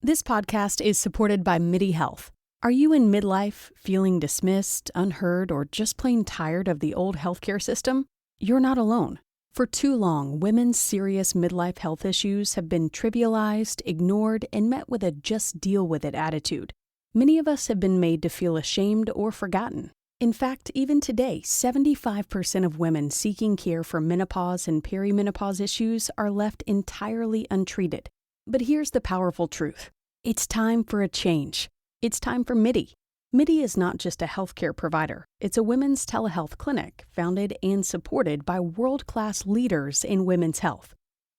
This podcast is supported by MIDI Health. Are you in midlife, feeling dismissed, unheard, or just plain tired of the old healthcare system? You're not alone. For too long, women's serious midlife health issues have been trivialized, ignored, and met with a just deal with it attitude. Many of us have been made to feel ashamed or forgotten. In fact, even today, 75% of women seeking care for menopause and perimenopause issues are left entirely untreated. But here's the powerful truth. It's time for a change. It's time for MIDI. MIDI is not just a healthcare provider. It's a women's telehealth clinic founded and supported by world-class leaders in women's health.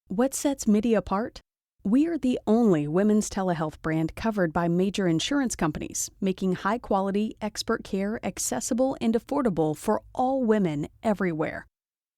What sets MIDI apart? We are the only women's telehealth brand covered by major insurance companies, making high-quality, expert care accessible and affordable for all women everywhere.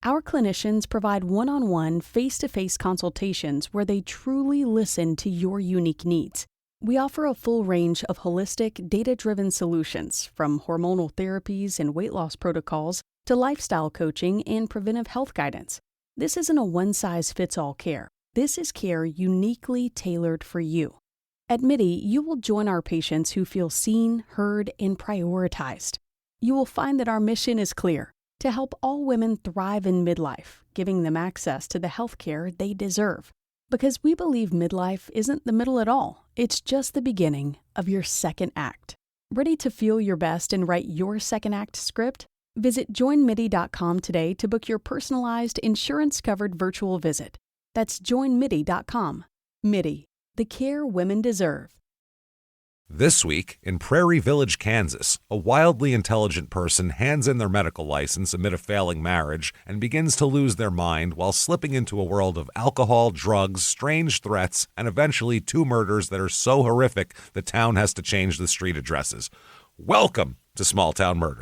Our clinicians provide one-on-one, face-to-face consultations where they truly listen to your unique needs. We offer a full range of holistic, data-driven solutions, from hormonal therapies and weight loss protocols to lifestyle coaching and preventive health guidance. This isn't a one-size-fits-all care. This is care uniquely tailored for you. At MIDI, you will join our patients who feel seen, heard, and prioritized. You will find that our mission is clear: to help all women thrive in midlife, giving them access to the health care they deserve. Because we believe midlife isn't the middle at all. It's just the beginning of your second act. Ready to feel your best and write your second act script? Visit joinmidi.com today to book your personalized, insurance-covered virtual visit. That's joinmidi.com. MIDI, the care women deserve. This week, in Prairie Village, Kansas, a wildly intelligent person hands in their medical license amid a failing marriage and begins to lose their mind while slipping into a world of alcohol, drugs, strange threats, and eventually 2 murders that are so horrific the town has to change the street addresses. Welcome to Small Town Murder.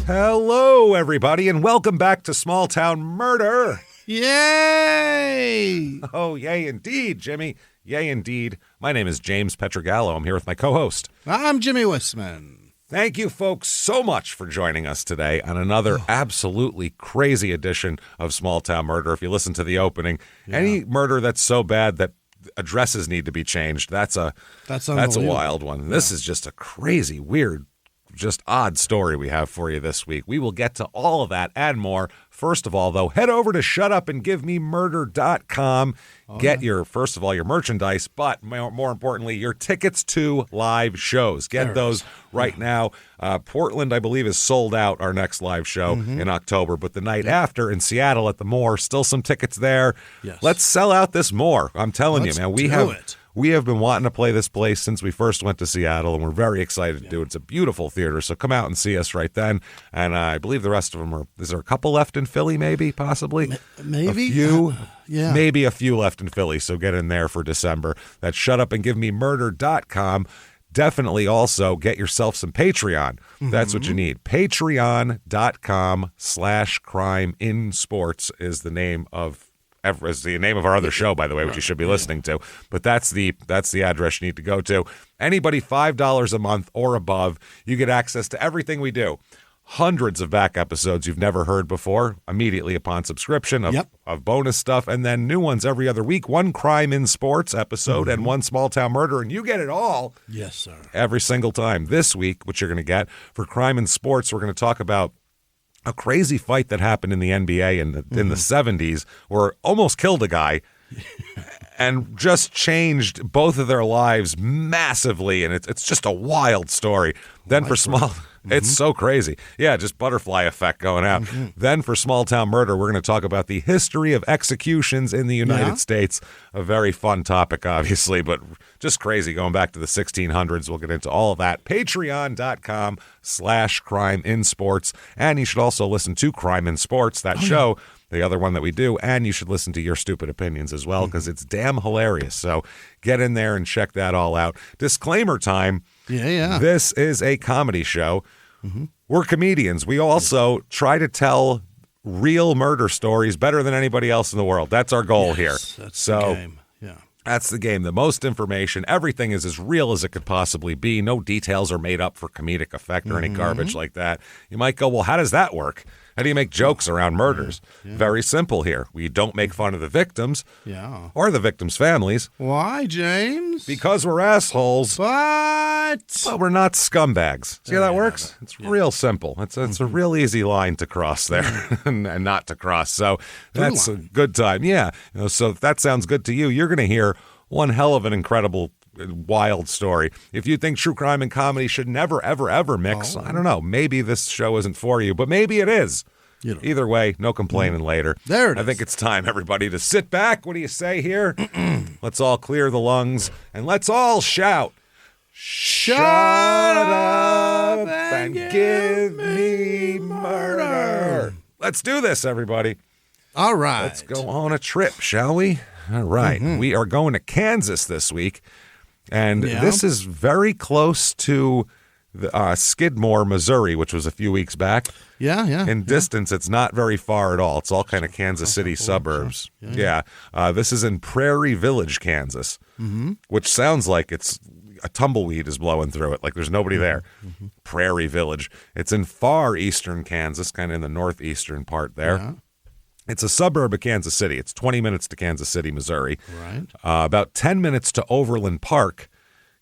Hello, everybody, and welcome back to Small Town Murder. Yay! Oh, yay indeed, Jimmy. Yay indeed. My name is James Petrogallo. I'm here with my co-host. I'm Jimmy Wissman. Thank you, folks, so much for joining us today on another absolutely crazy edition of Small Town Murder. If you listen to the opening, any murder that's so bad that addresses need to be changed, that's a wild one. This is just a crazy, weird, just odd story we have for you this week. We will get to all of that and more. First of all, though, head over to shutupandgivememurder.com. Get your merchandise, but more importantly, your tickets to live shows. Get those right now. Portland, I believe, is sold out, our next live show in October, but the night after in Seattle at the Moore, still some tickets there. Yes. Let's sell out this Moore. I'm telling you, man, we have been wanting to play this place since we first went to Seattle, and we're very excited to do it. It's a beautiful theater, so come out and see us right then. And I believe the rest of them is there a couple left in Philly, maybe, possibly? Maybe? A few? Yeah. Maybe a few left in Philly, so get in there for December. That's shutupandgivememurder.com. Definitely also get yourself some Patreon. That's what you need. Patreon.com/crimeinsports is the name of our other show, by the way, which you should be listening to. But that's the address you need to go to. Anybody $5 a month or above, you get access to everything we do. Hundreds of back episodes you've never heard before immediately upon subscription of bonus stuff, and then new ones every other week. One Crime in Sports episode and one Small Town Murder, and you get it all. Yes, sir. Every single time. This week, what you're going to get for Crime in Sports, we're going to talk about a crazy fight that happened in the NBA in the 70s where almost killed a guy and just changed both of their lives massively, and it's just a wild story. Then for small... It's so crazy. Yeah, just butterfly effect going out. Then for Small Town Murder, we're going to talk about the history of executions in the United States. A very fun topic, obviously, but just crazy going back to the 1600s. We'll get into all of that. Patreon.com/crimeinsports. And you should also listen to Crime in Sports, that show, the other one that we do, and you should listen to Your Stupid Opinions as well, because it's damn hilarious. So get in there and check that all out. Disclaimer time. Yeah. This is a comedy show. We're comedians. We also try to tell real murder stories better than anybody else in the world. That's our goal here. That's so the game. Yeah. That's the game. The most information, everything is as real as it could possibly be. No details are made up for comedic effect or any garbage like that. You might go, well, how does that work? How do you make jokes around murders? Very simple here. We don't make fun of the victims or the victims' families. Why, James? Because we're assholes. But We're not scumbags. See how that works? It's real simple. It's a real easy line to cross there and not to cross. So that's a good time. Yeah. So if that sounds good to you, you're going to hear one hell of an incredible, wild story. If you think true crime and comedy should never, ever, ever mix, I don't know. Maybe this show isn't for you, but maybe it is. Either way, no complaining later. There it is. I think it's time, everybody, to sit back. What do you say here? Let's all clear the lungs and let's all shout. Shut up and give me murder. Let's do this, everybody. All right. Let's go on a trip, shall we? All right. We are going to Kansas this week, and this is very close to the, Skidmore, Missouri, which was a few weeks back. In distance, it's not very far at all. It's all kind of Kansas City suburbs. This is in Prairie Village, Kansas, which sounds like it's a tumbleweed is blowing through it, like there's nobody there. Prairie Village. It's in far eastern Kansas, kind of in the northeastern part there. It's a suburb of Kansas City. It's 20 minutes to Kansas City, Missouri. Right. About 10 minutes to Overland Park,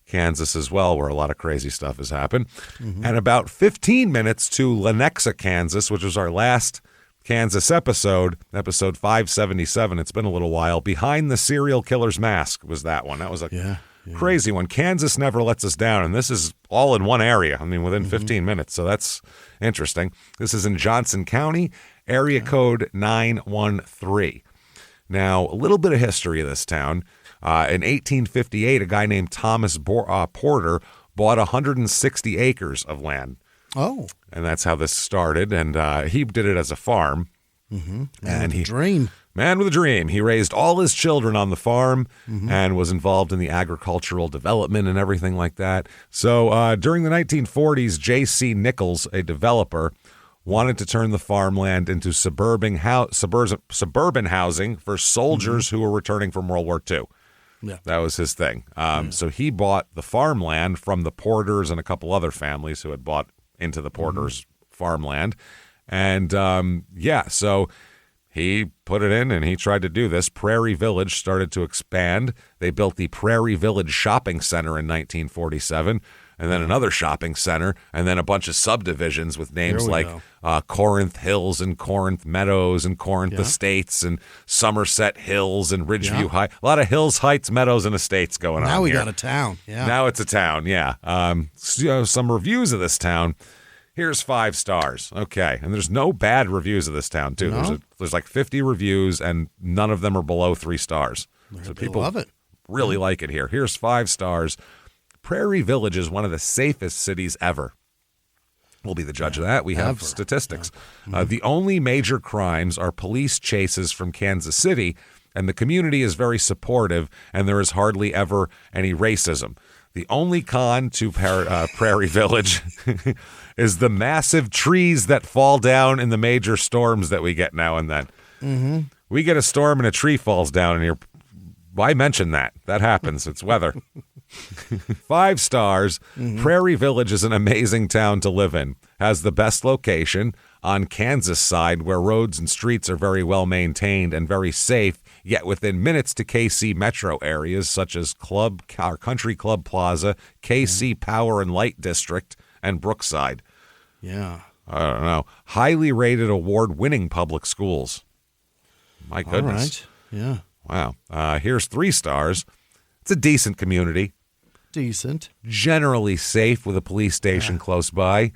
Kansas as well, where a lot of crazy stuff has happened. And about 15 minutes to Lenexa, Kansas, which was our last Kansas episode 577. It's been a little while. Behind the Serial Killer's Mask was that one. That was a crazy one. Kansas never lets us down, and this is all in one area. I mean, within 15 minutes, so that's interesting. This is in Johnson County, area code 913. Now, a little bit of history of this town. In 1858, a guy named Thomas Porter bought 160 acres of land. Oh. And that's how this started, and he did it as a farm. Man with a dream. He raised all his children on the farm and was involved in the agricultural development and everything like that. So during the 1940s, J.C. Nichols, a developer, wanted to turn the farmland into suburban housing for soldiers who were returning from World War II. That was his thing. So he bought the farmland from the Porters and a couple other families who had bought into the Porters' farmland. And so he put it in and he tried to do this. Prairie Village started to expand. They built the Prairie Village Shopping Center in 1947, and then another shopping center, and then a bunch of subdivisions with names like Corinth Hills and Corinth Meadows and Corinth Estates and Somerset Hills and Ridgeview High. A lot of hills, heights, meadows, and estates going on Now we here. got a town. Now it's a town, some reviews of this town. Here's 5 stars. Okay. And there's no bad reviews of this town, too. No? There's like 50 reviews, and none of them are below 3 stars. So people love it. Really like it here. Here's 5 stars. Prairie Village is one of the safest cities ever. We'll be the judge of that. We have statistics. The only major crimes are police chases from Kansas City, and the community is very supportive, and there is hardly ever any racism. The only con to Prairie Village is the massive trees that fall down in the major storms that we get now and then. We get a storm and a tree falls down, and why mention that? That happens. It's weather. 5 stars. Prairie Village is an amazing town to live in. Has the best location on Kansas side, where roads and streets are very well maintained and very safe, yet within minutes to KC metro areas such as Country Club Plaza, KC Power and Light District, and Brookside. Yeah. I don't know. Highly rated award-winning public schools. My goodness. All right. Yeah. Wow. Here's 3 stars. It's a decent community. Decent. Generally safe with a police station close by.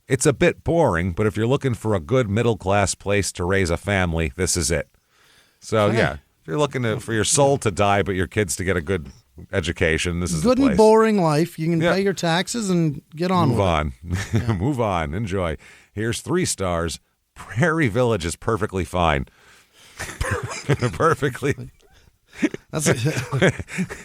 It's a bit boring, but if you're looking for a good middle-class place to raise a family, this is it. So, if you're looking for your soul to die but your kids to get a good education, this is the place. Good and boring life. You can pay your taxes and get on with it. Yeah. Move on. Enjoy. Here's 3 stars. Prairie Village is perfectly fine. Perfectly.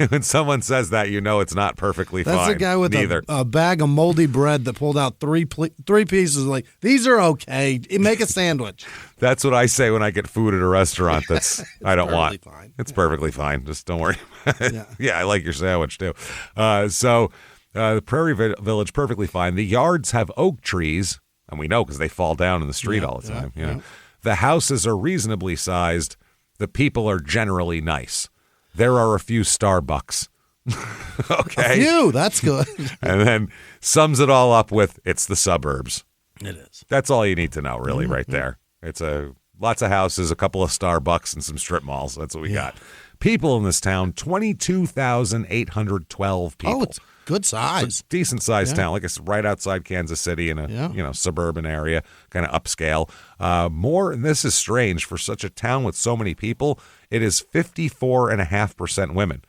When someone says that, you know it's not perfectly fine. That's the guy with a bag of moldy bread that pulled out three pieces. Like, these are okay. Make a sandwich. That's what I say when I get food at a restaurant that's I don't want. Fine. It's perfectly fine. Just don't worry. Yeah. I like your sandwich too. The Prairie Village, perfectly fine. The yards have oak trees, and we know because they fall down in the street all the time. Yeah. The houses are reasonably sized. The people are generally nice. There are a few Starbucks. Okay. A few, that's good. And then sums it all up with, it's the suburbs. It is. That's all you need to know, really, right there. It's lots of houses, a couple of Starbucks, and some strip malls. That's what we got. People in this town, 22,812 people. Oh, it's good size. It's a decent-sized town. Like I said, right outside Kansas City in a suburban area, kind of upscale. And this is strange, for such a town with so many people, it is 54.5% women.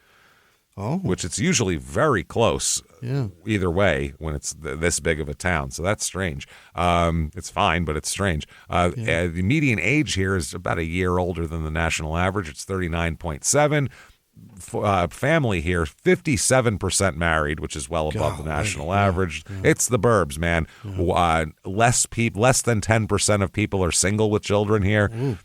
Oh. Which it's usually very close either way when it's this big of a town. So that's strange. It's fine, but it's strange. The median age here is about a year older than the national average. It's 39.7. Family here, 57% married, which is well above the national average. It's the burbs, man. Less than 10% of people are single with children here. Ooh.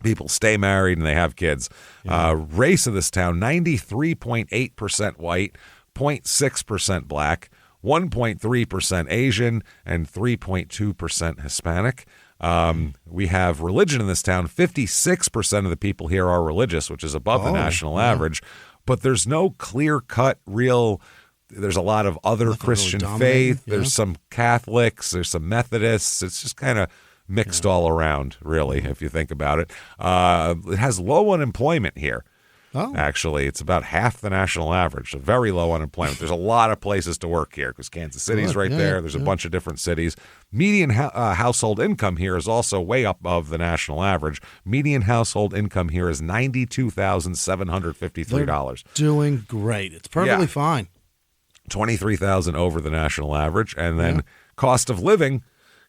People stay married and they have kids. Race of this town, 93.8% white, 0.6% black, 1.3% Asian, and 3.2% Hispanic. We have religion in this town. 56% of the people here are religious, which is above the national average. But there's no clear-cut real... There's a lot of other Christian faith. There's some Catholics. There's some Methodists. It's just kind of mixed all around, really, if you think about it. It has low unemployment here. Actually, it's about half the national average, so very low unemployment. There's a lot of places to work here because Kansas City's right there. There's a bunch of different cities. Median household income here is also way up above the national average. Median household income here is $92,753. Doing great. It's perfectly fine. $23,000 over the national average. And then cost of living,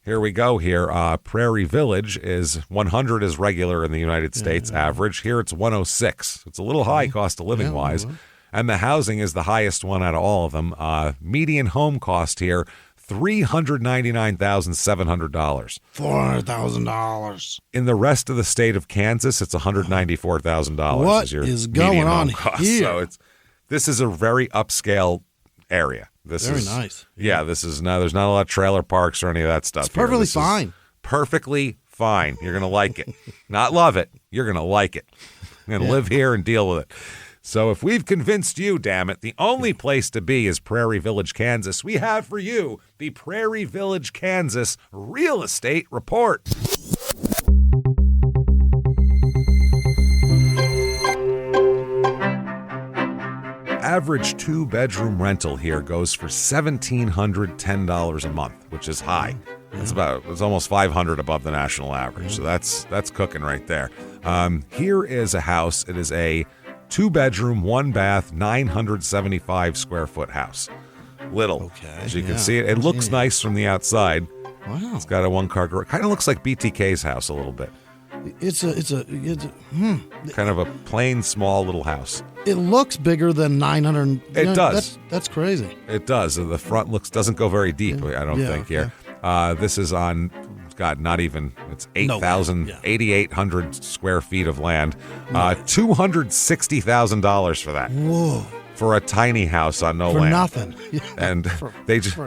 here we go here. Prairie Village is 100 is regular in the United States average. Here it's 106. It's a little high cost of living wise. And the housing is the highest one out of all of them. Median home cost here, $399,700. $400,000. In the rest of the state of Kansas, it's $194,000. What is going on here? So this is a very upscale area. Very nice. Yeah, there's not a lot of trailer parks or any of that stuff. It's perfectly fine. Perfectly fine. You're going to like it. Not love it. You're going to like it. You're going to live here and deal with it. So if we've convinced you, damn it, the only place to be is Prairie Village, Kansas. We have for you the Prairie Village, Kansas Real Estate Report. Average 2-bedroom rental here goes for $1,710 a month, which is high. It's almost $500 above the national average. So that's cooking right there. Here is a house. It is a 2-bedroom, 1-bath, 975 square foot house. Little. Okay. As you can see, it looks nice from the outside. Wow. It's got a 1-car garage. Kind of looks like BTK's house a little bit. It's kind of a plain, small little house. It looks bigger than 900. It does. That's crazy. It does. The front doesn't go very deep, I don't think, here. This is on, God, not even, it's 8,800 square feet of land. $260,000 for that. Whoa. For a tiny house on no land. For nothing. And they just...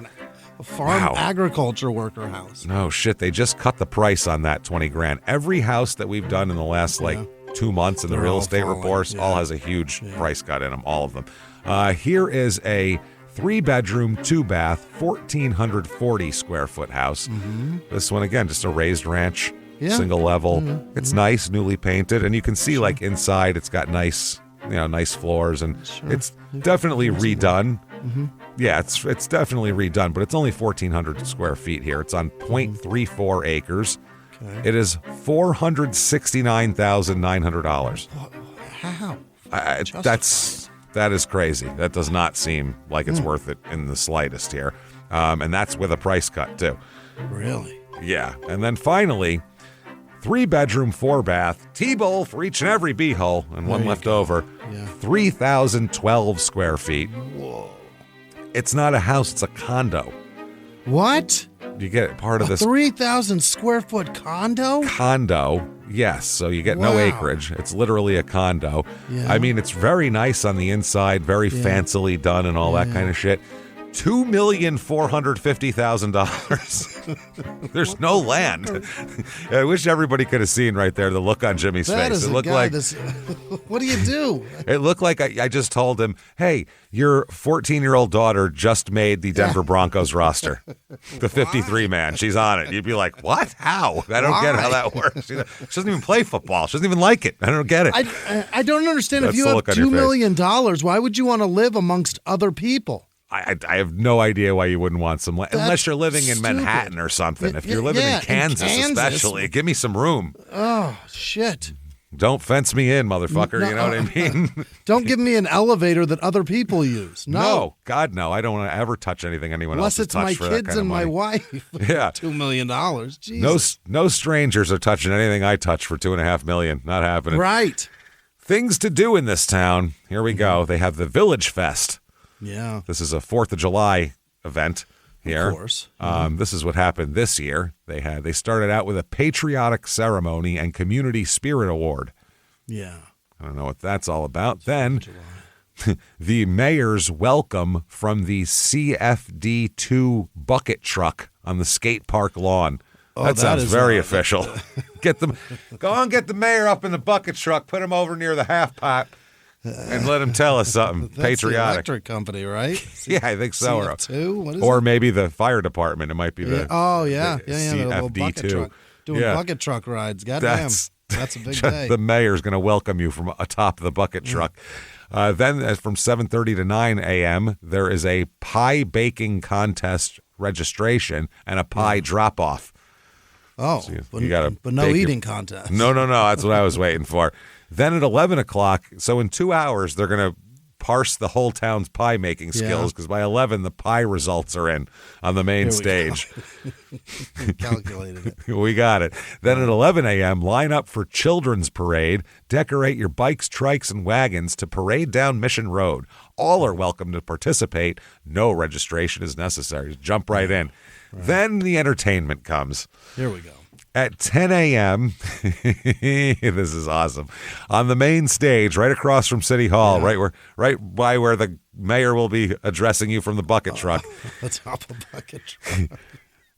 A farm agriculture worker house. No shit, they just cut the price on that $20,000. Every house that we've done in the last 2 months in the real estate reports all has a huge price cut in them, all of them. Here is a 3-bedroom, 2-bath, 1,440 square foot house. This one again, just a raised ranch, single level. It's nice, newly painted, and you can see like inside it's got nice floors, and it's definitely redone. Yeah, it's definitely redone, but it's only 1,400 square feet here. It's on 0.34 acres. Okay. It is $469,900. How? That is crazy. That does not seem like it's worth it in the slightest here, and that's with a price cut too. Really? Yeah, and then finally, 3-bedroom, 4-bath, T-bowl for each and every beehole, and one left over. Yeah. 3,012 square feet. Whoa. It's not a house, it's a condo. What? You get part of this 3,000 square foot condo? Condo, yes. So you get no acreage. It's literally a condo. Yeah. I mean, it's very nice on the inside, very fancily done and all that kind of shit. $2,450,000. There's no land. I wish everybody could have seen right there the look on Jimmy's face. It looked like what do you do? It looked like I just told him, "Hey, your 14-year-old daughter just made the Denver Broncos roster, the 53 man. She's on it." You'd be like, "What? How? I don't get how that works. She doesn't even play football. She doesn't even like it. I don't get it." I don't understand. If you have $2 million, why would you want to live amongst other people? I have no idea why you wouldn't want some land. Unless you're living in Manhattan or something. If you're living in Kansas especially, give me some room. Oh, shit. Don't fence me in, motherfucker. You know what I mean? Don't give me an elevator that other people use. No. God, no. I don't want to ever touch anything anyone else has touched for that Unless it's my kids and my wife. Yeah. $2 million. Jesus. No strangers are touching anything I touch for $2.5 million. Not happening. Right. Things to do in this town. Here we go. They have the Village Fest. Yeah. This is a 4th of July event here. Of course. This is what happened this year. They started out with a patriotic ceremony and community spirit award. Yeah. I don't know what that's all about. Then the mayor's welcome from the CFD2 bucket truck on the skate park lawn. That sounds very official. Go on, get the mayor up in the bucket truck, put him over near the half pipe. And let him tell us something patriotic. The electric company, right? Yeah, I think so. What is or it? Maybe the fire department. It might be the the bucket truck. Doing bucket truck rides. Goddamn, that's a big day. The mayor's going to welcome you from atop the bucket truck. Then from 7:30 to 9 a.m., there is a pie baking contest registration and a pie drop-off. Oh, so you gotta but no eating contest. No. That's what I was waiting for. Then at 11 o'clock, so in 2 hours, they're going to parse the whole town's pie making skills because by 11, the pie results are in on the main stage. Calculated it. We got it. Then at 11 a.m., line up for Children's Parade. Decorate your bikes, trikes, and wagons to parade down Mission Road. All are welcome to participate. No registration is necessary. Just jump right in. Right. Then the entertainment comes. Here we go. At 10 a.m., this is awesome, on the main stage, right across from City Hall, right by where the mayor will be addressing you from the bucket truck. Let's hop the bucket truck.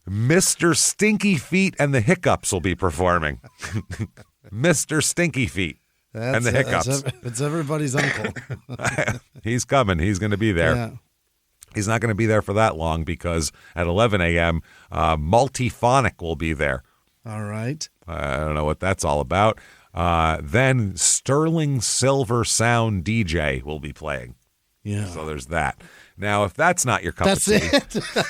Mr. Stinky Feet and the Hiccups will be performing. Mr. Stinky Feet and the Hiccups. It's everybody's uncle. He's coming. He's going to be there. Yeah. He's not going to be there for that long because at 11 a.m., Multiphonic will be there. All right. I don't know what that's all about. Then Sterling Silver Sound DJ will be playing. Yeah. So there's that. Now, if that's not your cup of tea,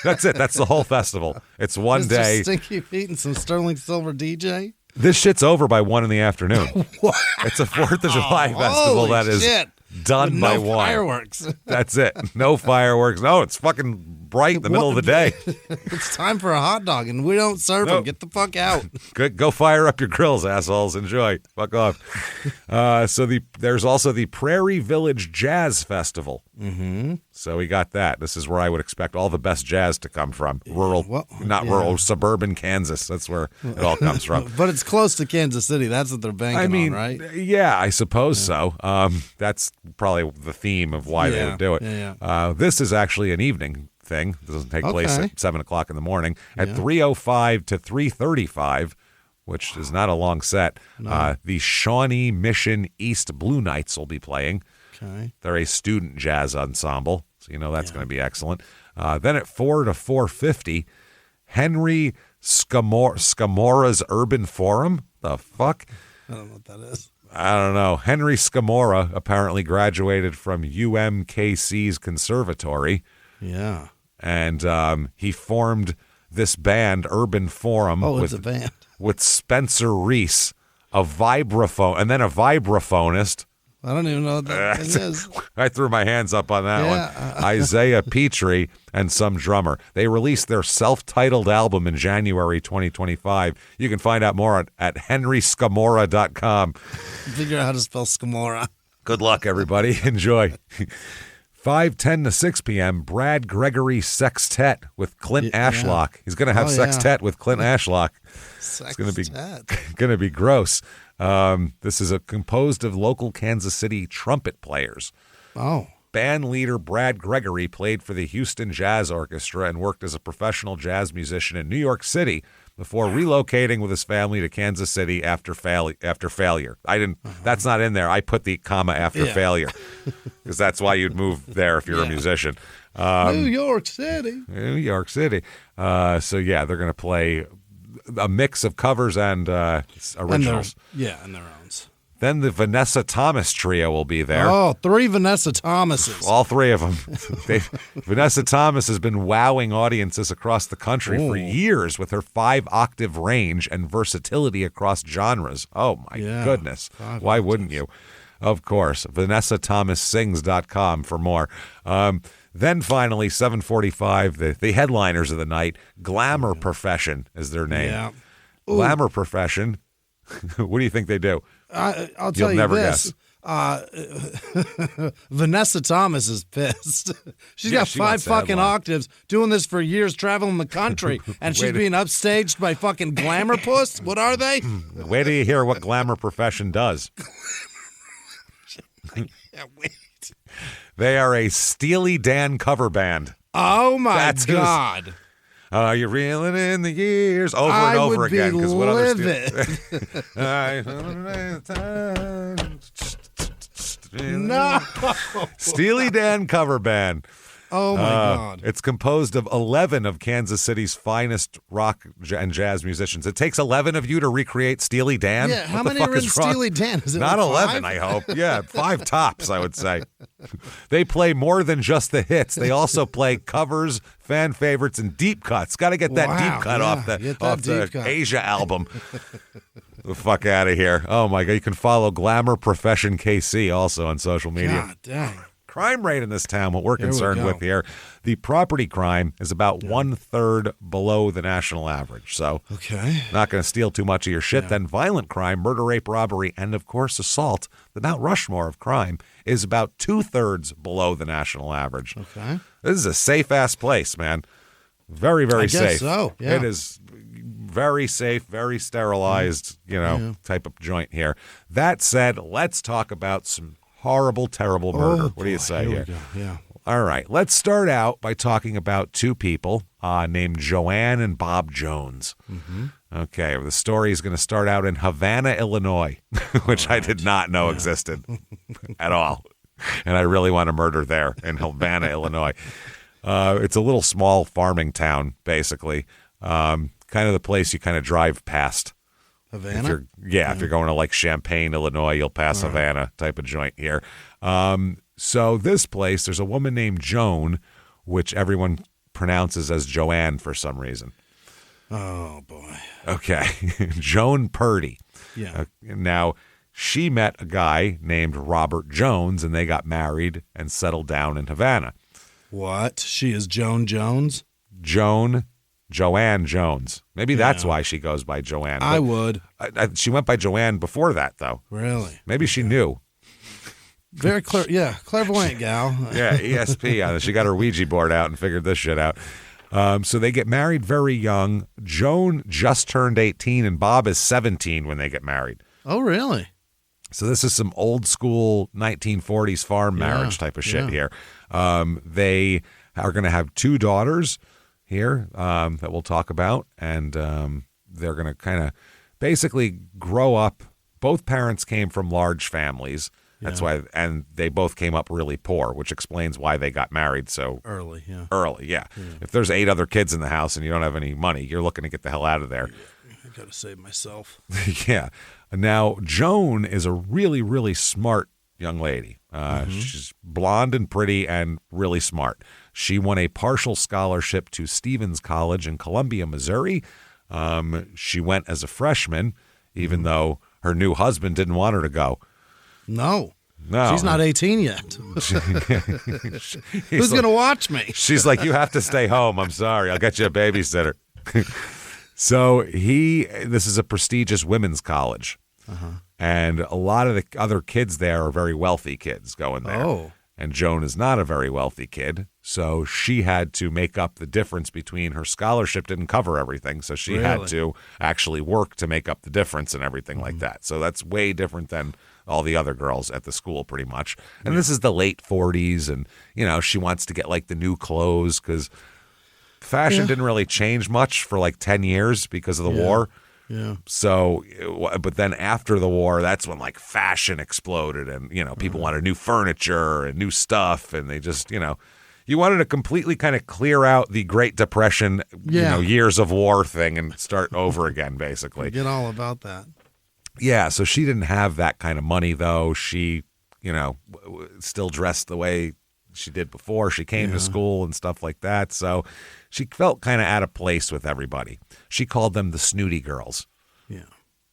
that's it. That's the whole festival. It's one day. Stinky Feet and some Sterling Silver DJ. This shit's over by 1 in the afternoon. What? It's a 4th of July festival that is done by 1. No fireworks. That's it. No fireworks. No, it's fucking bright in the middle of the day. It's time for a hot dog, and we don't serve them. Get the fuck out. Go fire up your grills, assholes. Enjoy. Fuck off. There's also the Prairie Village Jazz Festival. Mm-hmm. So we got that. This is where I would expect all the best jazz to come from. Rural, suburban Kansas. That's where it all comes from. But it's close to Kansas City. That's what they're banking on, right? Yeah, I suppose so. That's probably the theme of why they would do it. Yeah. This is actually an evening thing. It doesn't take place at 7 o'clock in the morning. At 3:05 to 3:35, which is not a long set, the Shawnee Mission East Blue Knights will be playing. Okay. They're a student jazz ensemble, so you know that's going to be excellent. Then at 4 to 4:50, Henry Scamora's Urban Forum. The fuck? I don't know what that is. I don't know. Henry Scamora apparently graduated from UMKC's conservatory. Yeah. And he formed this band, Urban Forum. It's a band. With Spencer Reese, a vibraphone, and then a vibraphonist. I don't even know what that thing is. I threw my hands up on that Yeah. one. Isaiah Petrie and Some Drummer. They released their self-titled album in January 2025. You can find out more at henryscamora.com. Figure out how to spell Scamora. Good luck, everybody. Enjoy. 5:10 to 6 p.m., Brad Gregory Sextet with Clint Ashlock. He's going to have Sextet with Clint Ashlock. It's going to be gross. This is composed of local Kansas City trumpet players. Oh. Band leader Brad Gregory played for the Houston Jazz Orchestra and worked as a professional jazz musician in New York City before relocating with his family to Kansas City after failure. I didn't. That's not in there. I put the comma after failure because that's why you'd move there if you're a musician. New York City. New York City. So yeah, they're going to play a mix of covers and originals. And their own. Then the Vanessa Thomas Trio will be there. Oh, 3 Vanessa Thomases. All 3 of them. Vanessa Thomas has been wowing audiences across the country for years with her 5-octave range and versatility across genres. Oh, my goodness. Why wouldn't you? Of course. VanessaThomasSings.com for more. Then finally, 7:45, the headliners of the night, Glamour Profession is their name. Yeah. Glamour Profession. What do you think they do? I'll tell You'll never this. Vanessa Thomas is pissed. She's got 5 fucking octaves, doing this for years, traveling the country, and she's being upstaged by fucking Glamour Puss? What are they? Wait till you hear what Glamour Profession does. Wait. They are a Steely Dan cover band. Oh, my God. You're reeling in the years over and over again. Because what other No. Steely Dan cover band. Oh, my God. It's composed of 11 of Kansas City's finest rock and jazz musicians. It takes 11 of you to recreate Steely Dan? Yeah, how many are in Steely Dan? Is it Not like 11, 5? I hope. Yeah, 5 tops, I would say. They play more than just the hits. They also play covers, fan favorites, and deep cuts. Got to get that deep cut off the Asia album. The fuck out of here. Oh, my God. You can follow Glamour Profession KC also on social media. God dang. Crime rate in this town, what we're concerned with here, the property crime is about 1/3 below the national average. So not going to steal too much of your shit. Then violent crime, murder, rape, robbery, and of course assault, the Mount Rushmore of crime, is about 2/3 below the national average. Okay. This is a safe-ass place, man. Very, very safe. I guess so, yeah. It is very safe, very sterilized, type of joint here. That said, let's talk about some horrible, terrible murder. What do you say here? Yeah. All right. Let's start out by talking about 2 people named Joanne and Bob Jones. Mm-hmm. Okay. The story is going to start out in Havana, Illinois, which I did not know existed at all. And I really want to murder there in Havana, Illinois. It's a little small farming town, basically. Kind of the place you kind of drive past. Havana? If you're going to like Champaign, Illinois, you'll pass Havana type of joint here. So this place, there's a woman named Joan, which everyone pronounces as Joanne for some reason. Oh, boy. Okay. Joan Purdy. Yeah. Now, she met a guy named Robert Jones, and they got married and settled down in Havana. What? She is Joan Jones? Joanne Jones. Maybe that's why she goes by Joanne. I would. She went by Joanne before that, though. Really? Maybe she knew. Very clear. Yeah, clairvoyant gal. Yeah, ESP. She got her Ouija board out and figured this shit out. So they get married very young. Joan just turned 18, and Bob is 17 when they get married. Oh, really? So this is some old school 1940s farm marriage type of shit here. They are going to have 2 daughters here that we'll talk about, and they're going to kind of basically grow up. Both parents came from large families. That's why, and they both came up really poor, which explains why they got married so early. Yeah. If there's 8 other kids in the house and you don't have any money, you're looking to get the hell out of there. I got to save myself. Yeah. Now, Joan is a really, really smart young lady. She's blonde and pretty and really smart. She won a partial scholarship to Stevens College in Columbia, Missouri. She went as a freshman, even though her new husband didn't want her to go. No. No. She's not 18 yet. Who's going to watch me? She's like, you have to stay home. I'm sorry. I'll get you a babysitter. So this is a prestigious women's college. And a lot of the other kids there are very wealthy kids going there. Oh. And Joan is not a very wealthy kid. So she had to make up the difference between her scholarship didn't cover everything. So she had to actually work to make up the difference and everything like that. So that's way different than all the other girls at the school pretty much. And this is the late 40s. And, she wants to get like the new clothes because fashion didn't really change much for like 10 years because of the war. Yeah. So, but then after the war, that's when like fashion exploded and, people wanted new furniture and new stuff. And they just, you wanted to completely kind of clear out the Great Depression, years of war thing and start over again, basically. Forget all about that. Yeah. So she didn't have that kind of money, though. She, still dressed the way she did before she came to school and stuff like that. So she felt kind of out of place with everybody. She called them the snooty girls. Yeah.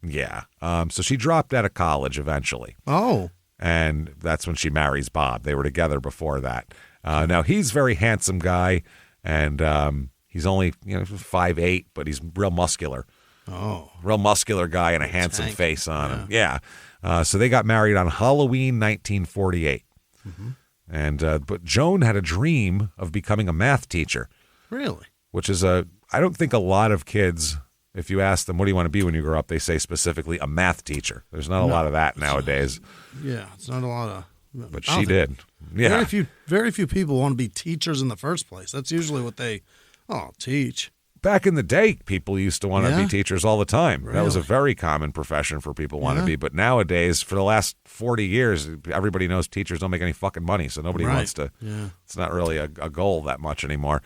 Yeah. So she dropped out of college eventually. Oh. And that's when she marries Bob. They were together before that. Now, he's a very handsome guy, and he's only 5'8", but he's real muscular. Oh. Real muscular guy and a handsome tank. face on him. Yeah. So they got married on Halloween 1948. And but Joan had a dream of becoming a math teacher. Really? Which is I don't think a lot of kids, if you ask them, what do you want to be when you grow up, they say specifically a math teacher. There's not a lot of that nowadays. Yeah, it's not a lot of. But she did. Yeah. Very few people want to be teachers in the first place. That's usually what they, teach. Back in the day, people used to want to be teachers all the time. Really? That was a very common profession for people to want to be. But nowadays, for the last 40 years, everybody knows teachers don't make any fucking money. So nobody wants to. Yeah. It's not really a goal that much anymore.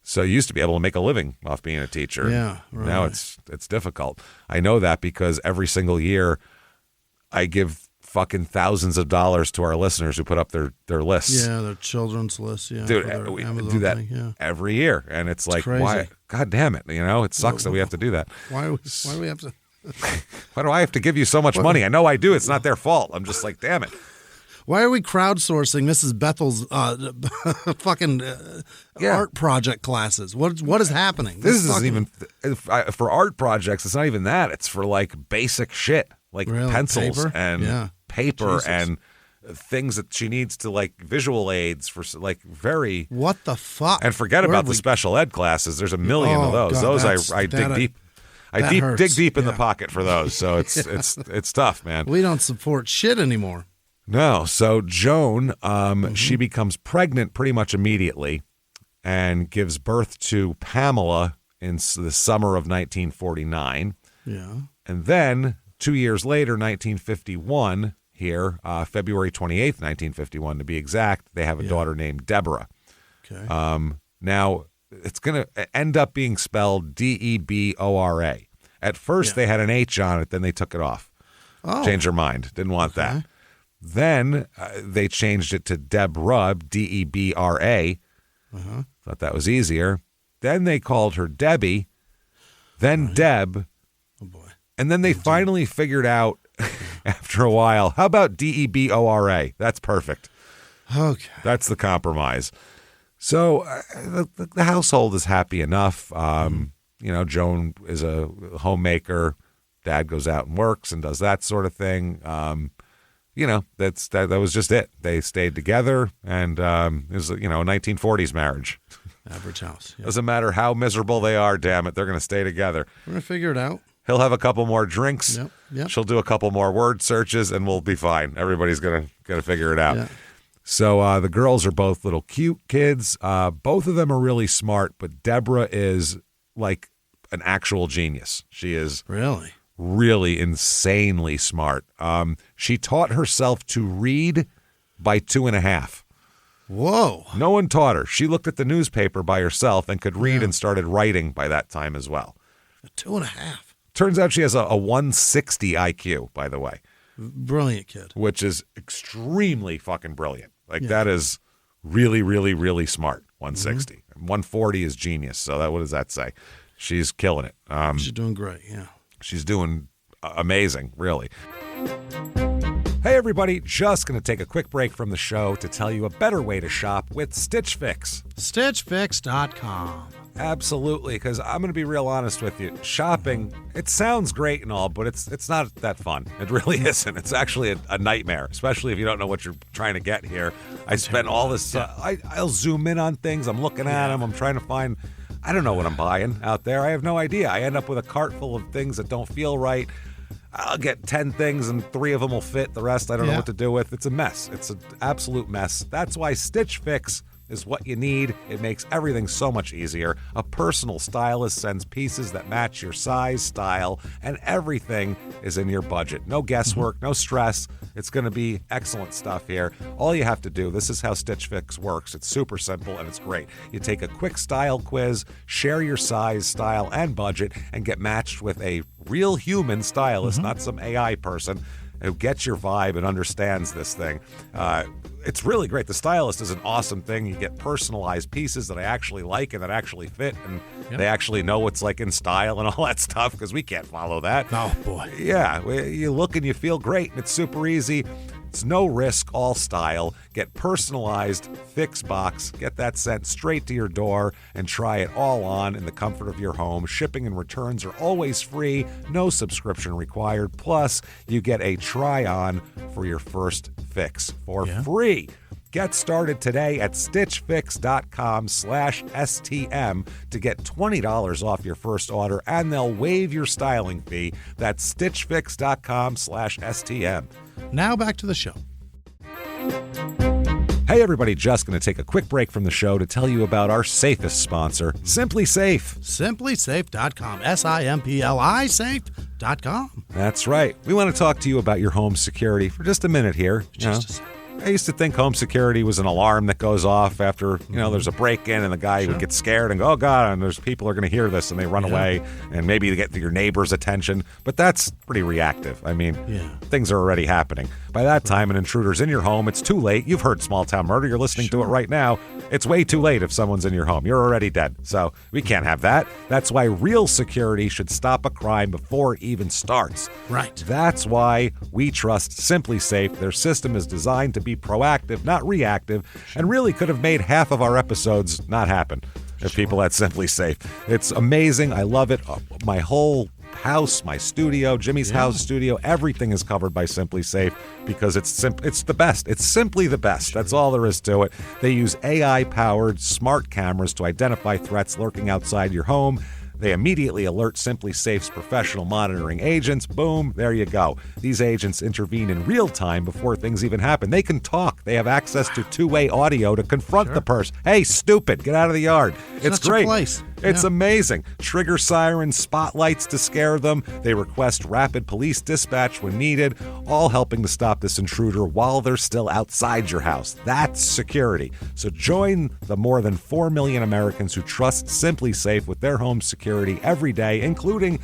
So you used to be able to make a living off being a teacher. Yeah. Right. Now it's difficult. I know that because every single year I give fucking thousands of dollars to our listeners who put up their lists. Yeah, their children's lists. Yeah, dude, we do that every year, and it's like, crazy. why? God damn it! It sucks that we have to do that. Why do we have to? Why do I have to give you so much money? I know I do. It's not their fault. I'm just like, damn it. Why are we crowdsourcing Mrs. Bethel's fucking art project classes? What is happening? This isn't even for art projects. It's not even that. It's for like basic shit, like pencils and paper and things that she needs to like visual aids for like very. What the fuck? And forget about the special ed classes. There's a million of those. God, those I dig deep. I dig deep in the pocket for those. So it's tough, man. We don't support shit anymore. No. So Joan, she becomes pregnant pretty much immediately and gives birth to Pamela in the summer of 1949. Yeah. And then 2 years later, 1951, here, February 28th, 1951 to be exact, they have a daughter named Deborah. Okay. Now, it's going to end up being spelled Debora. At first, they had an H on it, then they took it off. Oh. Changed their mind. Didn't want that. Then they changed it to Deborah, Debra. Thought that was easier. Then they called her Debbie, then Deb. Oh, boy. And then they finally figured out, after a while, how about Debora? That's perfect. Okay. That's the compromise. So the household is happy enough. Joan is a homemaker. Dad goes out and works and does that sort of thing. That was just it. They stayed together, and it was a 1940s marriage. Average house. Yep. Doesn't matter how miserable they are, damn it, they're going to stay together. We're going to figure it out. He'll have a couple more drinks. Yep. She'll do a couple more word searches, and we'll be fine. Everybody's gonna figure it out. Yeah. So the girls are both little cute kids. Both of them are really smart, but Deborah is like an actual genius. She is really insanely smart. She taught herself to read by 2.5. Whoa. No one taught her. She looked at the newspaper by herself and could read and started writing by that time as well. 2.5. Turns out she has a 160 IQ, by the way. Brilliant kid. Which is extremely fucking brilliant. Like that is really, really, really smart. 160. 140 is genius. So what does that say? She's killing it. She's doing great, yeah. She's doing amazing, really. Hey everybody, just going to take a quick break from the show to tell you a better way to shop with Stitch Fix. StitchFix.com. Absolutely, because I'm going to be real honest with you. Shopping, it sounds great and all, but it's not that fun. It really isn't. It's actually a nightmare, especially if you don't know what you're trying to get here. I spend all this, I'll zoom in on things. I'm looking at them. I'm trying to find, I don't know what I'm buying out there. I have no idea. I end up with a cart full of things that don't feel right. I'll get 10 things and 3 of them will fit. The rest I don't know what to do with. It's a mess. It's an absolute mess. That's why Stitch Fix is what you need. It makes everything so much easier. A personal stylist sends pieces that match your size, style, and everything is in your budget. No guesswork, no stress. It's going to be excellent stuff here. All you have to do, this is how Stitch Fix works. It's super simple and it's great. You take a quick style quiz, share your size, style, and budget, and get matched with a real human stylist, not some AI person who gets your vibe and understands this thing. It's really great. The stylist is an awesome thing. You get personalized pieces that I actually like and that actually fit, and they actually know what's like in style and all that stuff, because we can't follow that. Oh, boy. Yeah, you look and you feel great, and it's super easy. It's no risk, all style. Get personalized Fix box. Get that sent straight to your door and try it all on in the comfort of your home. Shipping and returns are always free. No subscription required. Plus, you get a try-on for your first fix for free. Get started today at stitchfix.com/STM to get $20 off your first order, and they'll waive your styling fee. That's stitchfix.com/STM. Now back to the show. Hey everybody, just going to take a quick break from the show to tell you about our safest sponsor, Simply Safe. SimplySafe.com. SIMPLI Safe.com. That's right. We want to talk to you about your home security for just a minute here. Just a second. I used to think home security was an alarm that goes off after, there's a break-in and the guy would get scared and go, oh, God, and there's people are going to hear this and they run away and maybe they get your neighbor's attention. But that's pretty reactive. I mean, things are already happening. By that time, an intruder's in your home. It's too late. You've heard Small Town Murder. You're listening to it right now. It's way too late if someone's in your home. You're already dead. So we can't have that. That's why real security should stop a crime before it even starts. Right. That's why we trust Simply Safe. Their system is designed to be proactive, not reactive, and really could have made half of our episodes not happen if people had Simply Safe. It's amazing. I love it. My whole house, my studio, Jimmy's house, studio, everything is covered by Simply Safe because it's the best. It's simply the best. That's all there is to it. They use AI-powered smart cameras to identify threats lurking outside your home. They immediately alert Simply Safe's professional monitoring agents. Boom, there you go. These agents intervene in real time before things even happen. They can talk. They have access to two-way audio to confront the person. Hey, stupid, get out of the yard. It's Such great. a place. It's amazing. Trigger sirens, spotlights to scare them. They request rapid police dispatch when needed, all helping to stop this intruder while they're still outside your house. That's security. So join the more than 4 million Americans who trust Simply Safe with their home security every day, including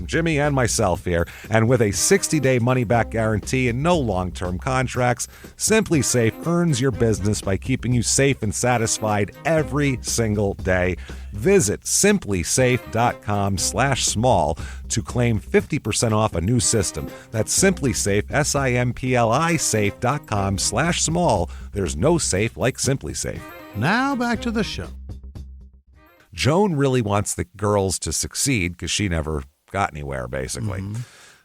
Jimmy and myself here. And with a 60-day money-back guarantee and no long-term contracts, Simply Safe earns your business by keeping you safe and satisfied every single day. Visit simplysafe.com/small to claim 50% off a new system. That's Simply Safe, SIMPLI safe.com/small. There's no safe like Simply Safe. Now back to the show. Joan really wants the girls to succeed because she never got anywhere, basically.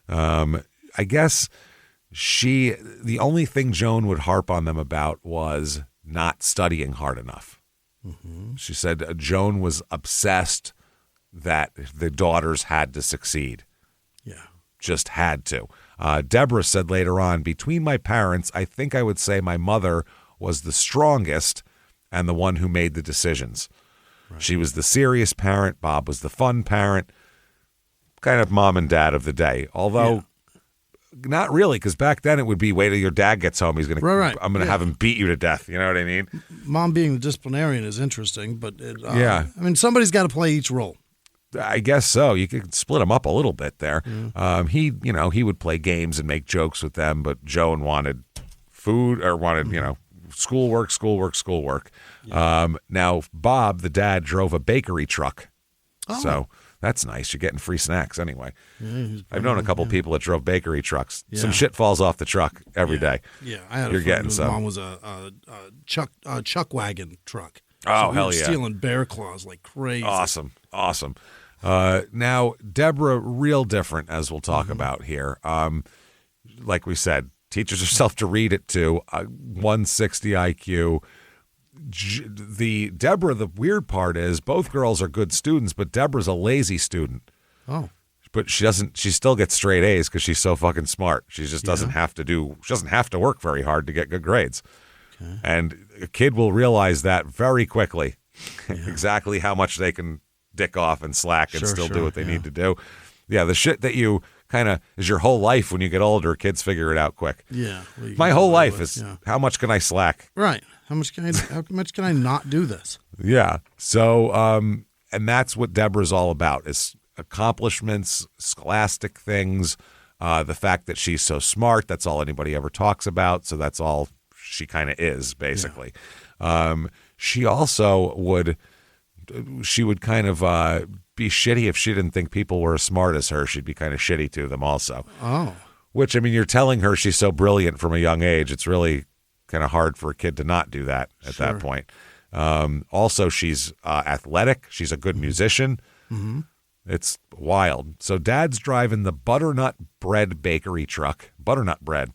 I guess the only thing Joan would harp on them about was not studying hard enough. She said Joan was obsessed that the daughters had to succeed. Yeah. Just had to. Deborah said later on, between my parents, I think I would say my mother was the strongest and the one who made the decisions. Right. She was the serious parent. Bob was the fun parent. Kind of mom and dad of the day. Although, not really, because back then it would be, wait till your dad gets home. He's going to, I'm going to have him beat you to death. You know what I mean? Mom being the disciplinarian is interesting, but I mean, somebody's got to play each role. I guess so. You could split them up a little bit there. He would play games and make jokes with them, but Joan wanted food or wanted, schoolwork. Yeah. Now, Bob, the dad, drove a bakery truck. Oh. So That's nice. You're getting free snacks anyway. Yeah, I've known a couple people that drove bakery trucks. Yeah. Some shit falls off the truck every day. Yeah, I had You're a friend getting whose some. mom was a chuck wagon truck. Oh, so we hell were yeah. stealing bear claws like crazy. Awesome. Now, Deborah, real different, as we'll talk about here. Like we said, teaches herself to read it too. 160 IQ. The weird part is both girls are good students, but Deborah's a lazy student. Oh. But she still gets straight A's because she's so fucking smart. She just doesn't have to work very hard to get good grades. Okay. And a kid will realize that very quickly, exactly how much they can dick off and slack and still do what they need to do. Yeah, the shit that you kind of is your whole life when you get older, kids figure it out quick. Yeah. My whole life is how much can I slack? Right. How much can I not do this? Yeah. So, and that's what Deborah's all about is accomplishments, scholastic things, the fact that she's so smart. That's all anybody ever talks about. So that's all she kind of is, basically. Yeah. She also would kind of be shitty if she didn't think people were as smart as her. She'd be kind of shitty to them also. Oh. Which, I mean, you're telling her she's so brilliant from a young age. It's really kind of hard for a kid to not do that at that point. Also, she's athletic. She's a good musician. Mm-hmm. It's wild. So Dad's driving the butternut bread bakery truck, butternut bread.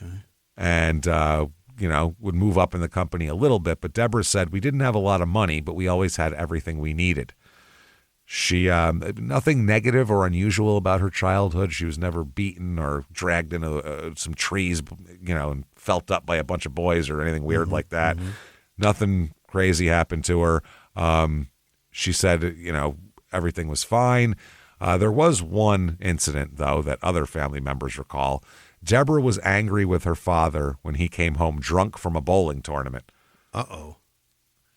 Okay. And, would move up in the company a little bit. But Deborah said, we didn't have a lot of money, but we always had everything we needed. She, nothing negative or unusual about her childhood. She was never beaten or dragged into some trees, and felt up by a bunch of boys or anything weird like that. Mm-hmm. Nothing crazy happened to her. She said, everything was fine. There was one incident, though, that other family members recall. Deborah was angry with her father when he came home drunk from a bowling tournament. Uh-oh.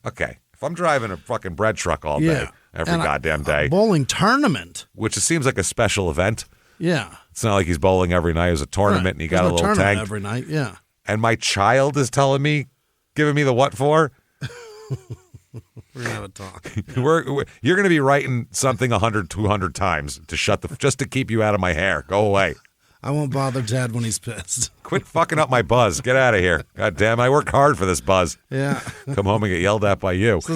Okay. If I'm driving a fucking bread truck all day, every goddamn day. A bowling tournament. Which it seems like a special event. Yeah. It's not like he's bowling every night. It was a tournament and he got a little tank. Every night, yeah. And my child is telling me, giving me the what for? We're going to have a talk. Yeah. You're going to be writing something 100, 200 times to just to keep you out of my hair. Go away. I won't bother Dad when he's pissed. Quit fucking up my buzz. Get out of here. God damn, I work hard for this buzz. Yeah. Come home and get yelled at by you. This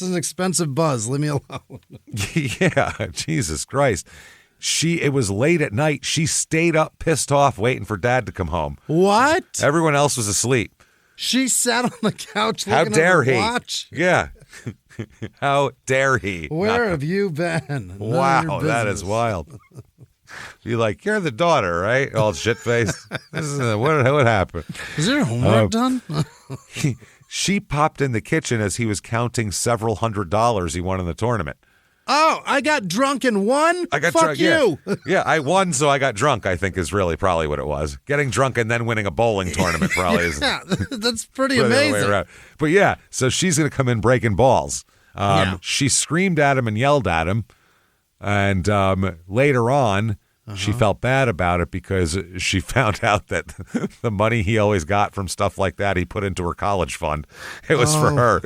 is an expensive buzz. Leave me alone. Yeah, Jesus Christ. It was late at night. She stayed up pissed off waiting for Dad to come home. What? Everyone else was asleep. She sat on the couch How looking dare at her he? watch. Yeah. How dare he? Where have you been? Wow, that is wild. You're like, you're the daughter, right? All shit-faced. What happened? Is your homework done? She popped in the kitchen as he was counting several $100s he won in the tournament. Oh, I got drunk and won? I got Fuck drunk, you. Yeah, I won, so I got drunk, I think is really probably what it was. Getting drunk and then winning a bowling tournament probably is. Yeah, that's pretty amazing. But yeah, so she's going to come in breaking balls. She screamed at him and yelled at him. And later on, she felt bad about it because she found out that the money he always got from stuff like that, he put into her college fund. It was for her.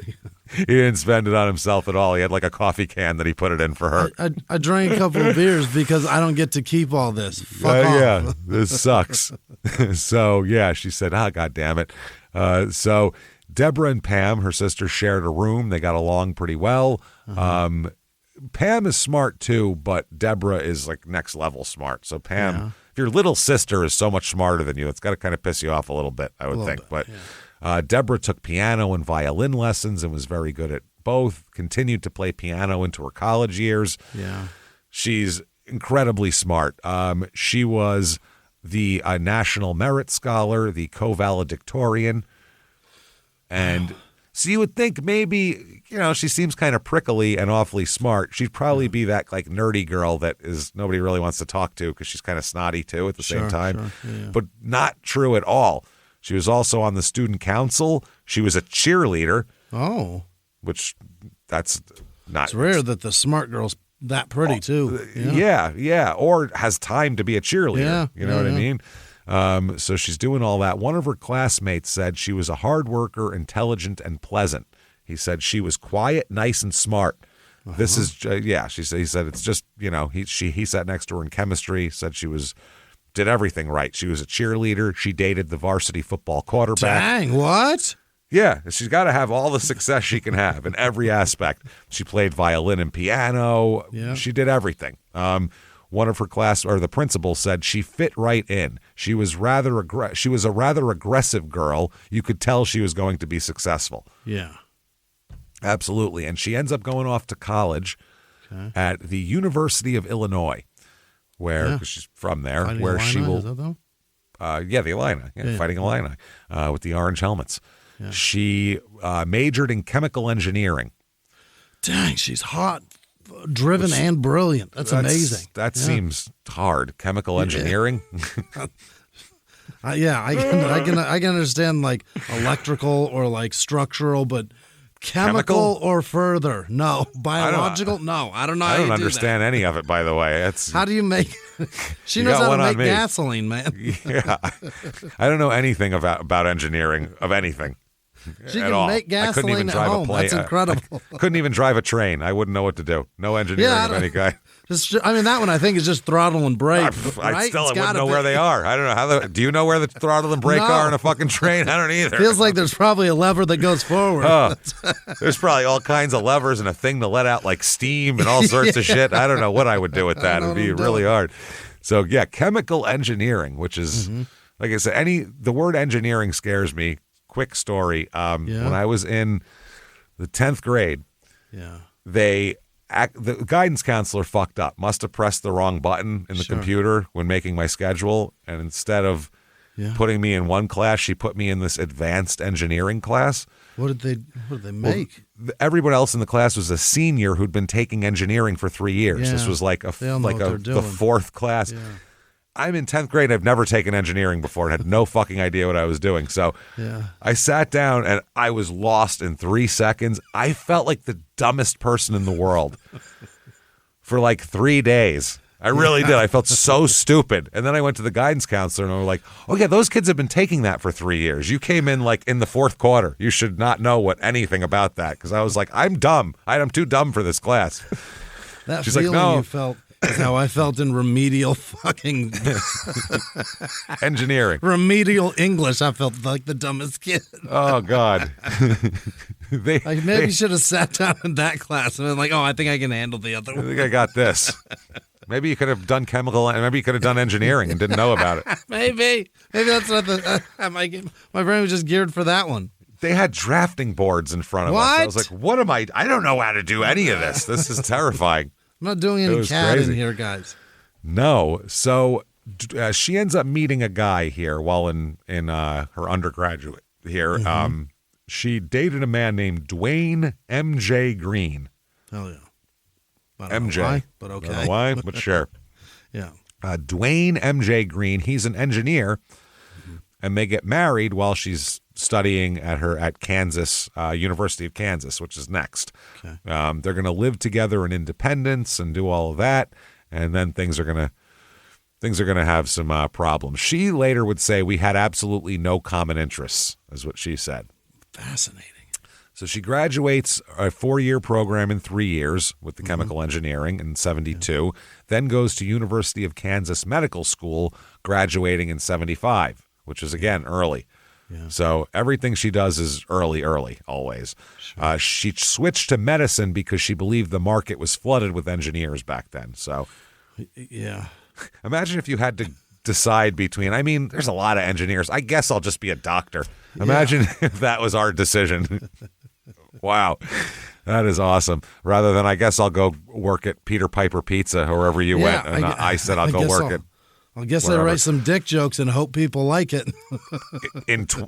He didn't spend it on himself at all. He had like a coffee can that he put it in for her. I drank a couple of beers because I don't get to keep all this. Fuck off. Yeah, this sucks. So, yeah, she said, God damn it. So Deborah and Pam, her sister, shared a room. They got along pretty well. Pam is smart too, but Deborah is like next level smart. So Pam, if your little sister is so much smarter than you, it's got to kind of piss you off a little bit, I would think. But Deborah took piano and violin lessons and was very good at both. Continued to play piano into her college years. Yeah, she's incredibly smart. She was the National Merit Scholar, the co-valedictorian, and. So you would think maybe, she seems kind of prickly and awfully smart. She'd probably be that like nerdy girl that is nobody really wants to talk to because she's kind of snotty too at the same time. Sure, yeah. But not true at all. She was also on the student council. She was a cheerleader. Oh. Which that's not. It's rare that the smart girl's that pretty too. Yeah. Or has time to be a cheerleader. Yeah, you know what I mean? So she's doing all that. One of her classmates said she was a hard worker, intelligent, and pleasant. He said she was quiet, nice, and smart. This is, he said it's just, he sat next to her in chemistry, said did everything right. She was a cheerleader. She dated the varsity football quarterback. Dang, what? Yeah, she's got to have all the success she can have in every aspect. She played violin and piano. Yeah. She did everything. One of her the principal said she fit right in. She was a rather aggressive girl. You could tell she was going to be successful. Yeah. Absolutely. And she ends up going off to college at the University of Illinois, where she's from there, Fighting where Illini, she will. Is that them? The Illini, fighting Illini with the orange helmets. Yeah. She majored in chemical engineering. Dang, she's hot, driven, and brilliant. That's amazing. That seems hard. Chemical engineering. I can understand like electrical or like structural, but chemical or further, no. Biological, no. I don't know. I don't understand any of it. By the way, how do you make? She knows how to make gasoline, man. Yeah, I don't know anything about engineering of anything. She can make gasoline at home. That's incredible. I couldn't even drive a train. I wouldn't know what to do. No engineering of any kind. That one I think is just throttle and brake. I wouldn't know where they are. I don't know do you know where the throttle and brake are in a fucking train? I don't either. Feels like there's probably a lever that goes forward. There's probably all kinds of levers and a thing to let out like steam and all sorts of shit. I don't know what I would do with that. It'd be really hard. So yeah, chemical engineering, which is like I said, the word engineering scares me. Quick story. When I was in the 10th grade, the guidance counselor fucked up. Must have pressed the wrong button in the computer when making my schedule, and instead of putting me in one class, she put me in this advanced engineering class. What did they make? Well, everyone else in the class was a senior who'd been taking engineering for 3 years. Yeah. This was like the fourth class. Yeah. I'm in 10th grade. I've never taken engineering before and had no fucking idea what I was doing. So I sat down and I was lost in 3 seconds. I felt like the dumbest person in the world for like 3 days. I really did. I felt so stupid. And then I went to the guidance counselor and I was like, oh yeah, those kids have been taking that for 3 years. You came in like in the fourth quarter. You should not know anything about that. Because I was like, I'm dumb. I'm too dumb for this class. She's like, no. You felt is how I felt in remedial fucking engineering. Remedial English. I felt like the dumbest kid. Oh, God. Maybe should have sat down in that class and been like, oh, I think I can handle the other one. I think I got this. Maybe you could have done maybe you could have done engineering and didn't know about it. Maybe that's what my brain was just geared for that one. They had drafting boards in front of us. I was like, what am I don't know how to do any of this. This is terrifying. I'm not doing any CAD in here, guys. No. So she ends up meeting a guy here while in her undergraduate here. Mm-hmm. She dated a man named Dwayne M.J. Green. Hell yeah. I MJ. don't know why, but okay. I don't know why, but sure. Yeah. Dwayne M.J. Green, he's an engineer, and they get married while she's studying at Kansas, University of Kansas, which is next. Okay. They're going to live together in Independence and do all of that, and then things are going to have some problems. She later would say we had absolutely no common interests, is what she said. Fascinating. So she graduates a 4-year program in 3 years with the chemical engineering in 72, then goes to University of Kansas Medical School, graduating in 75, which is, again, early. Yeah. So everything she does is early, always. Sure. She switched to medicine because she believed the market was flooded with engineers back then. So, yeah. Imagine if you had to decide between, there's a lot of engineers. I guess I'll just be a doctor. Imagine if that was our decision. Wow. That is awesome. Rather than, I guess I'll go work at Peter Piper Pizza, wherever you went. And I said I'll go work at. I guess I write some dick jokes and hope people like it.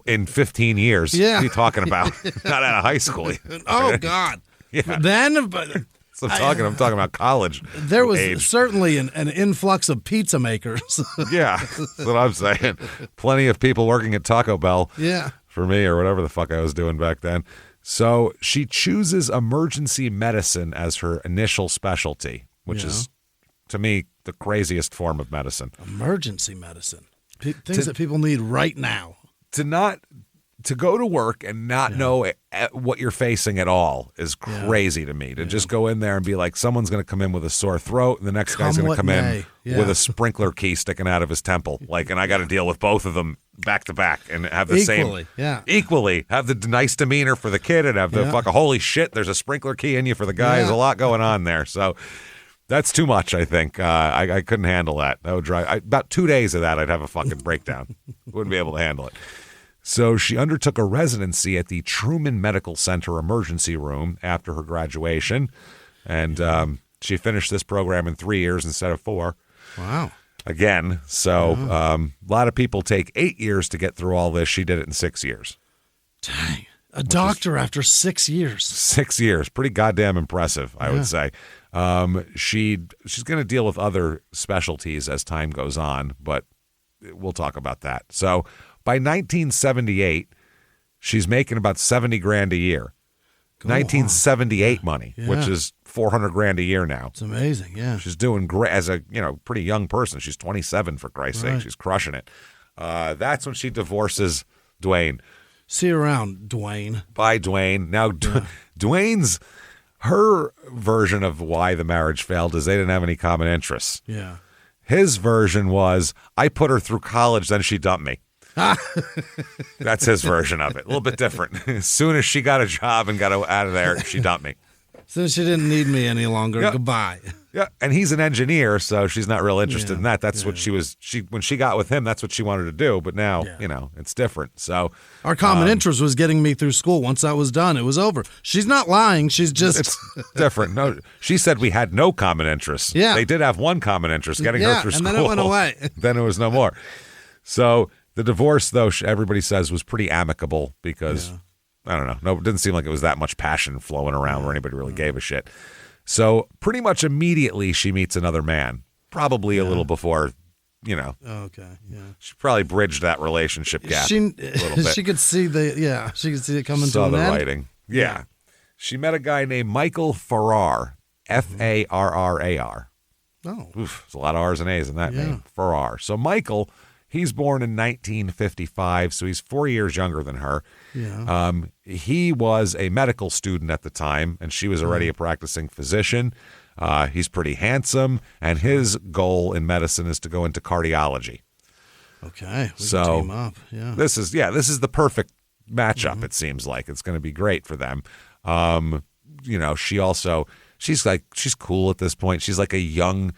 in 15 years. Yeah. What are you talking about? Not out of high school. Oh, God. Yeah. Then, so I'm talking about college. There was certainly an influx of pizza makers. Yeah, that's what I'm saying. Plenty of people working at Taco Bell. Yeah. For me, or whatever the fuck I was doing back then. So she chooses emergency medicine as her initial specialty, which is, to me, the craziest form of medicine. Emergency medicine. Things that people need right now. To not to go to work and not know what you're facing at all is crazy to me. To just go in there and be like, someone's going to come in with a sore throat, and the next guy's going to come in with a sprinkler key sticking out of his temple. Like, and I got to deal with both of them back to back and have the equally have the nice demeanor for the kid and have the fucking holy shit, there's a sprinkler key in you for the guy. There's a lot going on there. So that's too much, I think. I couldn't handle that. That would drive about 2 days of that. I'd have a fucking breakdown. Wouldn't be able to handle it. So she undertook a residency at the Truman Medical Center emergency room after her graduation, and she finished this program in 3 years instead of 4. Wow. Again, so a lot of people take 8 years to get through all this. She did it in 6 years. Dang. A doctor after 6 years. 6 years. Pretty goddamn impressive, I would say. She's going to deal with other specialties as time goes on, but we'll talk about that. So by 1978, she's making about $70,000 a year. 1978 money, which is $400,000 a year now. It's amazing, yeah. She's doing great as a pretty young person. She's 27 for Christ's sake. She's crushing it. That's when she divorces Dwayne. See you around, Dwayne. Bye, Dwayne. Now, Dwayne's her version of why the marriage failed is they didn't have any common interests. Yeah. His version was I put her through college, then she dumped me. That's his version of it. A little bit different. As soon as she got a job and got out of there, she dumped me. As soon as she didn't need me any longer, goodbye. Yeah, and he's an engineer, so she's not real interested in that. That's what she was. When she got with him, that's what she wanted to do. But now, it's different. So our common interest was getting me through school. Once that was done, it was over. She's not lying. She's just it's different. No, she said we had no common interests. Yeah, they did have one common interest, getting her through school. And then it went away. Then it was no more. So the divorce, though, everybody says was pretty amicable because I don't know. No, it didn't seem like it was that much passion flowing around where anybody really gave a shit. So pretty much immediately she meets another man, probably a little before, Okay, yeah. She probably bridged that relationship gap a little bit. She could see she could see it coming to an end. Saw the writing. Yeah. She met a guy named Michael Farrar, Farrar. Oh. Oof, there's a lot of R's and A's in that name, Farrar. So Michael, he's born in 1955, so he's 4 years younger than her. Yeah. He was a medical student at the time, and she was already a practicing physician. He's pretty handsome, and his goal in medicine is to go into cardiology. Okay, we so can team up. Yeah. This is the perfect matchup. It seems like it's going to be great for them. She's cool at this point. She's like a young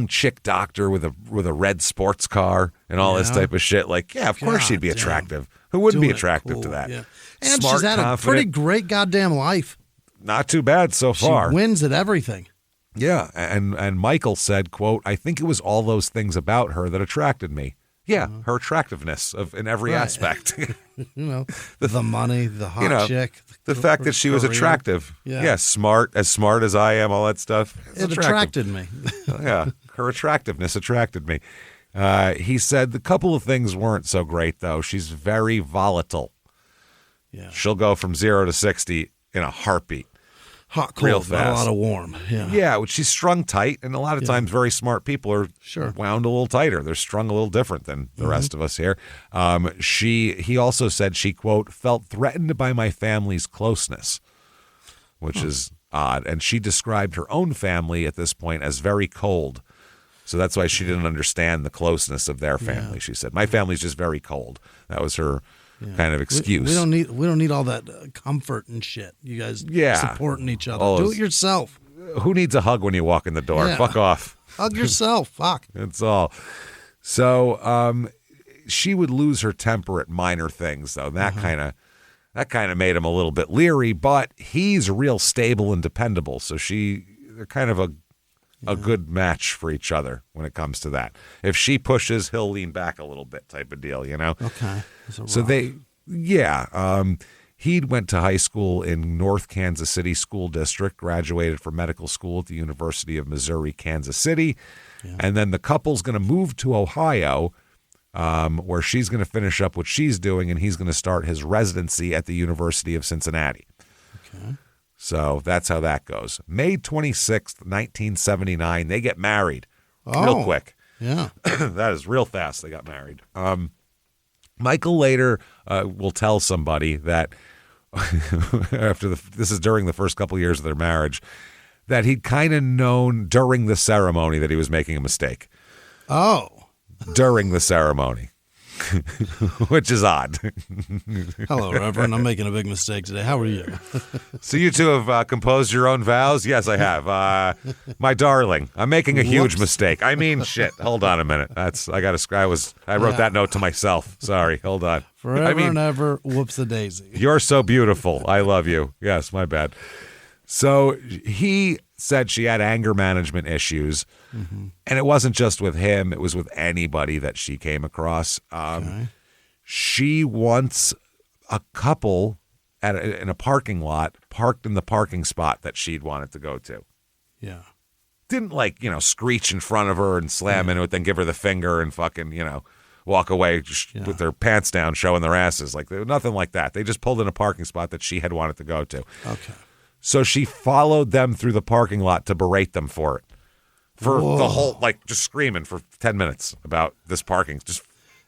chick doctor with a red sports car and all this type of shit. Like, of course she'd be attractive. Who wouldn't be attractive to that? Yeah. And smart, she's had confident, a pretty great goddamn life. Not too bad so far. She wins at everything. Yeah, and Michael said, quote, I think it was all those things about her that attracted me. Yeah, her attractiveness in every aspect. The money, the hot chick. The fact that she was attractive. Yeah, smart as I am, all that stuff. It attracted me. Yeah, her attractiveness attracted me. He said the couple of things weren't so great, though. She's very volatile. Yeah. She'll go from 0 to 60 in a heartbeat. Hot, cold, real fast. Not a lot of warm. Yeah. Yeah, she's strung tight, and a lot of times very smart people are wound a little tighter. They're strung a little different than the rest of us here. He also said she, quote, felt threatened by my family's closeness, which is odd. And she described her own family at this point as very cold. So that's why she didn't understand the closeness of their family. She said, my family's just very cold. That was her kind of excuse. We don't need all that comfort and shit. You guys supporting each other. Do it yourself. Who needs a hug when you walk in the door? Yeah. Fuck off. Hug yourself. Fuck. That's all. So she would lose her temper at minor things, though. That kind of made him a little bit leery, but he's real stable and dependable. So they're kind of a good match for each other when it comes to that. If she pushes, he'll lean back a little bit type of deal, Okay. So he went to high school in North Kansas City School District, graduated from medical school at the University of Missouri, Kansas City. Yeah. And then the couple's going to move to Ohio, where she's going to finish up what she's doing, and he's going to start his residency at the University of Cincinnati. Okay. So that's how that goes. May 26th, 1979, they get married real quick. Yeah. That is real fast. They got married. Michael later will tell somebody that this is during the first couple of years of their marriage, that he'd kind of known during the ceremony that he was making a mistake. Oh. During the ceremony. Which is odd. Hello, Reverend. I'm making a big mistake today. How are you? So you two have composed your own vows? Yes, I have. My darling, I'm making a huge mistake. I mean, shit. Hold on a minute. I wrote that note to myself. Sorry. Hold on. Forever and ever. Whoops-a-daisy. You're so beautiful. I love you. Yes, my bad. So he said she had anger management issues, and it wasn't just with him. It was with anybody that she came across. She wants a couple in a parking lot parked in the parking spot that she'd wanted to go to. Yeah. Didn't screech in front of her and slam into it, then give her the finger and fucking, walk away with their pants down, showing their asses. Like, nothing like that. They just pulled in a parking spot that she had wanted to go to. Okay. So she followed them through the parking lot to berate them for it. For the whole, just screaming for 10 minutes about this parking. Just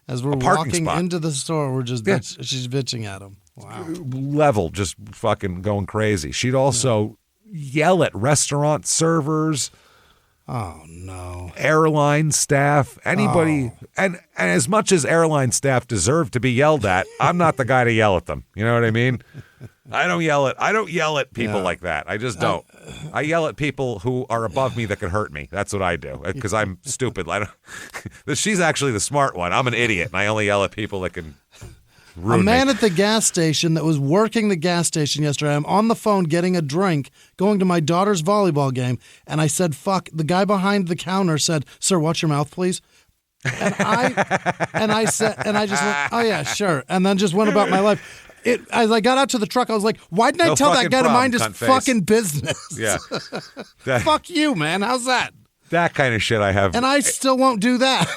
as we're walking into the store, we're just she's bitching at him. Wow. Level, just fucking going crazy. She'd also yell at restaurant servers. Oh, no. Airline staff, anybody. Oh. And as much as airline staff deserve to be yelled at, I'm not the guy to yell at them. You know what I mean? I don't yell at people like that. I just don't. I yell at people who are above me that could hurt me. That's what I do because I'm stupid. She's actually the smart one. I'm an idiot, and I only yell at people that can ruin me. A man at the gas station that was working the gas station yesterday, I'm on the phone getting a drink, going to my daughter's volleyball game, and I said, fuck. The guy behind the counter said, sir, watch your mouth, please. And I just went, oh, yeah, sure. And then just went about my life. As I got out to the truck, I was like, why didn't I tell that guy to mind his fucking business? Yeah. Fuck you, man. How's that? That kind of shit I have. And I still won't do that.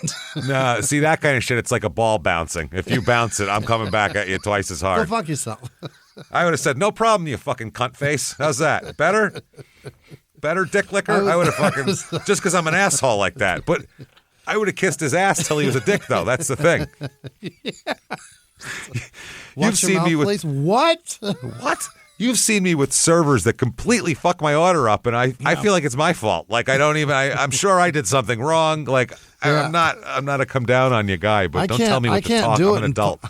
No, see, that kind of shit, it's like a ball bouncing. If you bounce it, I'm coming back at you twice as hard. Go fuck yourself. I would have said, no problem, you fucking cunt face. How's that? Better? Better, dick licker? I would have fucking, just because I'm an asshole like that. But I would have kissed his ass till he was a dick, though. That's the thing. Yeah. You've seen me with please. What? You've seen me with servers that completely fuck my order up, and I feel like it's my fault. Like I'm sure I did something wrong. Like I'm not a come down on you guy, but don't tell me what to talk. I'm an adult.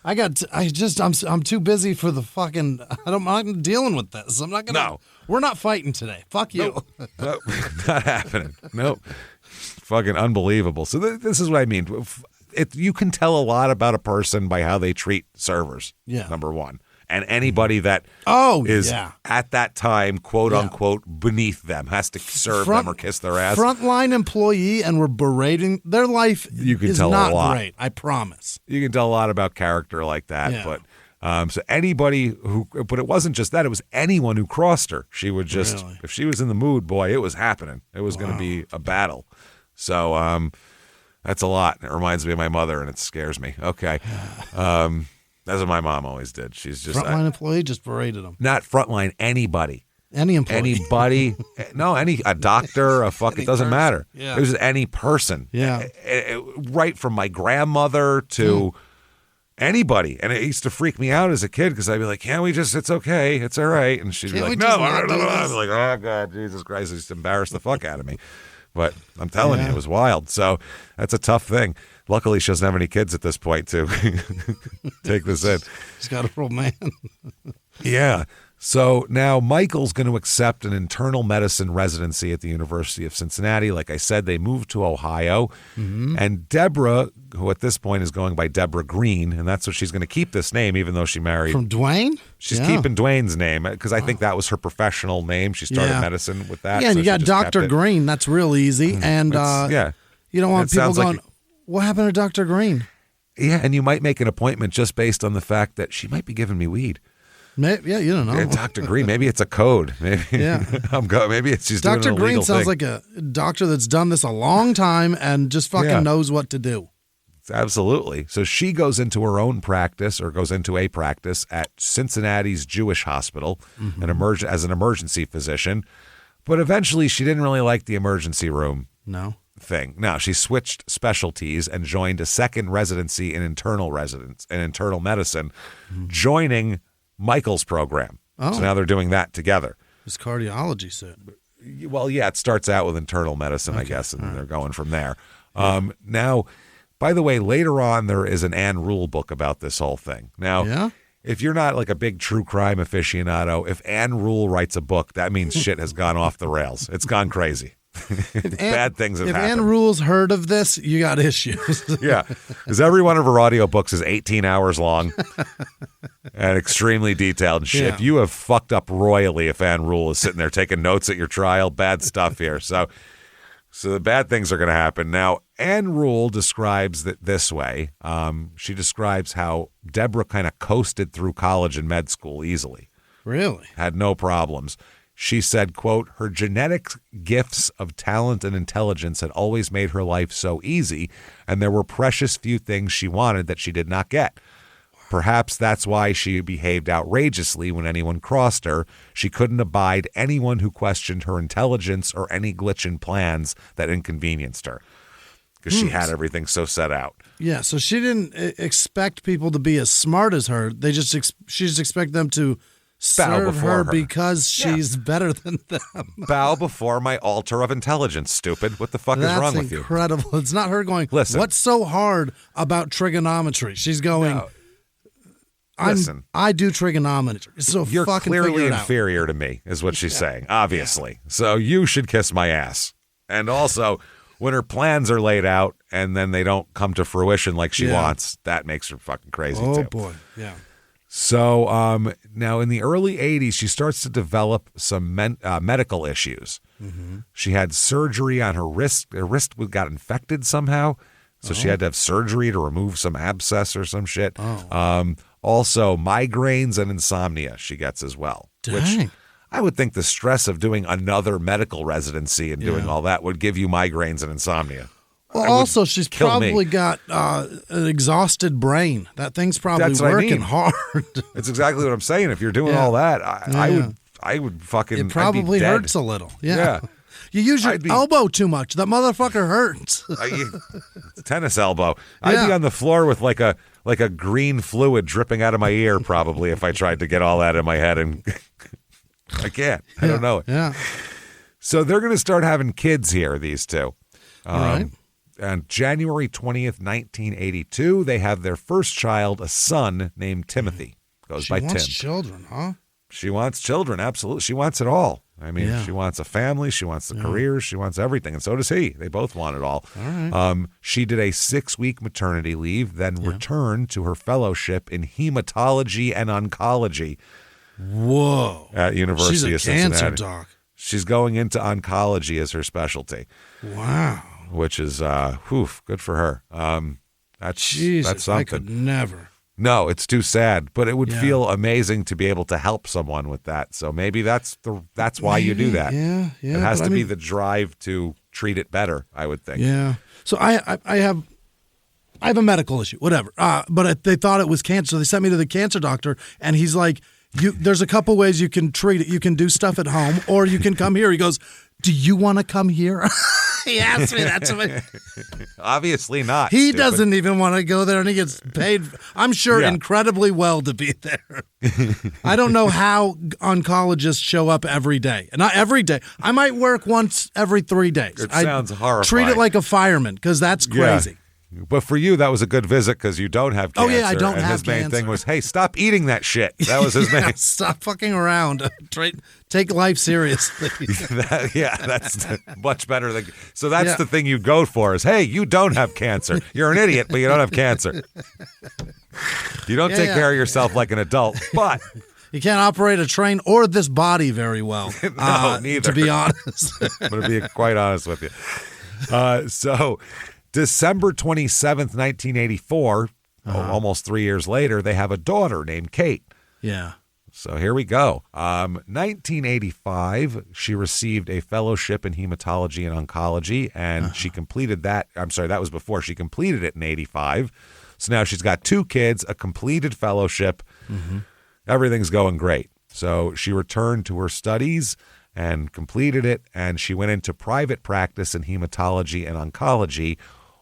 I'm too busy for the fucking. I'm not dealing with this. I'm not gonna. No, we're not fighting today. Fuck you. Nope, not happening. Nope. Fucking unbelievable. So this is what I mean. You can tell a lot about a person by how they treat servers. Yeah. Number one. And anybody that is at that time, quote unquote, beneath them, has to serve them or kiss their ass. Frontline employee, and we're berating their life. You can is tell not a lot. Great. I promise. You can tell a lot about character like that. Yeah. But so anybody but it wasn't just that. It was anyone who crossed her. She would just, if she was in the mood, boy, it was happening. It was going to be a battle. So, that's a lot. It reminds me of my mother, and it scares me. Okay. That's what my mom always did. She's just... Frontline employee just berated them. Not frontline, anybody. Any employee. Anybody. No, a doctor, it doesn't matter. Yeah. It was any person. Yeah. Right from my grandmother to anybody. And it used to freak me out as a kid because I'd be like, it's okay. It's all right. And she'd be like, no. I'd be like, oh, God, Jesus Christ. It just embarrassed the fuck out of me. But I'm telling you, it was wild. So that's a tough thing. Luckily, she doesn't have any kids at this point to take this in. She's got a real man. Yeah. So now Michael's going to accept an internal medicine residency at the University of Cincinnati. Like I said, they moved to Ohio. Mm-hmm. And Deborah, who at this point is going by Deborah Green, and that's what she's going to keep this name, even though she married. From Dwayne? She's keeping Dwayne's name because I think that was her professional name. She started medicine with that. Yeah, and you got Dr. Green. That's real easy. And you don't want people going, what happened to Dr. Green? Yeah, and you might make an appointment just based on the fact that she might be giving me weed. Maybe, you don't know. Yeah, Dr. Green, maybe it's a code. Maybe, maybe it's she's Dr. doing an Green illegal sounds thing. like a doctor that's done this a long time and just fucking knows what to do. Absolutely. So she goes into her own practice or goes into a practice at Cincinnati's Jewish Hospital as an emergency physician. But eventually she didn't really like the emergency room. No. thing. Now, she switched specialties and joined a second residency in internal medicine, joining Michael's program. Oh. So now they're doing that together. His cardiology set. Well, yeah, it starts out with internal medicine, I guess, and they're going from there. Now, by the way, later on, there is an Anne Rule book about this whole thing. Now, if you're not like a big true crime aficionado, if Anne Rule writes a book, that means shit has gone off the rails. It's gone crazy. Bad things have happened. If Anne Rule's heard of this, you got issues. Yeah, because every one of her audiobooks is 18 hours long and extremely detailed and shit. Yeah. If you have fucked up royally, if Anne Rule is sitting there taking notes at your trial, bad stuff here. So the bad things are going to happen. Now, Anne Rule describes it this way. She describes how Deborah kind of coasted through college and med school easily. Really? Had no problems. She said, quote, her genetic gifts of talent and intelligence had always made her life so easy, and there were precious few things she wanted that she did not get. Perhaps that's why she behaved outrageously when anyone crossed her. She couldn't abide anyone who questioned her intelligence or any glitch in plans that inconvenienced her, because she had everything so set out. Yeah, so she didn't expect people to be as smart as her. She just expected them to serve her because she's better than them. Bow before my altar of intelligence, stupid. What the fuck is wrong with you? That's incredible. It's not her going, listen, what's so hard about trigonometry? She's going, I do trigonometry. So you're fucking clearly inferior to me, is what she's saying, obviously. So you should kiss my ass. And also, when her plans are laid out and then they don't come to fruition like she wants, that makes her fucking crazy too. Oh, boy. Yeah. So now in the early 80s, she starts to develop some medical issues. Mm-hmm. She had surgery on her wrist. Her wrist got infected somehow. So she had to have surgery to remove some abscess or some shit. Also, migraines and insomnia she gets as well. Dang. Which I would think the stress of doing another medical residency and doing all that would give you migraines and insomnia. Well, also, she's probably got an exhausted brain. That thing's probably working hard. That's exactly what I'm saying. If you're doing all that, I would fucking. It probably hurts a little. Yeah. You use your elbow too much. That motherfucker hurts. Tennis elbow. I'd be on the floor with like a green fluid dripping out of my ear probably if I tried to get all that in my head, and I can't. I don't know it. Yeah. So they're going to start having kids here, these two. All right. On January 20th, 1982, they have their first child, a son named Timothy. Goes by Tim. She wants children, huh? She wants children, absolutely. She wants it all. I mean, she wants a family, she wants the career, she wants everything, and so does he. They both want it all. Right. She did a 6-week maternity leave, then returned to her fellowship in hematology and oncology. Whoa. At University of Cincinnati. She's a cancer doc. She's going into oncology as her specialty. Wow. Which is, good for her. That's something. I could never. No, it's too sad, but it would feel amazing to be able to help someone with that. So maybe that's why you do that. Yeah. It has to be the drive to treat it better, I would think. Yeah. So I have a medical issue, whatever. But they thought it was cancer. So they sent me to the cancer doctor, and he's like, there's a couple ways you can treat it. You can do stuff at home, or you can come here. He goes, do you want to come here? He asked me that. Obviously not. He doesn't even want to go there, and he gets paid, I'm sure, incredibly well to be there. I don't know how oncologists show up every day. And not every day. I might work once every 3 days. It sounds horrifying. Treat it like a fireman, because that's crazy. Yeah. But for you, that was a good visit because you don't have cancer. Oh, yeah, I don't have cancer. And his main thing was, hey, stop eating that shit. That was his main. Stop fucking around. Take life seriously. That's much better. So that's the thing you go for is, hey, you don't have cancer. You're an idiot, but you don't have cancer. You don't take care of yourself like an adult, but... You can't operate a train or this body very well. No, neither. To be honest. I'm going to be quite honest with you. So... December 27th, 1984, almost 3 years later, they have a daughter named Kate. Yeah. So here we go. 1985, she received a fellowship in hematology and oncology, and she completed that. I'm sorry, that was before. She completed it in 85. So now she's got 2 kids, a completed fellowship. Mm-hmm. Everything's going great. So she returned to her studies, and completed it, and she went into private practice in hematology and oncology,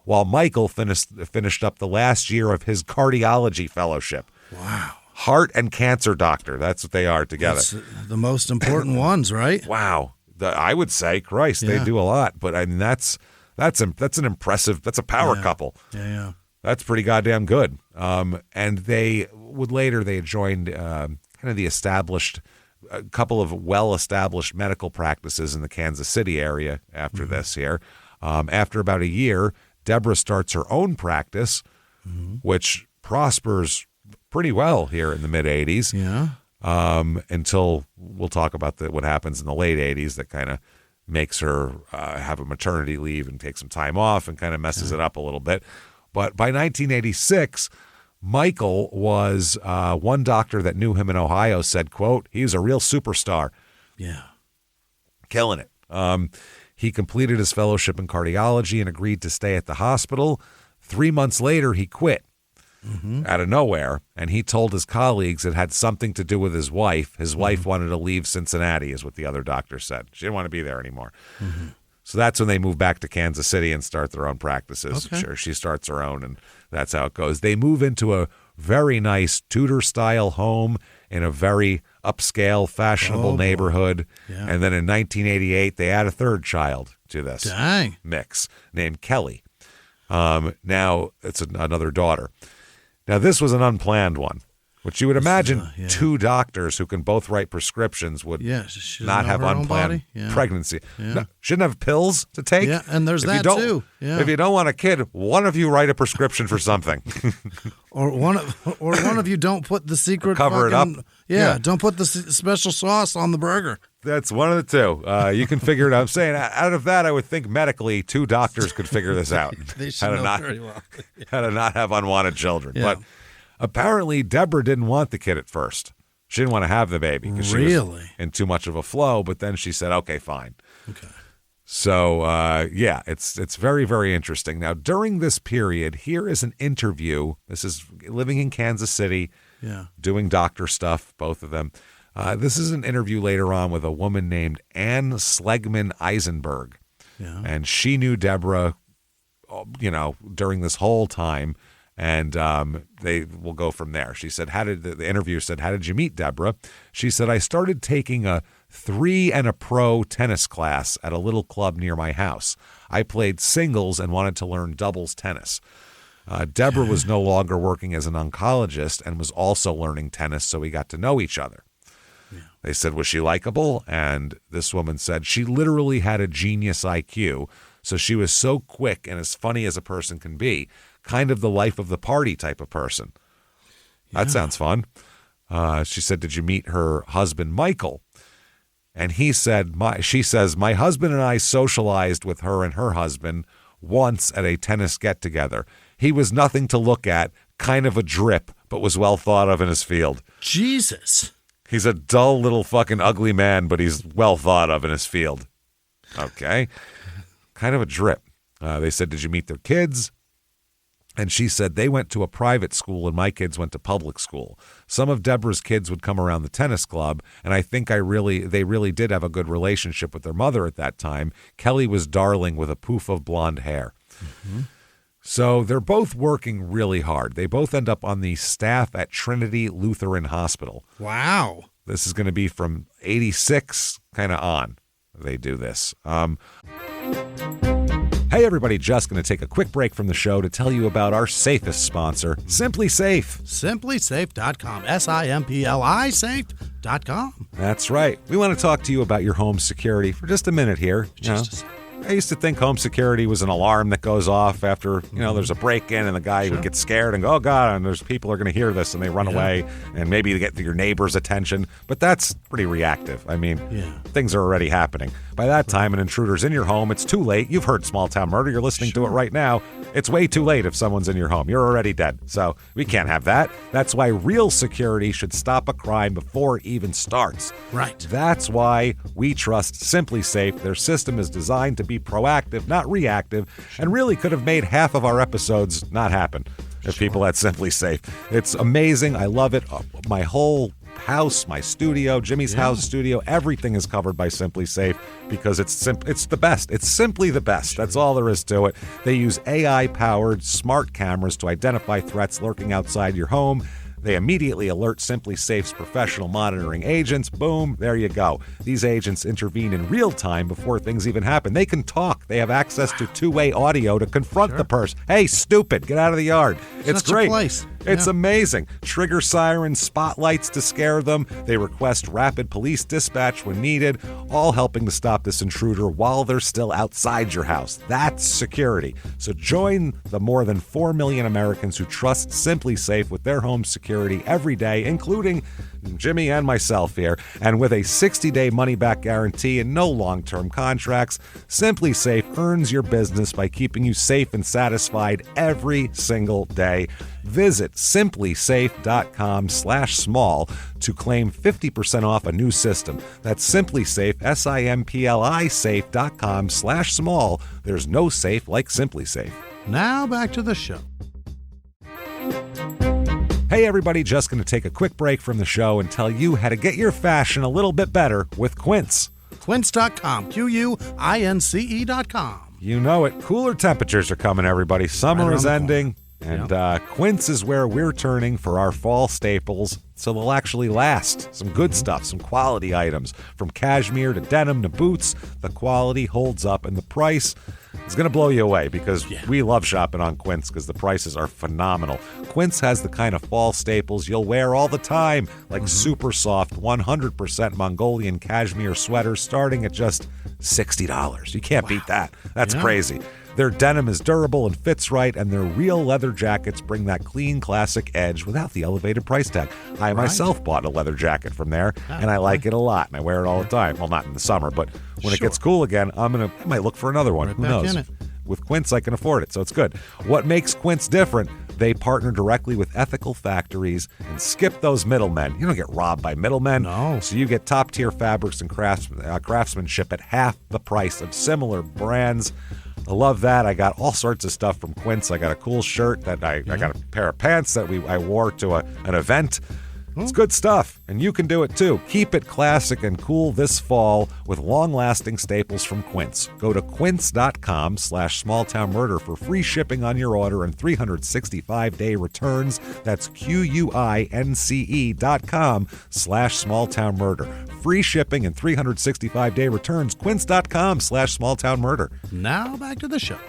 while Michael finished up the last year of his cardiology fellowship. Wow. Heart and cancer doctor. That's what they are together. That's the most important ones, right? Wow. I would say, Christ, they do a lot. But I mean, that's an impressive, that's a power couple. Yeah. That's pretty goddamn good. And they had joined kind of the established, a couple of well-established medical practices in the Kansas City area after this here. After about a year, Deborah starts her own practice, which prospers pretty well here in the mid-'80s. Yeah. Until we'll talk about what happens in the late 80s that kind of makes her have a maternity leave and take some time off and kind of messes it up a little bit. But by 1986, Michael was one doctor that knew him in Ohio said, quote, he's a real superstar. Yeah. Killing it. He completed his fellowship in cardiology and agreed to stay at the hospital. 3 months later, he quit. Out of nowhere, and he told his colleagues it had something to do with his wife. His wife wanted to leave Cincinnati, is what the other doctor said. She didn't want to be there anymore. So that's when they move back to Kansas City and start their own practices. Okay. Sure, she starts her own, and that's how it goes. They move into a very nice Tudor-style home in a very upscale, fashionable neighborhood. Yeah. And then in 1988, they add a third child to this mix named Kelly. Now it's another daughter. Now, this was an unplanned one, which you would imagine two doctors who can both write prescriptions would not have unplanned pregnancy. Yeah. No, shouldn't have pills to take. Yeah, and there's that too. Yeah. If you don't want a kid, one of you write a prescription for something. or one of you don't put the secret cover it up. Yeah, don't put the special sauce on the burger. That's one of the two. You can figure it out. I'm saying out of that, I would think medically, two doctors could figure this out. They should know very well. How to not have unwanted children. Yeah. But apparently, Deborah didn't want the kid at first. She didn't want to have the baby because she was in too much of a flow. But then she said, "Okay, fine." Okay. So it's very, very interesting. Now, during this period, here is an interview. This is living in Kansas City, doing doctor stuff, both of them. This is an interview later on with a woman named Ann Slegman Eisenberg. Yeah. And she knew Deborah, during this whole time. And they will go from there. She said, the interviewer said, how did you meet Deborah? She said, I started taking a 3 and a pro tennis class at a little club near my house. I played singles and wanted to learn doubles tennis. Deborah was no longer working as an oncologist and was also learning tennis, so we got to know each other. They said, was she likable? And this woman said she literally had a genius IQ. So she was so quick and as funny as a person can be, kind of the life of the party type of person. That sounds fun. She said, did you meet her husband, Michael? And she says, my husband and I socialized with her and her husband once at a tennis get-together. He was nothing to look at, kind of a drip, but was well thought of in his field. Jesus. He's a dull little fucking ugly man, but he's well thought of in his field. Okay. Kind of a drip. They said, did you meet their kids? And she said, they went to a private school and my kids went to public school. Some of Deborah's kids would come around the tennis club, and I think they really did have a good relationship with their mother at that time. Kelly was darling with a poof of blonde hair. Mm-hmm. So they're both working really hard. They both end up on the staff at Trinity Lutheran Hospital. Wow. This is going to be from 86 kind of on. They do this. Hey, everybody, just going to take a quick break from the show to tell you about our safest sponsor, Simply Safe. SimplySafe.com. SIMPLI Safe.com. That's right. We want to talk to you about your home security for just a minute here. I used to think home security was an alarm that goes off after, there's a break-in and the guy would get scared and go, oh, God, and there's people are going to hear this and they run away and maybe they get your neighbor's attention. But that's pretty reactive. I mean, things are already happening. By that time, an intruder's in your home. It's too late. You've heard Small Town Murder. You're listening to it right now. It's way too late if someone's in your home. You're already dead. So we can't have that. That's why real security should stop a crime before it even starts. Right. That's why we trust Simply Safe. Their system is designed to be proactive, not reactive, and really could have made half of our episodes not happen if people had Simply Safe. It's amazing. I love it. My whole house, my studio, Jimmy's house, studio, everything is covered by Simply Safe because it's the best. It's simply the best. That's all there is to it. They use AI-powered smart cameras to identify threats lurking outside your home. They immediately alert Simply Safe's professional monitoring agents. Boom, there you go. These agents intervene in real time before things even happen. They can talk. They have access to two-way audio to confront the person. Hey, stupid, get out of the yard. It's great. It's amazing. Trigger sirens, spotlights to scare them. They request rapid police dispatch when needed, all helping to stop this intruder while they're still outside your house. That's security. So join the more than 4 million Americans who trust Simply Safe with their home security every day, including Jimmy and myself here. And with a 60-day money-back guarantee and no long-term contracts, Simply Safe earns your business by keeping you safe and satisfied every single day. Visit simplysafe.com/small to claim 50% off a new system. That's SimpliSafe, SIMPLI safe.com/small. There's no safe like Simply Safe. Now back to the show. Hey everybody, just going to take a quick break from the show and tell you how to get your fashion a little bit better with Quince. Quince.com, QUINCE.com. You know it. Cooler temperatures are coming, everybody. Summer is ending. And Quince is where we're turning for our fall staples so they'll actually last. Some good stuff, some quality items. From cashmere to denim to boots, the quality holds up and the price is going to blow you away because we love shopping on Quince because the prices are phenomenal. Quince has the kind of fall staples you'll wear all the time, like super soft 100% Mongolian cashmere sweaters starting at just $60. You can't beat that. That's crazy. Their denim is durable and fits right, and their real leather jackets bring that clean, classic edge without the elevated price tag. I myself bought a leather jacket from there, and I like it a lot, and I wear it all the time. Well, not in the summer, but when it gets cool again, I might look for another one. Who knows? With Quince, I can afford it, so it's good. What makes Quince different? They partner directly with ethical factories and skip those middlemen. You don't get robbed by middlemen. No. So you get top-tier fabrics and craftsmanship at half the price of similar brands. I love that. I got all sorts of stuff from Quince. I got a cool shirt that I got a pair of pants that I wore to an event. It's good stuff, and you can do it too. Keep it classic and cool this fall with long-lasting staples from Quince. Go to quince.com/smalltownmurder for free shipping on your order and 365-day returns. That's QUINCE.com/smalltownmurder. Free shipping and 365-day returns. Quince.com/smalltownmurder. Now back to the show.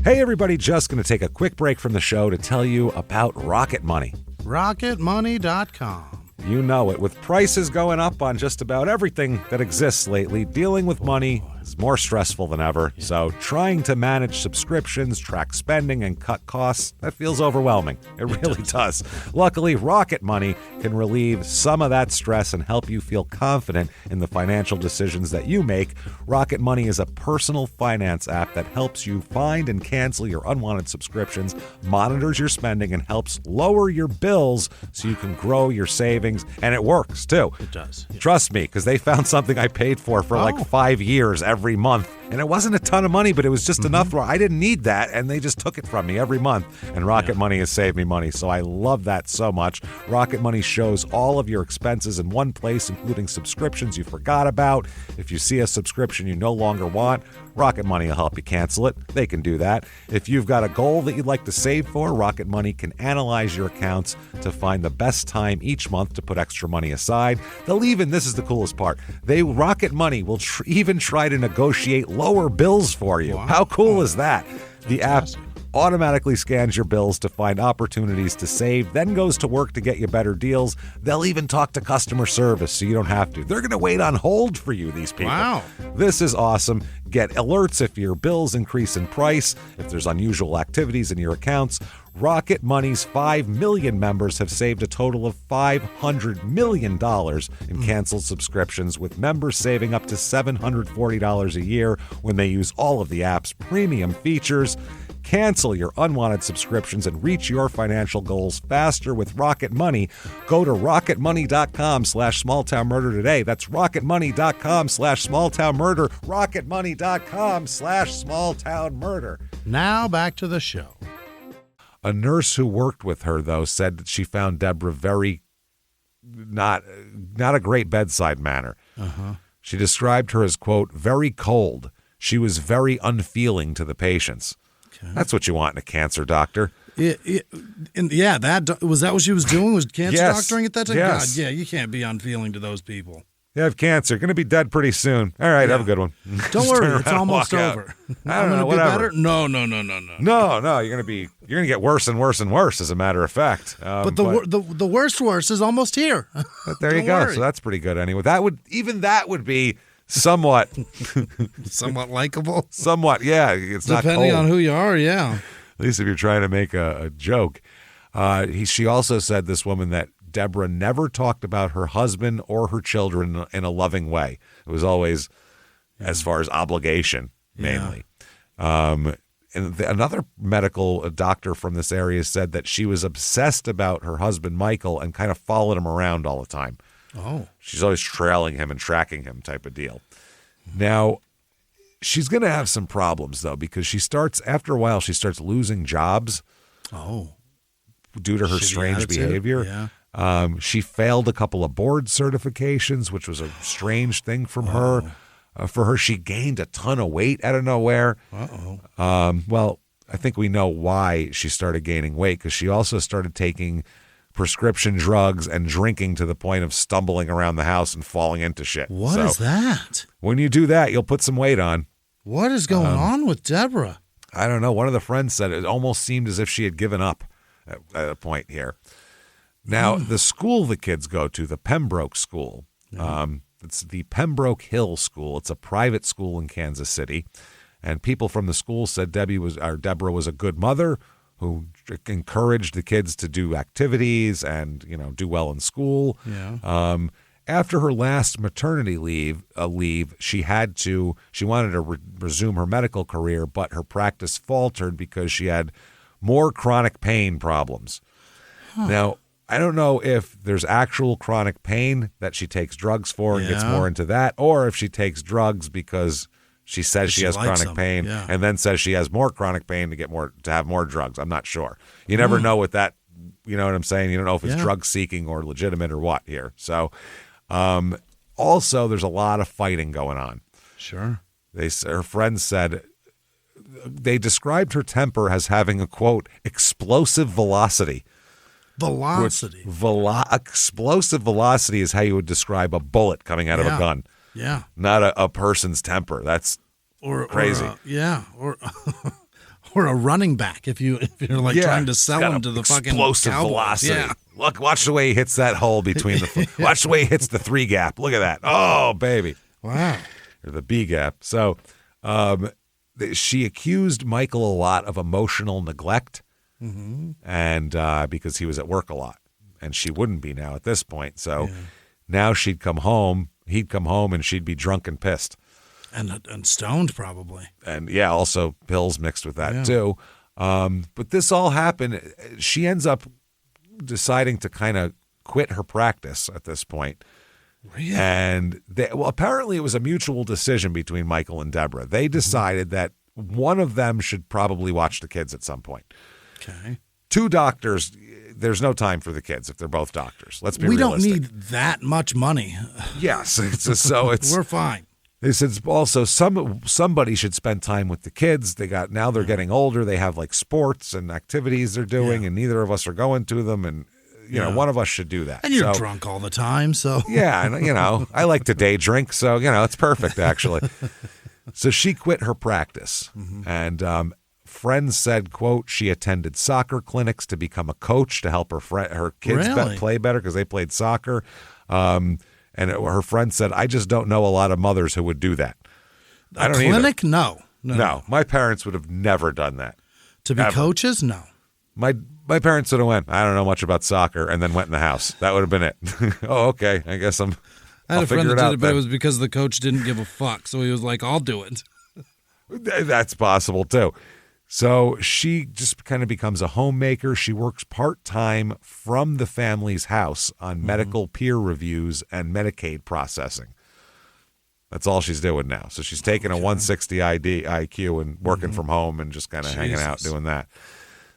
Hey everybody, just going to take a quick break from the show to tell you about Rocket Money. RocketMoney.com. You know it. With prices going up on just about everything that exists lately, dealing with money is more stressful than ever. So trying to manage subscriptions, track spending, and cut costs, that feels overwhelming. It really does. Luckily, Rocket Money can relieve some of that stress and help you feel confident in the financial decisions that you make. Rocket Money is a personal finance app that helps you find and cancel your unwanted subscriptions, monitors your spending, and helps lower your bills so you can grow your savings. And it works, too. It does. Yeah. Trust me, because they found something I paid for like 5 years every month. And it wasn't a ton of money, but it was just enough where I didn't need that, and they just took it from me every month. And Rocket Money has saved me money, so I love that so much. Rocket Money shows all of your expenses in one place, including subscriptions you forgot about. If you see a subscription you no longer want, Rocket Money will help you cancel it. They can do that. If you've got a goal that you'd like to save for, Rocket Money can analyze your accounts to find the best time each month to put extra money aside. They'll even, this is the coolest part, Rocket Money will even try to negotiate lower bills for you. Wow. How cool is that? The app automatically scans your bills to find opportunities to save, then goes to work to get you better deals. They'll even talk to customer service so you don't have to. They're going to wait on hold for you, these people. Wow. This is awesome. Get alerts if your bills increase in price, if there's unusual activities in your accounts. Rocket Money's 5 million members have saved a total of $500 million in canceled subscriptions, with members saving up to $740 a year when they use all of the app's premium features. Cancel your unwanted subscriptions and reach your financial goals faster with Rocket Money. Go to rocketmoney.com/smalltownmurder today. That's rocketmoney.com/smalltownmurder. rocketmoney.com/smalltownmurder. Now back to the show. A nurse who worked with her, though, said that she found Deborah very not a great bedside manner. She described her as, quote, very cold. She was very unfeeling to the patients. Okay. That's what you want in a cancer doctor. Was that what she was doing? Was cancer doctoring at that time? Yes. God, yeah, you can't be unfeeling to those people. You have cancer. Going to be dead pretty soon. All right, have a good one. Don't worry, it's almost over. I don't know, whatever. No. No, you're going to get worse and worse and worse, as a matter of fact. But the worst is almost here. But there you go. Worry. So that's pretty good anyway. That would be somewhat somewhat likable. Somewhat, yeah. It's not depending cold. on who you are, yeah. At least if you're trying to make a joke. She also said, this woman, that Deborah never talked about her husband or her children in a loving way. It was always as far as obligation, mainly. And another medical doctor from this area said that she was obsessed about her husband, Michael, and kind of followed him around all the time. Oh. She's always trailing him and tracking him type of deal. Now, she's going to have some problems, though, because after a while, she starts losing jobs. Oh. Due to her strange behavior. Yeah. She failed a couple of board certifications, which was a strange thing from her. For her, she gained a ton of weight out of nowhere. Well, I think we know why she started gaining weight, because she also started taking prescription drugs and drinking to the point of stumbling around the house and falling into shit. What is that? When you do that, you'll put some weight on. What is going on with Deborah? I don't know. One of the friends said it almost seemed as if she had given up at a point here. Now, the school the kids go to, the Pembroke School, it's the Pembroke Hill School. It's a private school in Kansas City. And people from the school said Deborah was a good mother who encouraged the kids to do activities and, do well in school. Yeah. After her last maternity leave, she wanted to resume her medical career, but her practice faltered because she had more chronic pain problems. Now, I don't know if there's actual chronic pain that she takes drugs for and gets more into that, or if she takes drugs because she says she has chronic pain and then says she has more chronic pain to have more drugs. I'm not sure. You never know with that. You know what I'm saying? You don't know if it's drug seeking or legitimate or what here. So, also there's a lot of fighting going on. Sure. Her friends said they described her temper as having a, quote, explosive velocity. Explosive velocity is how you would describe a bullet coming out of a gun. Yeah. Not a person's temper. That's crazy. Or a running back if you're like trying to sell him to the fucking explosive Cowboys. velocity. Yeah. Look, watch the way he hits that hole between the watch the way he hits the 3 gap. Look at that. Oh, baby. Wow. Or the B gap. So, she accused Michael a lot of emotional neglect. Mm-hmm. And because he was at work a lot, and she wouldn't be now at this point. So now he'd come home and she'd be drunk and pissed. And stoned probably. And also pills mixed with that too. But this all happened. She ends up deciding to kind of quit her practice at this point. Really? And apparently it was a mutual decision between Michael and Deborah. They decided that one of them should probably watch the kids at some point. Okay. 2 doctors, there's no time for the kids if they're both doctors. Let's be realistic. realistic. We don't need that much money. Yes. We're fine. They said also somebody should spend time with the kids. Now they're getting older. They have like sports and activities they're doing, and neither of us are going to them. And, one of us should do that. And you're drunk all the time, so. Yeah, and, I like to day drink, so, it's perfect, actually. So she quit her practice. And friends said, quote, she attended soccer clinics to become a coach to help her kids play better because they played soccer. And her friend said, I just don't know a lot of mothers who would do that. I don't clinic? Either. No. My parents would have never done that. To be coaches? No. My parents would have went, I don't know much about soccer, and then went in the house. That would have been it. Oh, okay. I guess I had a friend that did it, but it was because the coach didn't give a fuck. So he was like, I'll do it. That's possible, too. So she just kind of becomes a homemaker. She works part-time from the family's house on medical peer reviews and Medicaid processing. That's all she's doing now. So she's taking a 160 IQ and working from home and just kind of hanging out doing that.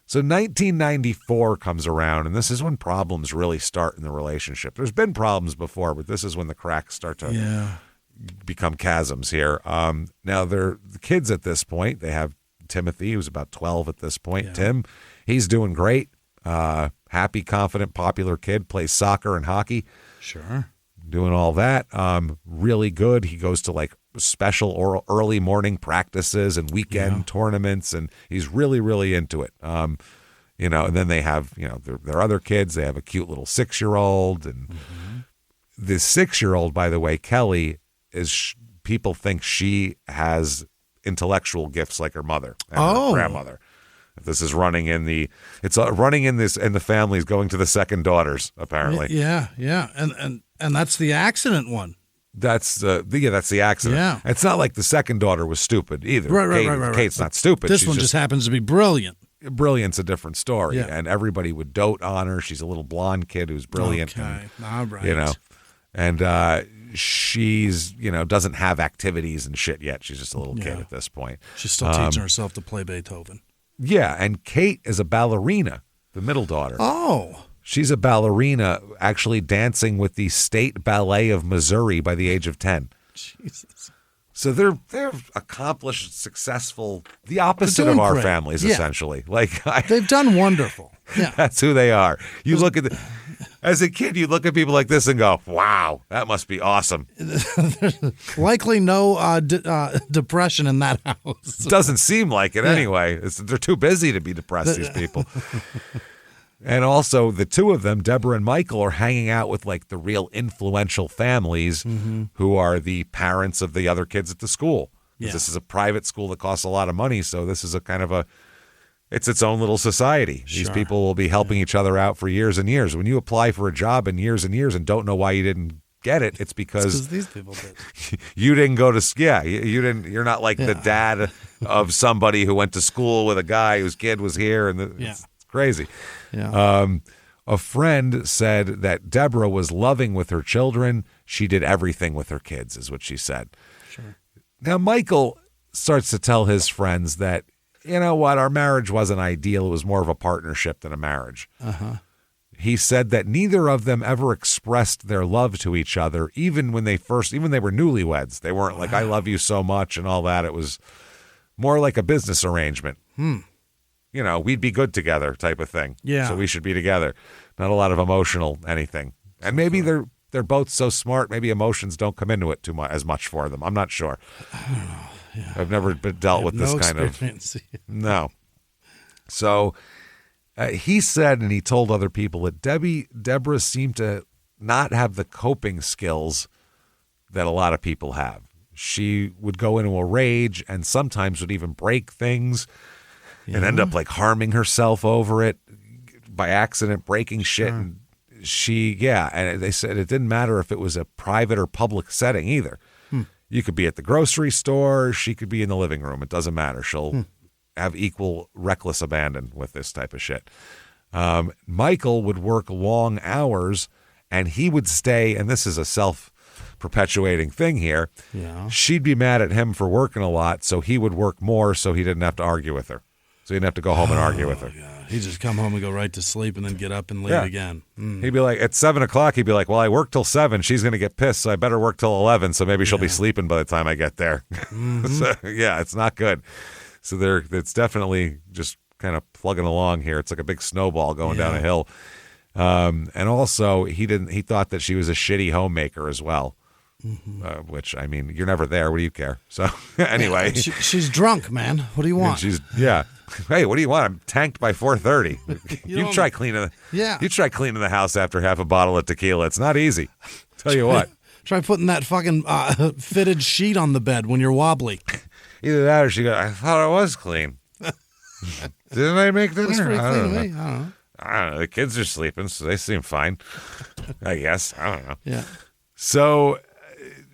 So 1994 comes around, and this is when problems really start in the relationship. There's been problems before, but this is when the cracks start to become chasms here. Now, they're the kids at this point. They have Timothy, who's about 12 at this point. Yeah. Tim, he's doing great. Happy, confident, popular kid, plays soccer and hockey. Sure. Doing all that. Really good. He goes to like special or early morning practices and weekend tournaments, and he's really, really into it. And then they have, their other kids. They have a cute little 6-year-old, and this 6-year-old, by the way, Kelly, people think she has intellectual gifts like her mother and her grandmother. This is running in the family's going to the second daughters, apparently. Yeah. And that's the accident one. That's the accident. Yeah. It's not like the second daughter was stupid either. Right. Kate's not stupid. This one just happens to be brilliant. Brilliant's a different story. Yeah. And everybody would dote on her. She's a little blonde kid who's brilliant. Okay. All right. And she's, doesn't have activities and shit yet. She's just a little kid at this point. She's still teaching herself to play Beethoven. Yeah, and Kate is a ballerina, the middle daughter. Oh. She's a ballerina, actually dancing with the State Ballet of Missouri by the age of 10. Jesus. So they're accomplished, successful, the opposite of our families, essentially. Like they've done wonderful. Yeah. That's who they are. You look at as a kid, you look at people like this and go, "Wow, that must be awesome." Likely no depression in that house. Doesn't seem like it anyway. They're too busy to be depressed, these people. And also, the two of them, Deborah and Michael, are hanging out with like the real influential families who are the parents of the other kids at the school. Yeah. This is a private school that costs a lot of money, so this is a kind of it's its own little society. Sure. These people will be helping each other out for years and years. When you apply for a job in years and years and don't know why you didn't get it, it's because these people did. You didn't go to you didn't. You're not like the dad of somebody who went to school with a guy whose kid was here, and it's crazy. Yeah. A friend said that Deborah was loving with her children. She did everything with her kids, is what she said. Sure. Now, Michael starts to tell his friends that, you know what, our marriage wasn't ideal. It was more of a partnership than a marriage. He said that neither of them ever expressed their love to each other, even when they were newlyweds. They weren't like, I love you so much and all that. It was more like a business arrangement. We'd be good together type of thing. Yeah. So we should be together. Not a lot of emotional anything. And maybe they're both so smart, maybe emotions don't come into it as much for them. I'm not sure. I don't know. Yeah. I've never been dealt with this kind of. No. So he said, and he told other people that Deborah seemed to not have the coping skills that a lot of people have. She would go into a rage and sometimes would even break things. And end up like harming herself over it by accident, breaking shit. And and they said it didn't matter if it was a private or public setting either. You could be at the grocery store. She could be in the living room. It doesn't matter. She'll have equal reckless abandon with this type of shit. Michael would work long hours and he would stay, and this is a self-perpetuating thing here. Yeah. She'd be mad at him for working a lot, so he would work more so he didn't have to argue with her. So you didn't have to go home and argue with her. God. He'd just come home and go right to sleep and then get up and leave again. He'd be like, at 7 o'clock, he'd be like, well, I work till 7. She's going to get pissed, so I better work till 11, so maybe she'll be sleeping by the time I get there. So, it's not good. So it's definitely just kind of plugging along here. It's like a big snowball going down a hill. And also, he thought that she was a shitty homemaker as well. Which, I mean, you're never there. What do you care? So anyway, she's drunk, man. What do you want? Hey, what do you want? I'm tanked by 4:30. You try cleaning. You try cleaning the house after half a bottle of tequila. It's not easy. Tell you what. Try putting that fucking fitted sheet on the bed when you're wobbly. Either that or she goes, I thought it was clean. Didn't I make dinner? It's pretty clean to me. I don't know. The kids are sleeping, so they seem fine. I guess. I don't know. Yeah. So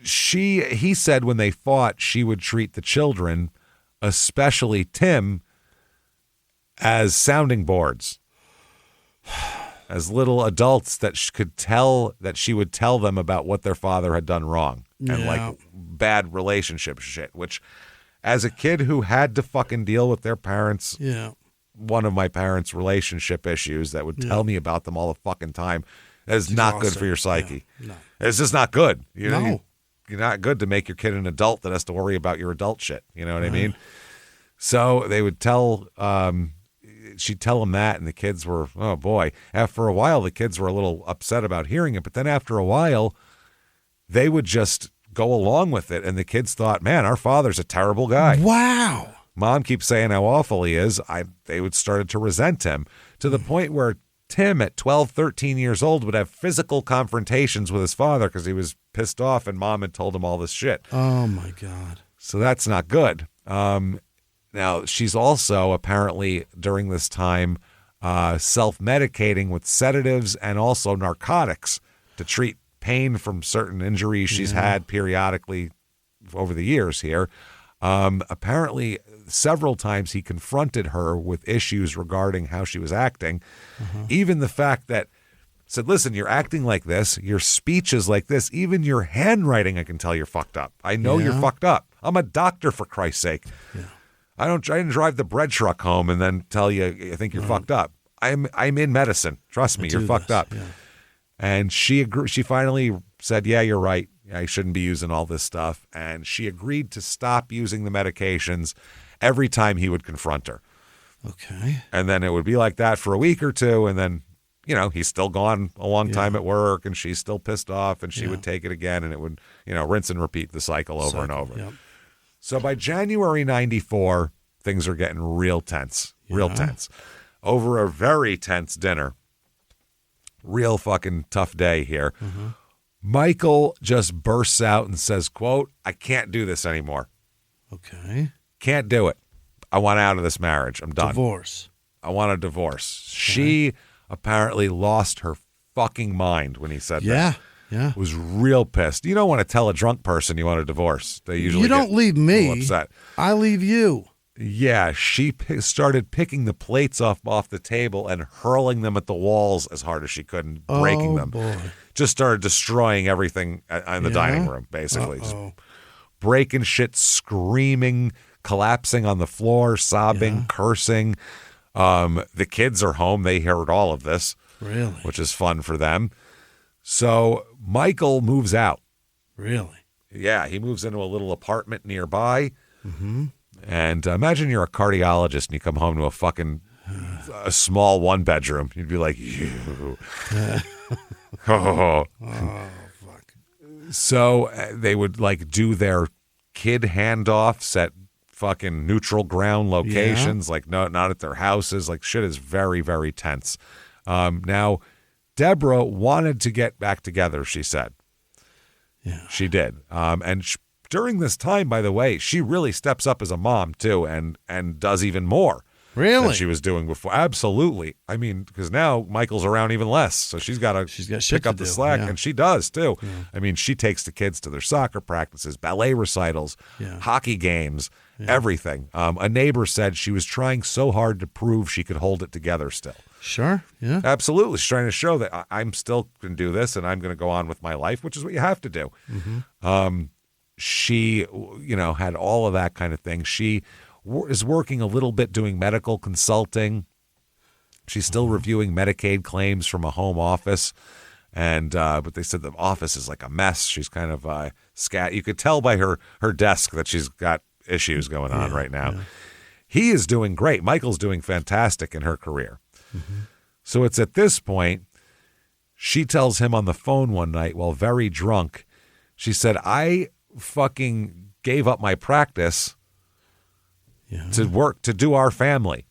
he said when they fought, she would treat the children, especially Tim, as sounding boards, as little adults that she would tell them about what their father had done wrong and like bad relationship shit, which as a kid who had to fucking deal with their parents one of my parents' relationship issues that would tell me about them all the fucking time. That is not good for your psyche. Yeah. No. It's just not good. No. You're not good to make your kid an adult that has to worry about your adult shit. You know what I mean? So they would tell, she'd tell them that, and the kids were, oh boy. After a while, the kids were a little upset about hearing it, but then after a while, they would just go along with it, and the kids thought, man, our father's a terrible guy. Wow. Mom keeps saying how awful he is. They would started to resent him to the point where Tim at 12, 13 years old would have physical confrontations with his father because he was pissed off and Mom had told him all this shit. Oh, my God. So that's not good. Now, she's also apparently during this time self-medicating with sedatives and also narcotics to treat pain from certain injuries she's had periodically over the years here. Apparently, several times he confronted her with issues regarding how she was acting. Even the fact that said, listen, you're acting like this. Your speech is like this. Even your handwriting, I can tell you're fucked up. I know you're fucked up. I'm a doctor, for Christ's sake. Yeah. I didn't drive the bread truck home and then tell you I think you're fucked up. I'm in medicine. Trust me, you're fucked up. Yeah. And she finally said, yeah, you're right. I shouldn't be using all this stuff. And she agreed to stop using the medications every time he would confront her. Okay. And then it would be like that for a week or two. And then, he's still gone a long time at work and she's still pissed off and she would take it again and it would, rinse and repeat the cycle over and over. Yep. So by January 94, things are getting real tense, over a very tense dinner. Real fucking tough day here. Michael just bursts out and says, quote, I can't do this anymore. Okay. Can't do it. I want out of this marriage. I'm done. Divorce. I want a divorce. Okay. She apparently lost her fucking mind when he said that. Yeah. Was real pissed. You don't want to tell a drunk person you want a divorce. They usually You don't leave me. Upset. I leave you. Yeah, she started picking the plates off the table and hurling them at the walls as hard as she could and breaking them. Boy. Just started destroying everything in the dining room, basically. Just breaking shit, screaming, collapsing on the floor, sobbing, cursing. The kids are home. They heard all of this, really, which is fun for them. So Michael moves out. Really? Yeah, he moves into a little apartment nearby. And imagine you're a cardiologist and you come home to a small one-bedroom. You'd be like, you. Fuck. So they would do their kid handoffs at fucking neutral ground locations, not at their houses. Shit is very, very tense. Now, Deborah wanted to get back together, she said. Yeah. She did. During this time, by the way, she really steps up as a mom, too, and does even more than she was doing before. Absolutely. I mean, because now Michael's around even less, so she's got to pick up the slack, and she does, too. Yeah. I mean, she takes the kids to their soccer practices, ballet recitals, hockey games, everything. A neighbor said she was trying so hard to prove she could hold it together still. Sure, yeah. Absolutely. She's trying to show that I'm still going to do this, and I'm going to go on with my life, which is what you have to do. She, had all of that kind of thing. She is working a little bit doing medical consulting. She's still reviewing Medicaid claims from a home office. And but they said the office is like a mess. She's kind of scat. You could tell by her desk that she's got issues going on right now. Yeah. He is doing great. Michael's doing fantastic in her career. So it's at this point, she tells him on the phone one night while very drunk, she said, I fucking gave up my practice to do our family.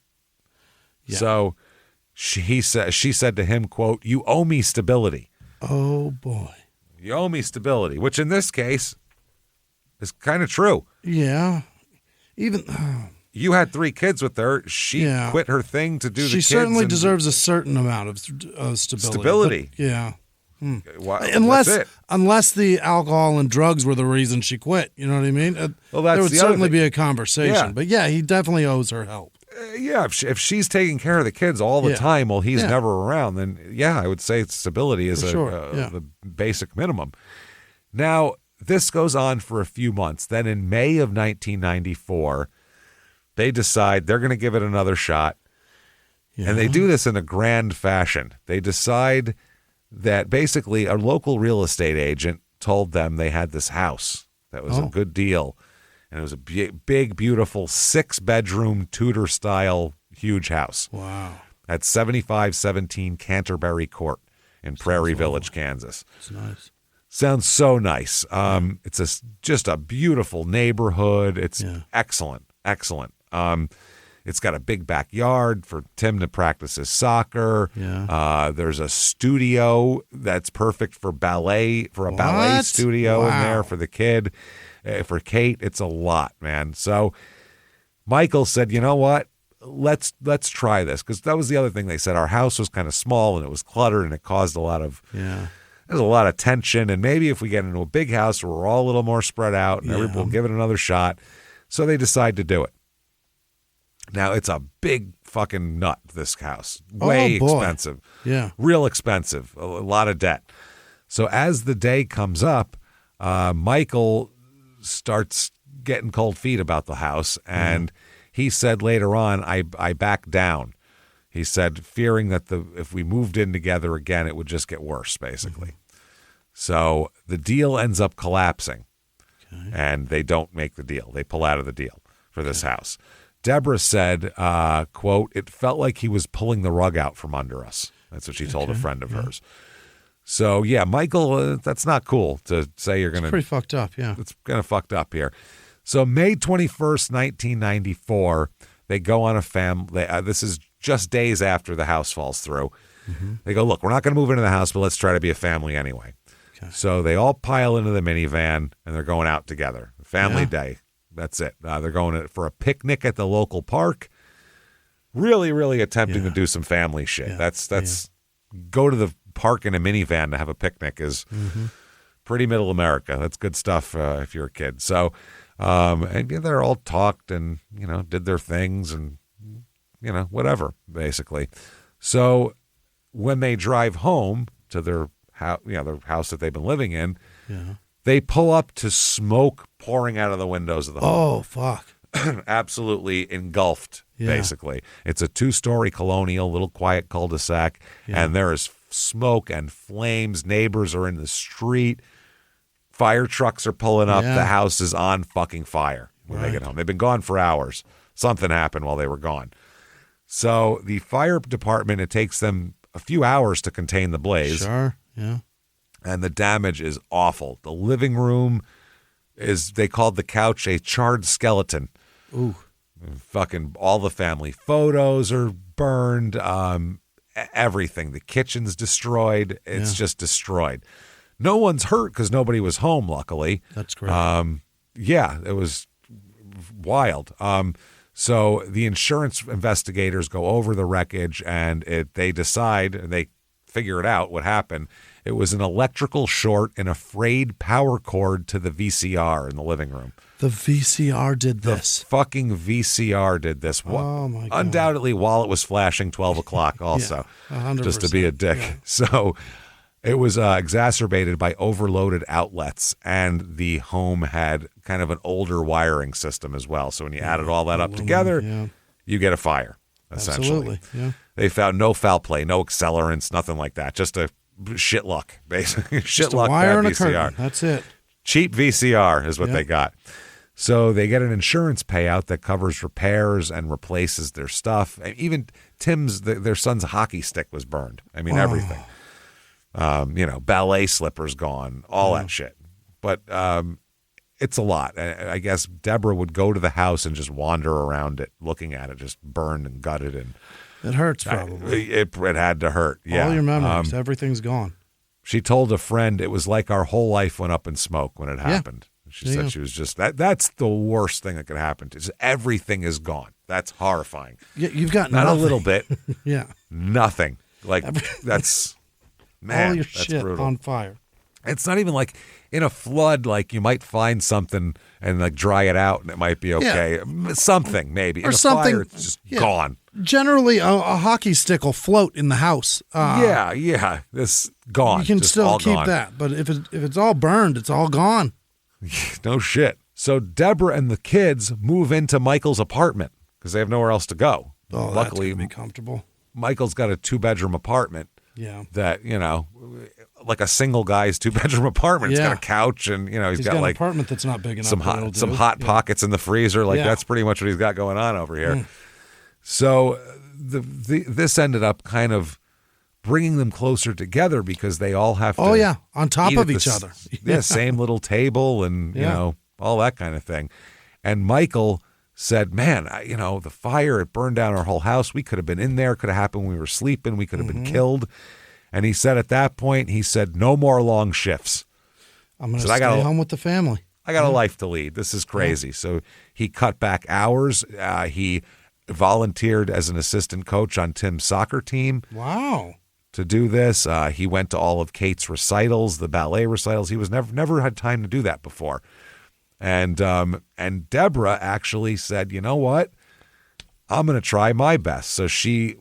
Yeah. So she said to him, quote, you owe me stability. Oh boy. You owe me stability, which in this case is kind of true. Yeah. Even you had 3 kids with her. She quit her thing to do the kids. She certainly deserves a certain amount of stability. But, yeah. Unless the alcohol and drugs were the reason she quit. You know what I mean? Well, there would certainly be a conversation. Yeah. But he definitely owes her help. If she's taking care of the kids all the time while he's never around, then I would say stability is the basic minimum. Now, this goes on for a few months. Then in May of 1994, they decide they're going to give it another shot. Yeah. And they do this in a grand fashion. They decide that basically a local real estate agent told them they had this house that was a good deal. And it was a big, beautiful 6-bedroom Tudor-style huge house. Wow. At 7517 Canterbury Court in Prairie Village, Kansas. It's nice. Sounds so nice. It's just a beautiful neighborhood. It's excellent. It's got a big backyard for Tim to practice his soccer. Yeah. There's a studio that's perfect for ballet, for a ballet studio in there for the kid. For Kate, it's a lot, man. So Michael said, you know what? Let's try this, because that was the other thing they said. Our house was kind of small and it was cluttered and it caused a lot of there's a lot of tension. And maybe if we get into a big house where we're all a little more spread out and everyone will give it another shot. So they decide to do it. Now it's a big fucking nut. This house, way expensive, real expensive, a lot of debt. So as the day comes up, Michael starts getting cold feet about the house, and he said later on, I backed down. He said, fearing that if we moved in together again, it would just get worse, basically. So the deal ends up collapsing, and they don't make the deal. They pull out of the deal for this house. Deborah said, quote, it felt like he was pulling the rug out from under us. That's what she told a friend of hers. So, yeah, Michael, that's not cool to say you're going to... It's pretty fucked up, yeah. It's kind of fucked up here. So May 21st, 1994, they go on a family... this is just days after the house falls through. They go, look, we're not going to move into the house, but let's try to be a family anyway. So they all pile into the minivan, and they're going out together. Family day. That's it. They're going for a picnic at the local park. Really, really attempting to do some family shit. That's go to the park in a minivan to have a picnic is pretty middle America. That's good stuff if you're a kid. So, and they're all talked and, did their things and, whatever, basically. So when they drive home to their house, their house that they've been living in, they pull up to smoke pouring out of the windows of the home. Oh, fuck. Absolutely engulfed, basically. It's a 2-story colonial, little quiet cul-de-sac, and there is smoke and flames. Neighbors are in the street. Fire trucks are pulling up. The house is on fucking fire when they get home. They've been gone for hours. Something happened while they were gone. So the fire department, it takes them a few hours to contain the blaze. Sure, yeah. And the damage is awful. The living room they called the couch a charred skeleton. Ooh. Fucking all the family photos are burned. Everything. The kitchen's destroyed. It's just destroyed. No one's hurt because nobody was home, luckily. That's great. It was wild. So the insurance investigators go over the wreckage, and they figure it out what happened. It was an electrical short and a frayed power cord to the VCR in the living room. The VCR did this. The fucking VCR did this. Oh, my God. Undoubtedly while it was flashing 12 o'clock also, 100%. Just to be a dick. Yeah. So it was exacerbated by overloaded outlets, and the home had kind of an older wiring system as well. So when you added all that up together, you get a fire, essentially. Absolutely, yeah. They found no foul play, no accelerants, nothing like that. Just a shit luck, basically. Shit luck, wire bad and VCR. a curtain. That's it. Cheap VCR is what they got. So they get an insurance payout that covers repairs and replaces their stuff. And even their son's hockey stick was burned. I mean, everything. Ballet slippers gone, all that shit. But it's a lot. I guess Deborah would go to the house and just wander around it, looking at it, just burned and gutted. And it hurts, probably. It had to hurt, yeah. All your memories, everything's gone. She told a friend it was like our whole life went up in smoke when it happened. She said she was just, that's the worst thing that could happen. Is everything is gone. That's horrifying. Yeah, you've got Not nothing. A little bit. Yeah. Nothing. Like, that's, man, all your that's shit brutal. on fire. It's not even like in a flood, like you might find something and like dry it out and it might be okay. Yeah. Something maybe. Or in a something, fire, it's just gone. Generally, a hockey stick will float in the house. This gone. You can just still all keep gone. that, but if it's all burned, it's all gone. No shit. So Deborah and the kids move into Michael's apartment because they have nowhere else to go. Oh, Luckily, that's gonna be comfortable. Michael's got a 2-bedroom apartment. Yeah. That, like a single guy's 2-bedroom apartment. It's Yeah. got a couch and, he's got an like apartment that's not big enough. some hot pockets in the freezer. Like that's pretty much what he's got going on over here. So this ended up kind of bringing them closer together because they all have to. Oh, yeah. On top eat of at each other. Yeah. Same little table and, all that kind of thing. And Michael said, man, the fire, it burned down our whole house. We could have been in there. Could have happened when we were sleeping. We could have been killed. And he said at that point, no more long shifts. I'm going to stay home with the family. I got a life to lead. This is crazy. So he cut back hours. He volunteered as an assistant coach on Tim's soccer team. Wow. To do this. He went to all of Kate's recitals, the ballet recitals. He was never had time to do that before. And Deborah actually said, you know what? I'm going to try my best. So she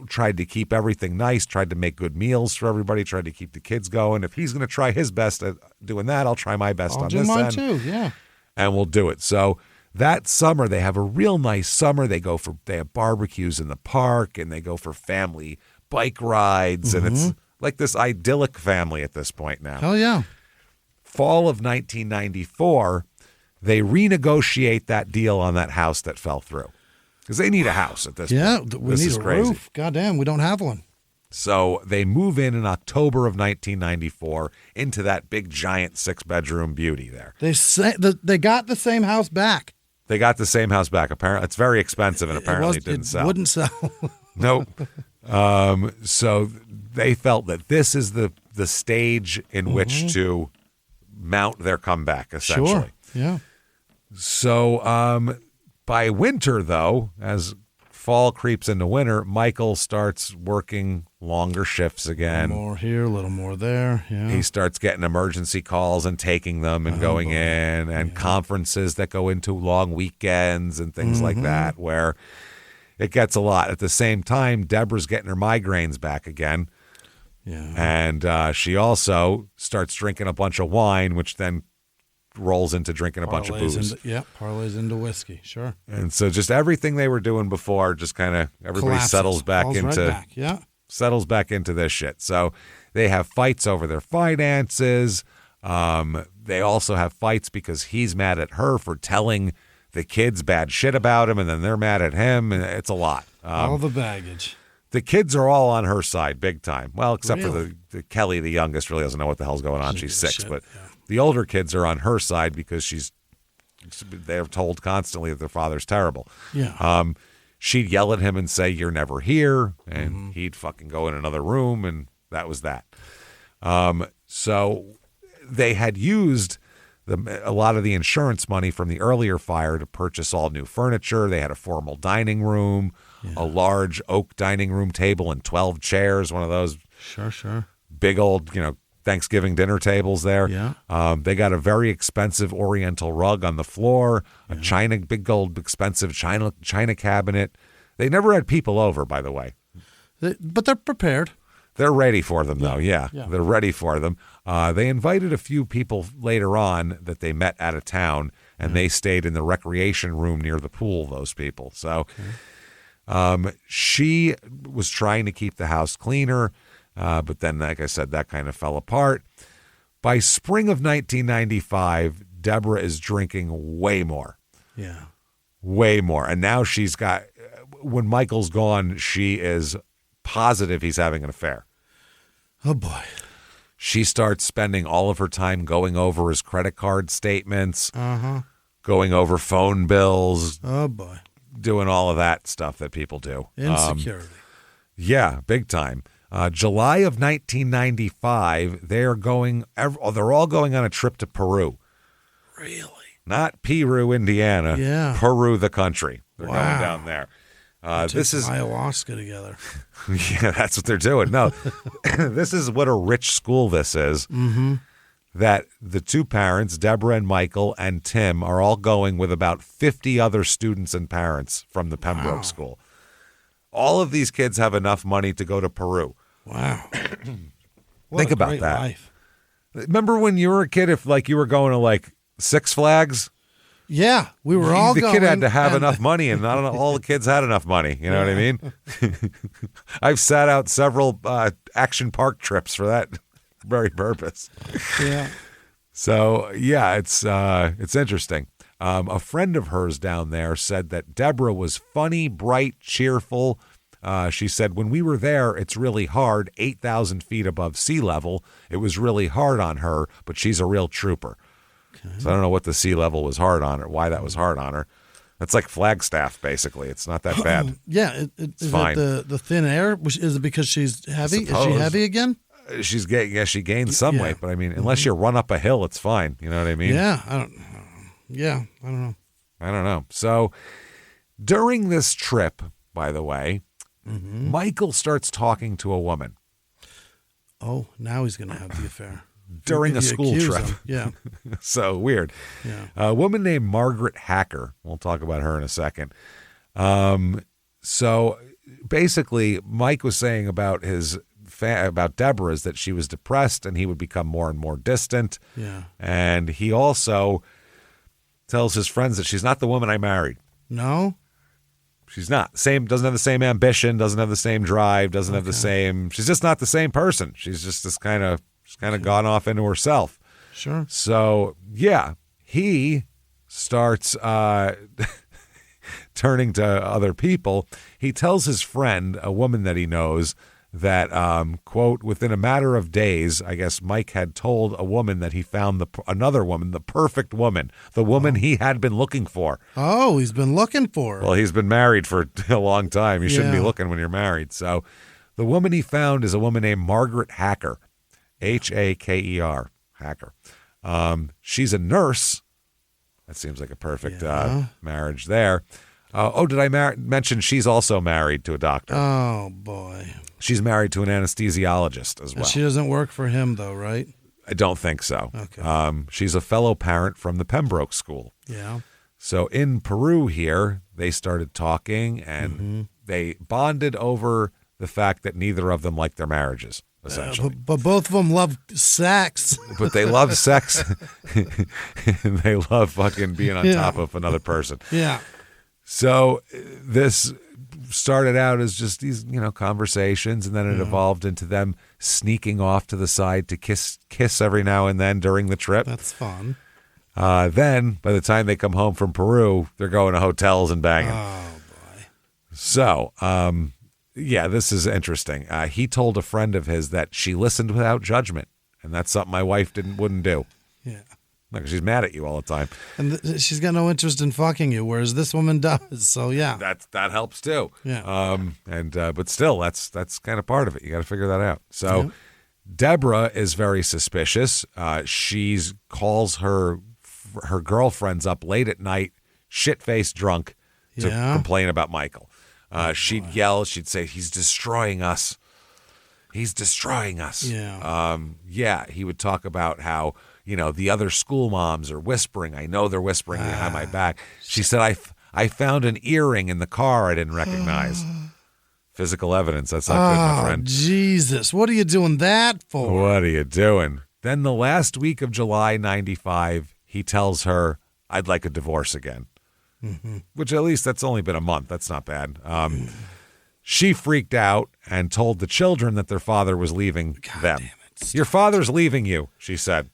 tried to keep everything nice, tried to make good meals for everybody, tried to keep the kids going. If he's going to try his best at doing that, I'll try my best on this end. I'll do mine too, yeah. And we'll do it. So that summer, they have a real nice summer. They have barbecues in the park, and they go for family bike rides, and it's like this idyllic family at this point now. Hell yeah. Fall of 1994, they renegotiate that deal on that house that fell through because they need a house at this point. Yeah, we need a roof. Goddamn, we don't have one. So they move in October of 1994 into that big, giant 6-bedroom beauty there. They got the same house back. They got the same house back. Apparently, it's very expensive, and apparently it didn't sell. It wouldn't sell. Nope. So they felt that this is the stage in which to mount their comeback, essentially. Sure. Yeah. So by winter, though, as fall creeps into winter, Michael starts working longer shifts again. A little more here, a little more there. Yeah. He starts getting emergency calls and taking them and going in, and conferences that go into long weekends and things like that, where it gets a lot. At the same time, Deborah's getting her migraines back again. Yeah. And she also starts drinking a bunch of wine, which then rolls into drinking a bunch of booze. Parlays into whiskey, sure. And so just everything they were doing before, just kind of everybody Collapses. settles back Falls into right back. settles back into this shit. So they have fights over their finances. They also have fights because he's mad at her for telling the kids bad shit about him, and then they're mad at him, and it's a lot. All the baggage. The kids are all on her side big time. Well, except Really? for the Kelly, the youngest, really doesn't know what the hell's going on. She's 6, Shit, but yeah. the older kids are on her side because they're told constantly that their father's terrible. Yeah. She'd yell at him and say, "You're never here," and he'd fucking go in another room, and that was that. So they had used a lot of the insurance money from the earlier fire to purchase all new furniture. They had a formal dining room, a large oak dining room table and 12 chairs, one of those Sure. big old, Thanksgiving dinner tables there. Yeah. They got a very expensive Oriental rug on the floor, a big old expensive china cabinet. They never had people over, by the way. But they're prepared. They're ready for them, though. Yeah. Yeah. They're ready for them. They invited a few people later on that they met out of town, and they stayed in the recreation room near the pool, those people. So she was trying to keep the house cleaner, but then, like I said, that kind of fell apart. By spring of 1995, Deborah is drinking way more. Yeah. Way more. And now she's got, when Michael's gone, she is positive he's having an affair. Oh, boy. She starts spending all of her time going over his credit card statements, going over phone bills. Oh, boy. Doing all of that stuff that people do. Insecurity. Yeah, big time. July of 1995, they're all going on a trip to Peru. Really? Not Peru, Indiana. Yeah. Peru, the country. They're Wow. going down there. This is ayahuasca together. Yeah, that's what they're doing. No, this is what a rich school this is. Mm-hmm. That the two parents, Deborah and Michael and Tim, are all going with about 50 other students and parents from the Pembroke School. All of these kids have enough money to go to Peru. Wow. Think about great that. Life. Remember when you were a kid, if you were going to Six Flags? Yeah, we were all the going. kid had to have enough money, and not all the kids had enough money. You know what I mean? I've sat out several action park trips for that very purpose. Yeah. So, yeah, it's interesting. A friend of hers down there said that Deborah was funny, bright, cheerful. She said, when we were there, it's really hard, 8,000 feet above sea level. It was really hard on her, but she's a real trooper. Okay. So I don't know what the sea level was hard on her, why that was hard on her. That's like Flagstaff, basically. It's not that bad. Yeah, it's is fine. It the thin air? Is it because she's heavy? Is she heavy again? She gained some weight, but I mean, unless you run up a hill, it's fine. You know what I mean? Yeah, I don't know. I don't know. So during this trip, by the way, Michael starts talking to a woman. Oh, now he's going to have the affair. During a school trip. Yeah. So weird. Yeah. A woman named Margaret Hacker. We'll talk about her in a second. So basically, Mike was saying about about Deborah's that she was depressed and he would become more and more distant. Yeah. And he also tells his friends that she's not the woman I married. No? She's not. Doesn't have the same ambition, doesn't have the same drive, doesn't have the same. She's just not the same person. She's just this kind of gone off into herself. Sure. So, yeah, he starts turning to other people. He tells his friend, a woman that he knows, that, quote, within a matter of days, I guess Mike had told a woman that he found another woman, the perfect woman, the woman he had been looking for. Oh, he's been looking for her. Well, he's been married for a long time. You shouldn't be looking when you're married. So the woman he found is a woman named Margaret Hacker, Haker, Hacker. She's a nurse. That seems like a perfect marriage there. Did I mention she's also married to a doctor? Oh, boy. She's married to an anesthesiologist as well. And she doesn't work for him, though, right? I don't think so. Okay. She's a fellow parent from the Pembroke School. Yeah. So in Peru here, they started talking, and they bonded over the fact that neither of them liked their marriages, essentially. But both of them love sex. But they love sex, and they love fucking being on top of another person. Yeah. So this started out as just these, conversations, and then it evolved into them sneaking off to the side to kiss every now and then during the trip. That's fun. Then, by the time they come home from Peru, they're going to hotels and banging. Oh, boy. So, this is interesting. He told a friend of his that she listened without judgment, and that's something my wife wouldn't do. Yeah. Like, she's mad at you all the time. And she's got no interest in fucking you, whereas this woman does. So, yeah. That helps, too. Yeah. But still, that's kind of part of it. You got to figure that out. So, Deborah is very suspicious. She calls her girlfriends up late at night, shit-faced drunk, to complain about Michael. She'd yell. She'd say, he's destroying us. He's destroying us. Yeah. He would talk about how, the other school moms are whispering. I know they're whispering behind my back. She said, I found an earring in the car I didn't recognize. Physical evidence. That's not good, my friend. Jesus. What are you doing that for? What are you doing? Then the last week of July 95, he tells her, I'd like a divorce again. Which at least that's only been a month. That's not bad. She freaked out and told the children that their father was leaving them. Damn it. Your father's leaving you, she said.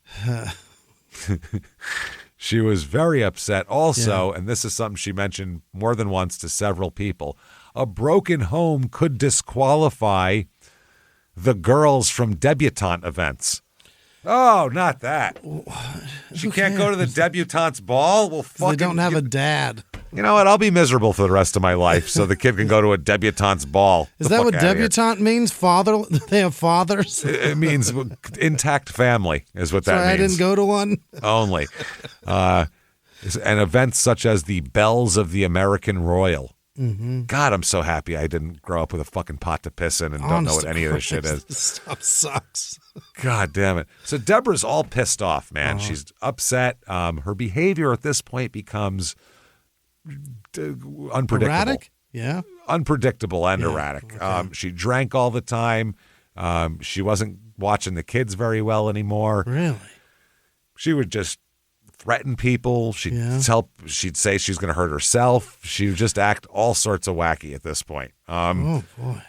She was very upset also, and this is something she mentioned more than once to several people. A broken home could disqualify the girls from debutante events. Oh, not that. She can't go to the debutante's ball? Well, fucking... They don't have a dad. You know what? I'll be miserable for the rest of my life so the kid can go to a debutante's ball. Is that what debutante means? Father? They have fathers? It means intact family is what that means. I didn't go to one? Only. And events such as the Bells of the American Royal. God, I'm so happy I didn't grow up with a fucking pot to piss in and don't know what any of this shit is. This stuff sucks. God damn it. So Deborah's all pissed off, man. She's upset. Her behavior at this point becomes unpredictable. Erratic? Yeah. Unpredictable and erratic. Okay. She drank all the time. She wasn't watching the kids very well anymore. Really? She would just threaten people. She'd say she's going to hurt herself. She would just act all sorts of wacky at this point. Oh, boy.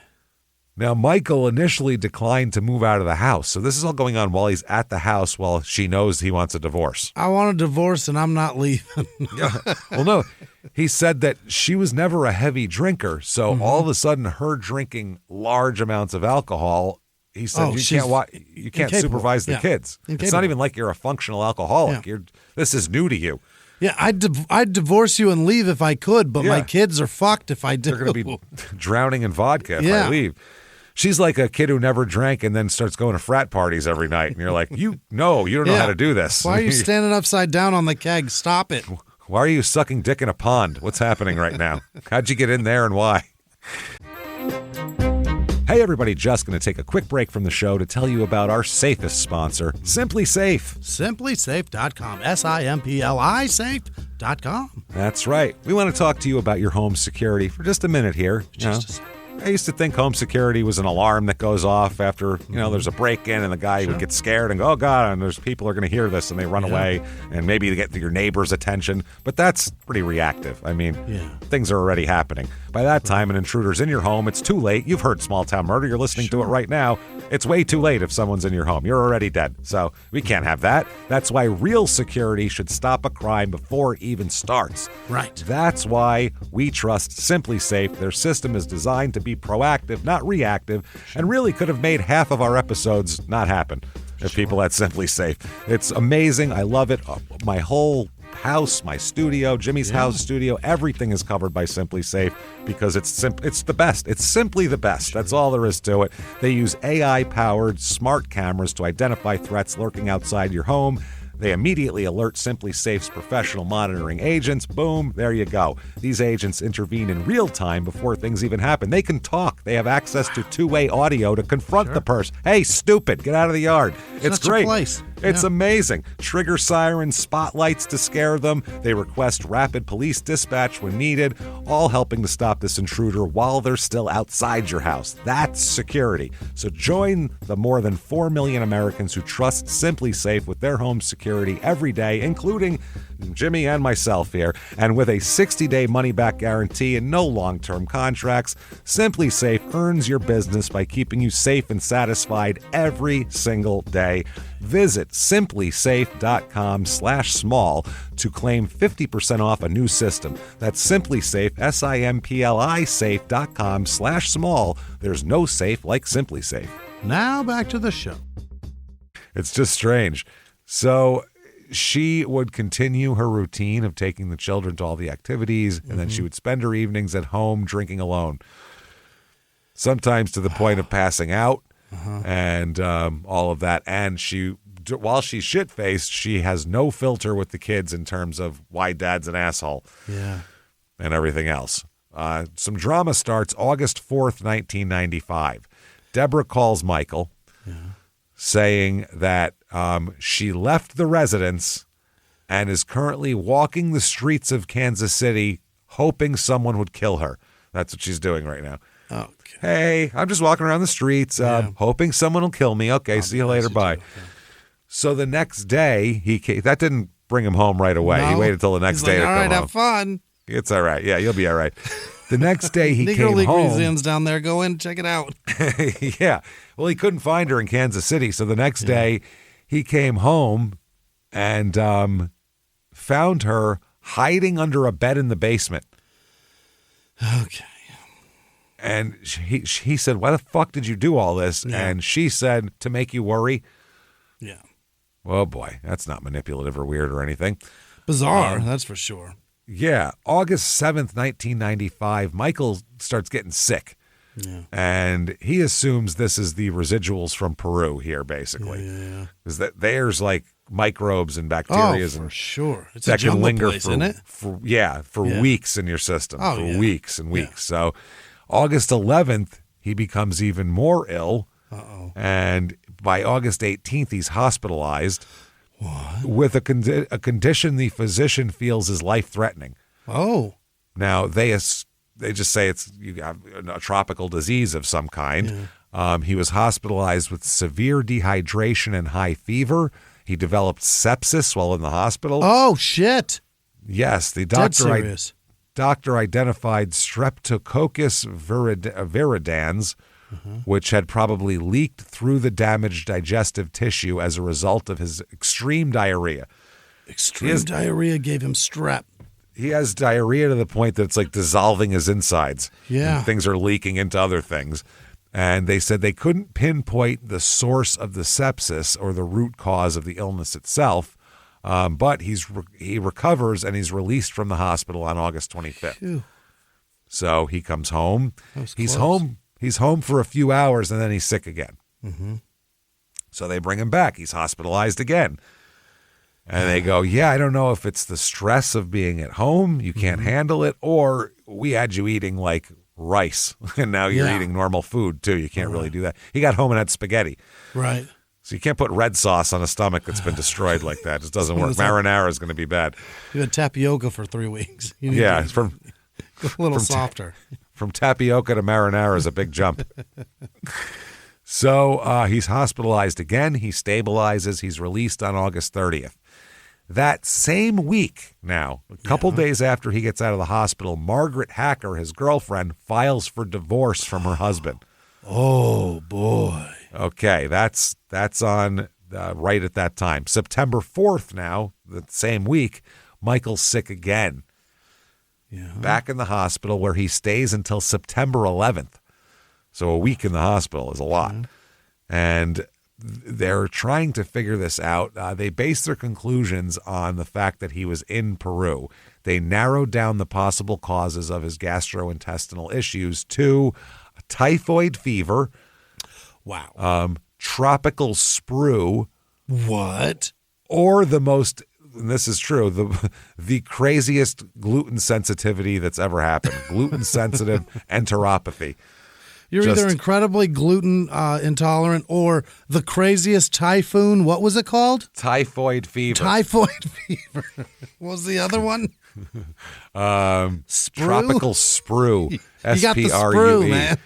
Now, Michael initially declined to move out of the house. So this is all going on while he's at the house while she knows he wants a divorce. I want a divorce and I'm not leaving. Yeah. Well, no. He said that she was never a heavy drinker. So all of a sudden, her drinking large amounts of alcohol, he said, you can't supervise the kids. Incapable. It's not even like you're a functional alcoholic. Yeah. This is new to you. Yeah, I'd divorce you and leave if I could, but my kids are fucked if I do. They're going to be drowning in vodka if I leave. She's like a kid who never drank and then starts going to frat parties every night. And you're like, you don't know how to do this. Why are you standing upside down on the keg? Stop it. Why are you sucking dick in a pond? What's happening right now? How'd you get in there and why? Hey, everybody, just going to take a quick break from the show to tell you about our safest sponsor, Simply Safe. SimplySafe.com. SIMPLI Safe.com. That's right. We want to talk to you about your home security for just a minute here. I used to think home security was an alarm that goes off after, there's a break-in and the guy would get scared and go, oh, God, and there's people are going to hear this and they run away and maybe they get your neighbor's attention. But that's pretty reactive. I mean, things are already happening. By that time, an intruder's in your home. It's too late. You've heard Small Town Murder. You're listening to it right now. It's way too late if someone's in your home. You're already dead. So we can't have that. That's why real security should stop a crime before it even starts. Right. That's why we trust Simply Safe. Their system is designed to be proactive, not reactive, and really could have made half of our episodes not happen if people had Simply Safe. It's amazing. I love it. My whole house, my studio, Jimmy's house studio, everything is covered by Simply Safe because it's the best. It's simply the best. That's all there is to it. They use AI-powered smart cameras to identify threats lurking outside your home. They immediately alert Simply Safe's professional monitoring agents. Boom, there you go. These agents intervene in real time before things even happen. They can talk. They have access to two-way audio to confront the person. Hey, stupid, get out of the yard. It's great. It's amazing. Trigger sirens, spotlights to scare them. They request rapid police dispatch when needed, all helping to stop this intruder while they're still outside your house. That's security. So join the more than 4 million Americans who trust Simply Safe with their home security every day, including Jimmy and myself here. And with a 60-day money-back guarantee and no long-term contracts, Simply Safe earns your business by keeping you safe and satisfied every single day. Visit simplysafe.com/small to claim 50% off a new system. That's Simply Safe, SIMPLI safe.com/small. There's no safe like Simply Safe. Now back to the show. It's just strange. So she would continue her routine of taking the children to all the activities, and then she would spend her evenings at home drinking alone, sometimes to the point of passing out and all of that. And while she's shit-faced, she has no filter with the kids in terms of why dad's an asshole and everything else. Some drama starts August 4th, 1995. Deborah calls Michael saying that she left the residence and is currently walking the streets of Kansas City hoping someone would kill her. That's what she's doing right now. Okay. Hey, I'm just walking around the streets hoping someone will kill me. Okay, see you later. Bye. Okay. So the next day, that didn't bring him home right away. No. He waited till the next day to come home. All right, have fun. It's all right. Yeah, you'll be all right. The next day he came League home. Museum's down there. Go in, check it out. Yeah. Well, he couldn't find her in Kansas City. So the next day he came home and found her hiding under a bed in the basement. Okay. And he said, why the fuck did you do all this? Yeah. And she said, to make you worry. Yeah. Oh, boy. That's not manipulative or weird or anything. Bizarre, that's for sure. Yeah. August 7th, 1995, Michael starts getting sick. Yeah. And he assumes this is the residuals from Peru here, basically. Yeah. Because there's like microbes and bacteria. Oh, for sure. It's that a jungle can linger place, isn't it? For weeks in your system. Oh, for weeks and weeks. Yeah. So August 11th, he becomes even more ill. Uh-oh. And by August 18th, he's hospitalized. What? With a condition the physician feels is life-threatening. Oh. Now, they just say you have a tropical disease of some kind. Yeah. He was hospitalized with severe dehydration and high fever. He developed sepsis while in the hospital. Oh, shit. Yes, the Dead serious. doctor identified Streptococcus viridans, which had probably leaked through the damaged digestive tissue as a result of his extreme diarrhea. Diarrhea gave him strep. He has diarrhea to the point that it's like dissolving his insides. Yeah. And things are leaking into other things. And they said they couldn't pinpoint the source of the sepsis or the root cause of the illness itself. But he recovers and he's released from the hospital on August 25th. Phew. So he comes home. He's close. He's home for a few hours and then he's sick again. Mm-hmm. So they bring him back. He's hospitalized again. And they go, yeah, I don't know if it's the stress of being at home, you can't handle it, or we had you eating like rice and now you're eating normal food too. You can't really do that. He got home and had spaghetti. Right. So you can't put red sauce on a stomach that's been destroyed like that. It just doesn't work. Marinara is going to be bad. You had tapioca for 3 weeks. You need Yeah, to from go a little softer. From tapioca to marinara is a big jump. So he's hospitalized again. He stabilizes. He's released on August 30th. That same week now, a couple days after he gets out of the hospital, Margaret Hacker, his girlfriend, files for divorce from her husband. Oh, boy. Okay, that's on right at that time. September 4th now, the same week, Michael's sick again. Yeah. Back in the hospital where he stays until September 11th. So a week in the hospital is a lot. And they're trying to figure this out. They base their conclusions on the fact that he was in Peru. They narrowed down the possible causes of his gastrointestinal issues to typhoid fever, tropical sprue, What? or the most, and this is true, the craziest gluten sensitivity that's ever happened. Gluten sensitive enteropathy. You're either incredibly gluten intolerant or the craziest typhoon. What was it called? Typhoid fever. Typhoid fever. What was the other one? Sprue? Tropical sprue. You got the SPRUE. sprue, man.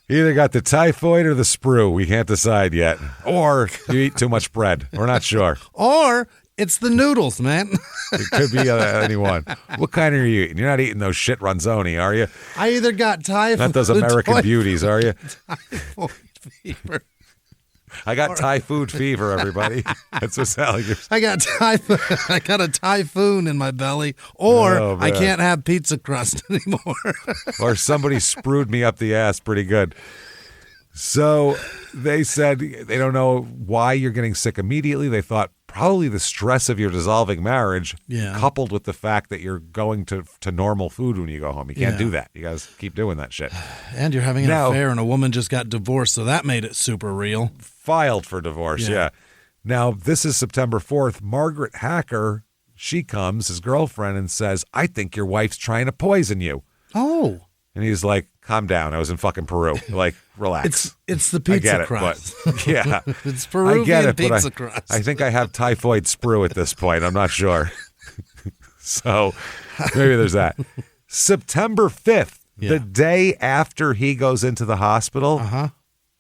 Either got the typhoid or the sprue. We can't decide yet. Or you eat too much bread. We're not sure. Or it's the noodles, man. It could be any one. What kind are you eating? You're not eating those shit Ronzoni, are you? I either got typhoid. Not those American beauties, are you? Typhoid fever. I got Thai food fever, everybody. That's what's happening. I got a typhoon in my belly, or I can't have pizza crust anymore. Or somebody sprued me up the ass pretty good. So they said they don't know why you're getting sick immediately. They thought probably the stress of your dissolving marriage, coupled with the fact that you're going to normal food when you go home. You can't do that. You guys keep doing that shit. And you're having an affair, and a woman just got divorced, so that made it super real. Filed for divorce, yeah. Now, this is September 4th. Margaret Hacker, she comes, his girlfriend, and says, I think your wife's trying to poison you. Oh. And he's like, calm down. I was in fucking Peru. Like, relax. It's the pizza I get it, crust. But, yeah. It's Peruvian I get it, pizza but crust. I think I have typhoid sprue at this point. I'm not sure. So maybe there's that. September 5th, the day after he goes into the hospital,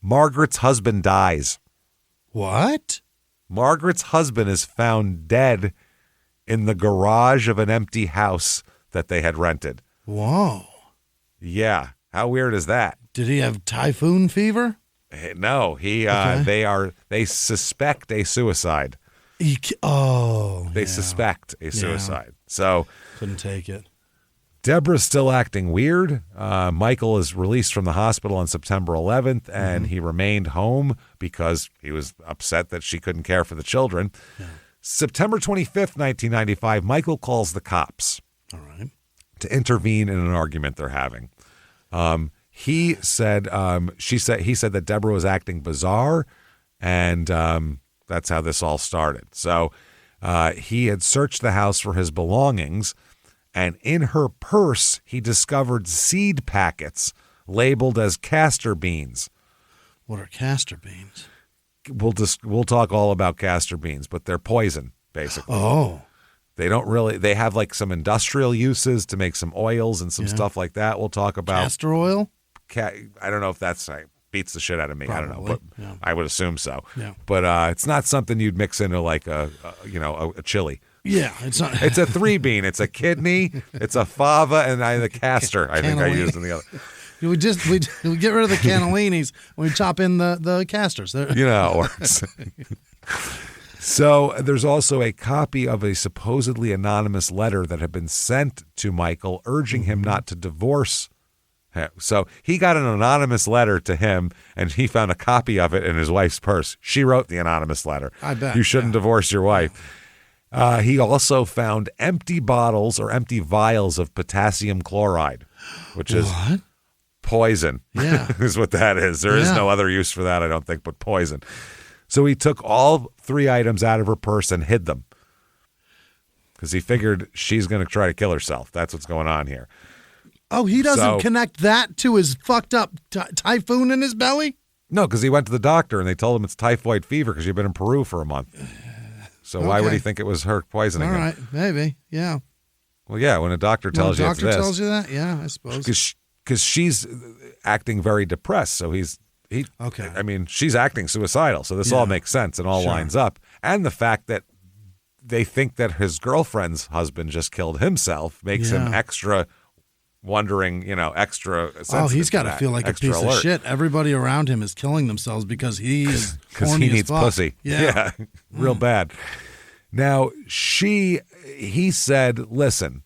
Margaret's husband dies. What? Margaret's husband is found dead in the garage of an empty house that they had rented. Whoa. Yeah. How weird is that? Did he have typhoon fever? No, they suspect a suicide. They suspect a suicide. So couldn't take it. Deborah's still acting weird. Michael is released from the hospital on September 11th, and he remained home because he was upset that she couldn't care for the children. Yeah. September 25th, 1995, Michael calls the cops. All right. To intervene in an argument they're having. He said that Deborah was acting bizarre, and that's how this all started. So he had searched the house for his belongings, and in her purse he discovered seed packets labeled as castor beans. What are castor beans? We'll talk all about castor beans, but they're poison, basically. Oh. They have like some industrial uses to make some oils and some stuff like that. We'll talk about castor oil. I don't know if that's beats the shit out of me. Probably, I don't know, but yeah. I would assume so. Yeah. But it's not something you'd mix into like a chili. Yeah, it's not. It's a 3-bean. It's a kidney, it's a fava, and the castor. I think I used in the other. We get rid of the cannellinis when we chop in the castors. You know, or so there's also a copy of a supposedly anonymous letter that had been sent to Michael urging him not to divorce him. So he got an anonymous letter to him, and he found a copy of it in his wife's purse. She wrote the anonymous letter. I bet. You shouldn't divorce your wife. He also found empty bottles or empty vials of potassium chloride, which is poison. Yeah. Is what that is. There is no other use for that, I don't think, but poison. So he took all 3 items out of her purse and hid them because he figured she's going to try to kill herself. That's what's going on here. Oh, he doesn't connect that to his fucked up typhoon in his belly? No, because he went to the doctor and they told him it's typhoid fever because you've been in Peru for a month. So why would he think it was her poisoning him? All right, maybe, yeah. Well, yeah, when a doctor tells you it's this. Doctor tells you that? Yeah, I suppose. Because she's acting very depressed, so okay. I mean, she's acting suicidal, so this all makes sense and all lines up. And the fact that they think that his girlfriend's husband just killed himself makes him extra wondering, extra sensitive. Oh, he's got to feel like a piece of shit. Everybody around him is killing themselves because he is horny he needs as fuck. pussy. Yeah. Real bad. Now, he said, listen,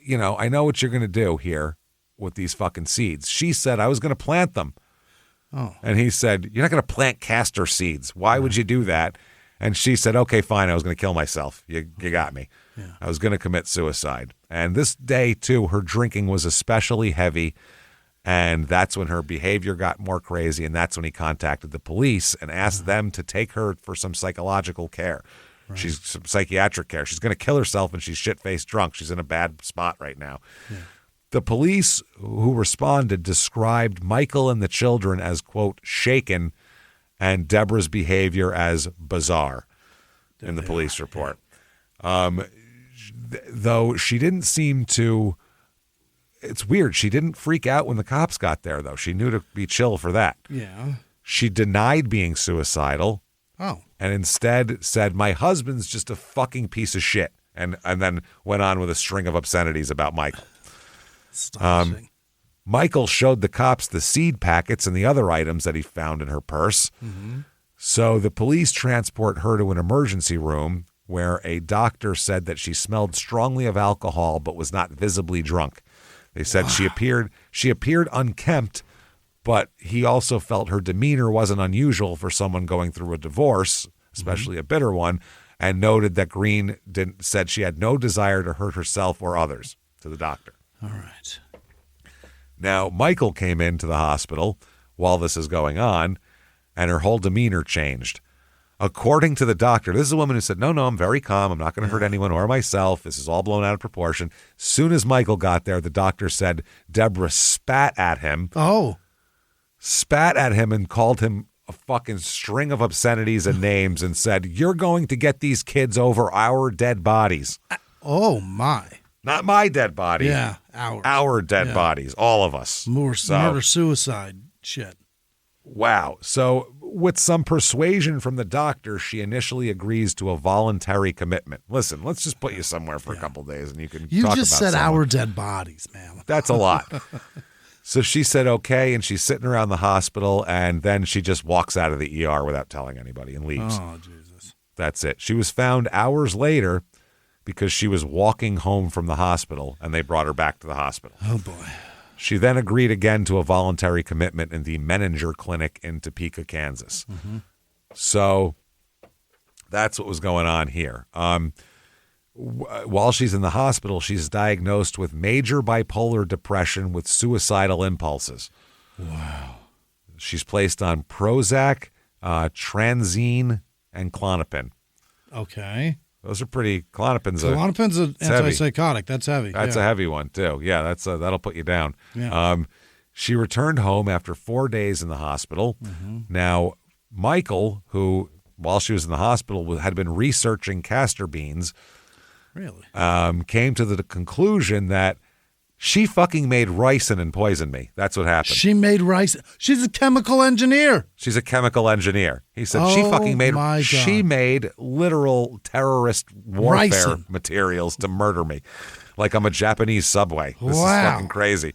I know what you're going to do here with these fucking seeds. She said, I was going to plant them. Oh. And he said, you're not going to plant castor seeds. Why would you do that? And she said, okay, fine. I was going to kill myself. You got me. Yeah. I was going to commit suicide. And this day, too, her drinking was especially heavy. And that's when her behavior got more crazy. And that's when he contacted the police and asked them to take her for some psychological care. Right. She's some psychiatric care. She's going to kill herself and she's shit-faced drunk. She's in a bad spot right now. Yeah. The police who responded described Michael and the children as, quote, shaken, and Deborah's behavior as bizarre in the police report. Though she didn't seem to, it's weird. She didn't freak out when the cops got there, though. She knew to be chill for that. Yeah. She denied being suicidal. Oh. And instead said, my husband's just a fucking piece of shit. And then went on with a string of obscenities about Michael. Michael showed the cops the seed packets and the other items that he found in her purse. Mm-hmm. So the police transport her to an emergency room where a doctor said that she smelled strongly of alcohol but was not visibly drunk. They said she appeared unkempt, but he also felt her demeanor wasn't unusual for someone going through a divorce, especially a bitter one, and noted that Green said she had no desire to hurt herself or others to the doctor. All right. Now, Michael came into the hospital while this is going on, and her whole demeanor changed. According to the doctor, this is a woman who said, no, I'm very calm. I'm not going to hurt anyone or myself. This is all blown out of proportion. Soon as Michael got there, the doctor said Deborah spat at him. Oh. Spat at him and called him a fucking string of obscenities and names and said, you're going to get these kids over our dead bodies. Oh, my. Not my dead body. Yeah, ours. Our dead bodies, all of us. Murder-suicide shit. Wow. So with some persuasion from the doctor, she initially agrees to a voluntary commitment. Listen, let's just put you somewhere for a couple of days and you can talk about You just said someone. our dead bodies, man. That's a lot. So she said okay, and she's sitting around the hospital, and then she just walks out of the ER without telling anybody and leaves. Oh, Jesus. That's it. She was found hours later because she was walking home from the hospital, and they brought her back to the hospital. Oh, boy. She then agreed again to a voluntary commitment in the Menninger Clinic in Topeka, Kansas. Mm-hmm. So that's what was going on here. While she's in the hospital, she's diagnosed with major bipolar depression with suicidal impulses. Wow. She's placed on Prozac, Transine, and Klonopin. Okay. Those are pretty. Klonopin's an antipsychotic. That's heavy. That's a heavy one too. Yeah, that'll put you down. Yeah. She returned home after 4 days in the hospital. Mm-hmm. Now, Michael, who while she was in the hospital had been researching castor beans, really, came to the conclusion that She fucking made ricin and poisoned me. That's what happened. She made rice. She's a chemical engineer. She's a chemical engineer. He said she fucking made. My God. She made literal terrorist warfare Ricin. materials to murder me, like I'm a Japanese subway. This is fucking crazy.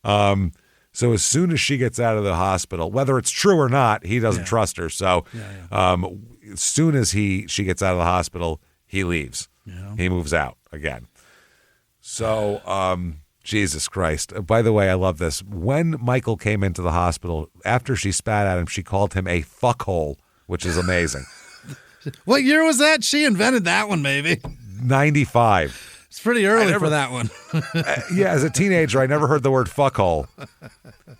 So as soon as she gets out of the hospital, whether it's true or not, he doesn't trust her. So as soon as she gets out of the hospital, he leaves. Yeah. He moves out again. So. Jesus Christ. By the way, I love this. When Michael came into the hospital, after she spat at him, she called him a fuckhole, which is amazing. What year was that? She invented that one, maybe. 95. It's pretty early for that one. Yeah, as a teenager, I never heard the word fuckhole,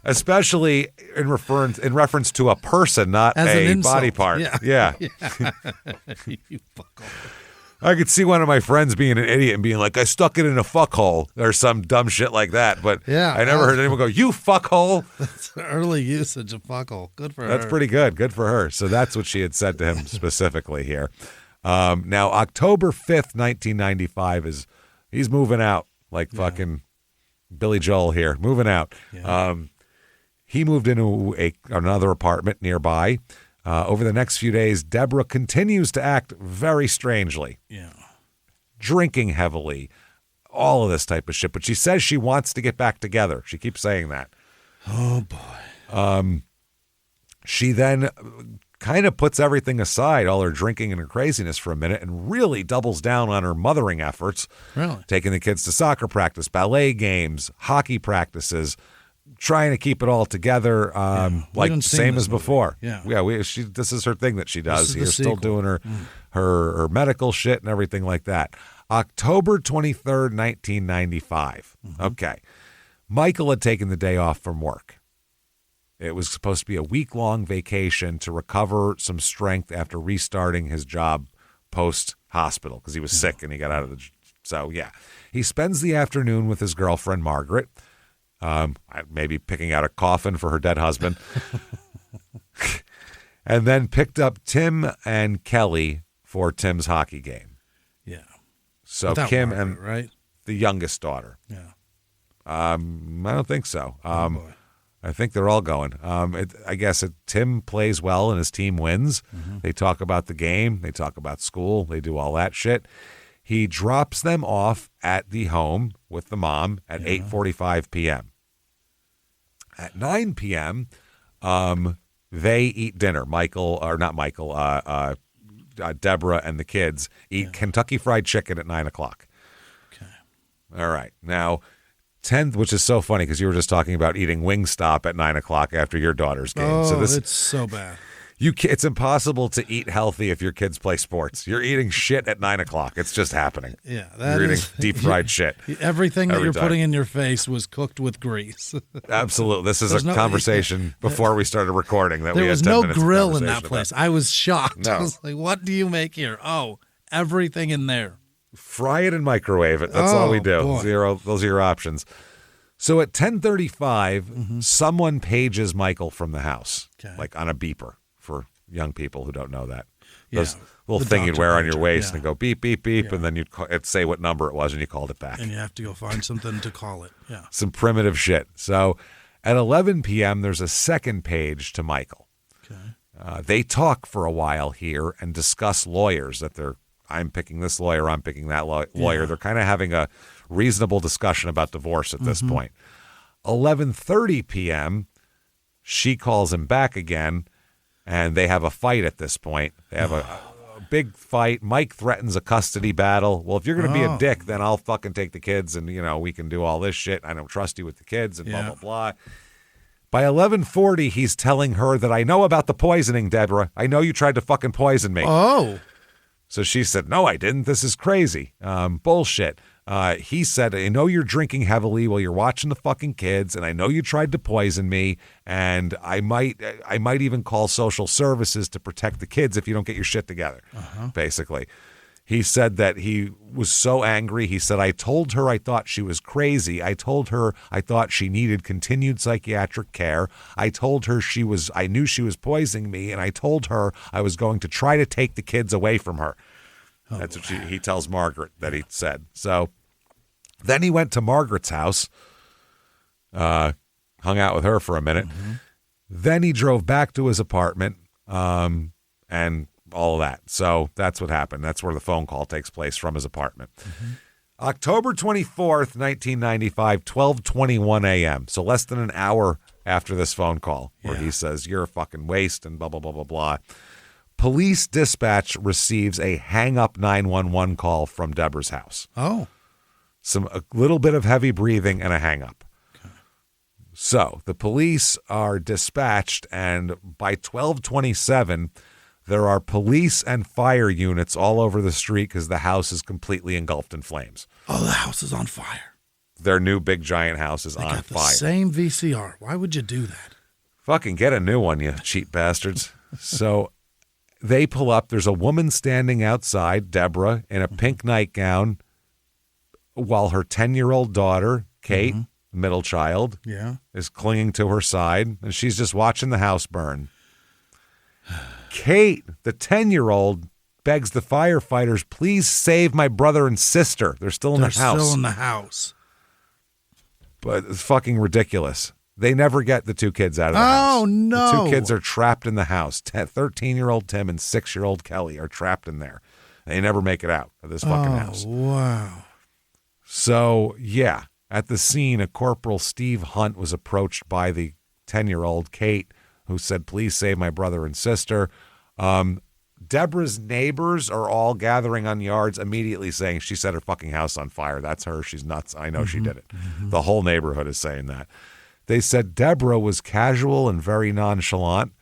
especially in reference to a person, not As a an insult. body part. Yeah. You fuckhole. I could see one of my friends being an idiot and being like, I stuck it in a fuckhole or some dumb shit like that. But I never heard anyone go, you fuckhole. That's early usage of fuckhole. Good for her. That's pretty good. Good for her. So that's what she had said to him specifically here. Now, October 5th, 1995 he's moving out like fucking Billy Joel here, moving out. Yeah. He moved into another apartment nearby. Over the next few days, Deborah continues to act very strangely. Yeah. Drinking heavily, all of this type of shit. But she says she wants to get back together. She keeps saying that. Oh, boy. She then kind of puts everything aside, all her drinking and her craziness for a minute, and really doubles down on her mothering efforts. Really? Taking the kids to soccer practice, ballet games, hockey practices, trying to keep it all together, like the same as before. Yeah. This is her thing that she does. She's still sequel. doing her medical shit and everything like that. October 23rd, 1995. Okay. Michael had taken the day off from work. It was supposed to be a week-long vacation to recover some strength after restarting his job post-hospital because he was sick and he got out of the... So, yeah. He spends the afternoon with his girlfriend, Margaret, maybe picking out a coffin for her dead husband, and then picked up Tim and Kelly for Tim's hockey game. Yeah. So Without Kim Margaret, and right? the youngest daughter. Yeah. I don't think so. Boy. I think they're all going. I guess Tim plays well and his team wins. They talk about the game. They talk about school. They do all that shit. He drops them off at the home with the mom at 8:45 p.m. At 9 p.m., they eat dinner. Deborah and the kids eat Kentucky Fried Chicken at 9 o'clock. Okay. All right. Now, 10th, which is so funny because you were just talking about eating Wingstop at 9 o'clock after your daughter's game. Oh, so it's so bad. It's impossible to eat healthy if your kids play sports. You're eating shit at 9 o'clock. It's just happening. Yeah, you're eating deep fried shit. Everything that you're time. putting in your face was cooked with grease. Absolutely. This is a conversation before we started recording that we There had was 10 no minutes of grill in that conversation place. about. I was shocked. No. I was like, what do you make here? Oh, everything in there. Fry it and microwave it. That's all we do. Boy. Those are your options. So at 10:35, someone pages Michael from the house, like on a beeper for young people who don't know that. Those little thing you'd wear on your waist and go beep, beep, beep, and then it'd say what number it was and you called it back. And you have to go find something to call it. Yeah. Some primitive shit. So at 11 p.m., there's a second page to Michael. Okay. They talk for a while here and discuss lawyers I'm picking this lawyer, I'm picking that lawyer. Yeah. They're kind of having a reasonable discussion about divorce at this point. 11:30 p.m., she calls him back again, and they have a fight at this point. They have a big fight. Mike threatens a custody battle. Well, if you're going to be a dick, then I'll fucking take the kids, and, we can do all this shit. I don't trust you with the kids, and blah, blah, blah. By 11:40, he's telling her that I know about the poisoning, Deborah. I know you tried to fucking poison me. Oh. So she said, no, I didn't. This is crazy. Bullshit. He said, I know you're drinking heavily while you're watching the fucking kids, and I know you tried to poison me, and I might even call social services to protect the kids if you don't get your shit together, basically. He said that he was so angry. He said, I told her I thought she was crazy. I told her I thought she needed continued psychiatric care. I told her I knew she was poisoning me, and I told her I was going to try to take the kids away from her. That's what he tells Margaret that he said. So Then he went to Margaret's house, hung out with her for a minute. Mm-hmm. Then he drove back to his apartment, and all of that. So that's what happened. That's where the phone call takes place, from his apartment. Mm-hmm. October 24th, 1995, 12:21 a.m. So less than an hour after this phone call, where he says, "You're a fucking waste," and blah, blah, blah, blah, blah. Police dispatch receives a hang-up 911 call from Deborah's house. Oh. A little bit of heavy breathing and a hang-up. Okay. So the police are dispatched, and by 12:27, there are police and fire units all over the street because the house is completely engulfed in flames. Oh, the house is on fire. Their new big giant house is on fire. The same VCR. Why would you do that? Fucking get a new one, you cheap bastards. So they pull up. There's a woman standing outside, Deborah, in a pink nightgown, while her 10-year-old daughter, Kate, middle child, is clinging to her side, and she's just watching the house burn. Kate, the 10-year-old, begs the firefighters, "Please save my brother and sister. They're still in the house." They're still in the house. But it's fucking ridiculous. They never get the two kids out of the house. Oh, no. The two kids are trapped in the house. 13-year-old Tim and 6-year-old Kelly are trapped in there. They never make it out of this fucking house. Wow. So, yeah, at the scene, a Corporal Steve Hunt was approached by the 10-year-old Kate, who said, "Please save my brother and sister." Deborah's neighbors are all gathering on yards, immediately saying she set her fucking house on fire. That's her. She's nuts. I know she did it. The whole neighborhood is saying that. They said Deborah was casual and very nonchalant.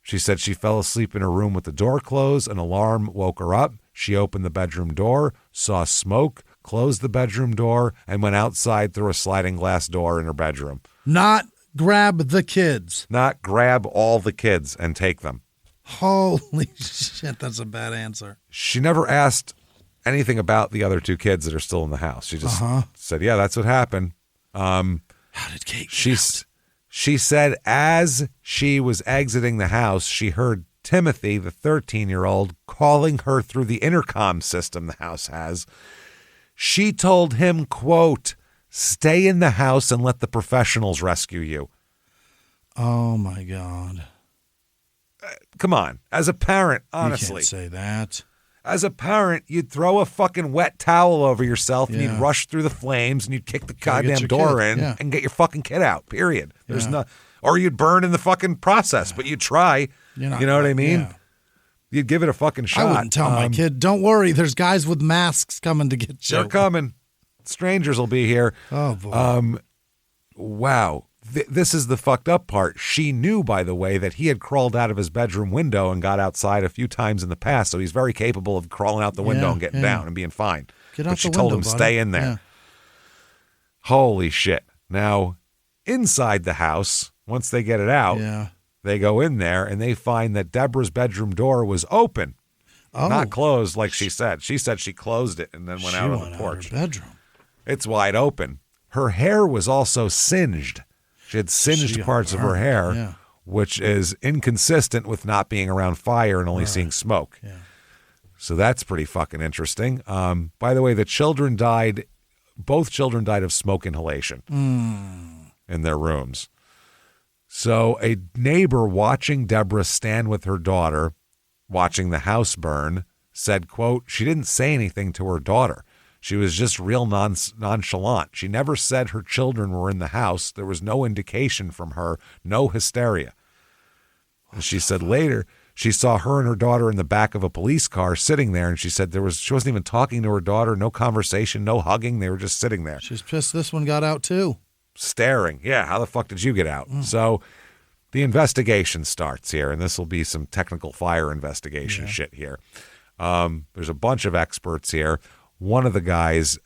She said she fell asleep in her room with the door closed. An alarm woke her up. She opened the bedroom door, saw smoke, closed the bedroom door, and went outside through a sliding glass door in her bedroom. Not grab the kids. Not grab all the kids and take them. Holy shit, that's a bad answer. She never asked anything about the other two kids that are still in the house. She just said, "Yeah, that's what happened." How did Kate get out? She said as she was exiting the house, she heard Timothy, the 13-year-old, calling her through the intercom system the house has. She told him, quote, "Stay in the house and let the professionals rescue you." Oh, my God. Come on. As a parent, honestly. You can't say that. As a parent, you'd throw a fucking wet towel over yourself and you'd rush through the flames and you'd kick the goddamn door in and get your fucking kid out, period. There's no, or you'd burn in the fucking process, but you'd try. You know what I mean? Yeah. You'd give it a fucking shot. I wouldn't tell my kid, "Don't worry, there's guys with masks coming to get you." They're coming. Strangers will be here. Oh, boy. Wow. This is the fucked up part. She knew, by the way, that he had crawled out of his bedroom window and got outside a few times in the past, so he's very capable of crawling out the window and getting down and being fine. But she told him, "Stay in there." Yeah. Holy shit. Now, inside the house, once they get it out, they go in there and they find that Deborah's bedroom door was open, not closed like she said. She said she closed it and then went out on the porch. Her bedroom. It's wide open. Her hair was also singed. She had singed parts of her hair, which is inconsistent with not being around fire and only seeing smoke. Yeah. So that's pretty fucking interesting. By the way, both children died of smoke inhalation in their rooms. So a neighbor watching Deborah stand with her daughter, watching the house burn, said, quote, "She didn't say anything to her daughter. She was just real nonchalant. She never said her children were in the house. There was no indication from her, no hysteria." And she said later she saw her and her daughter in the back of a police car sitting there, and she said she wasn't even talking to her daughter, no conversation, no hugging. They were just sitting there. She's pissed this one got out too. Staring. Yeah, how the fuck did you get out? So the investigation starts here, and this will be some technical fire investigation shit here. There's a bunch of experts here. One of the guys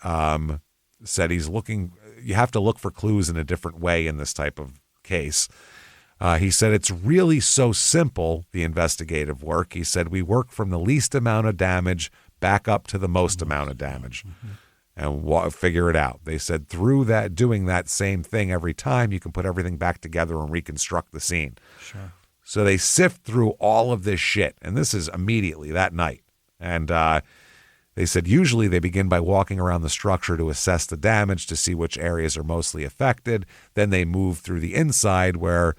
said he's looking, you have to look for clues in a different way in this type of case. He said it's really so simple, the investigative work. He said we work from the least amount of damage back up to the most amount of damage and figure it out. They said through that, doing that same thing every time, you can put everything back together and reconstruct the scene. Sure. So they sift through all of this shit, and this is immediately that night. And They said usually they begin by walking around the structure to assess the damage to see which areas are mostly affected. Then they move through the inside where,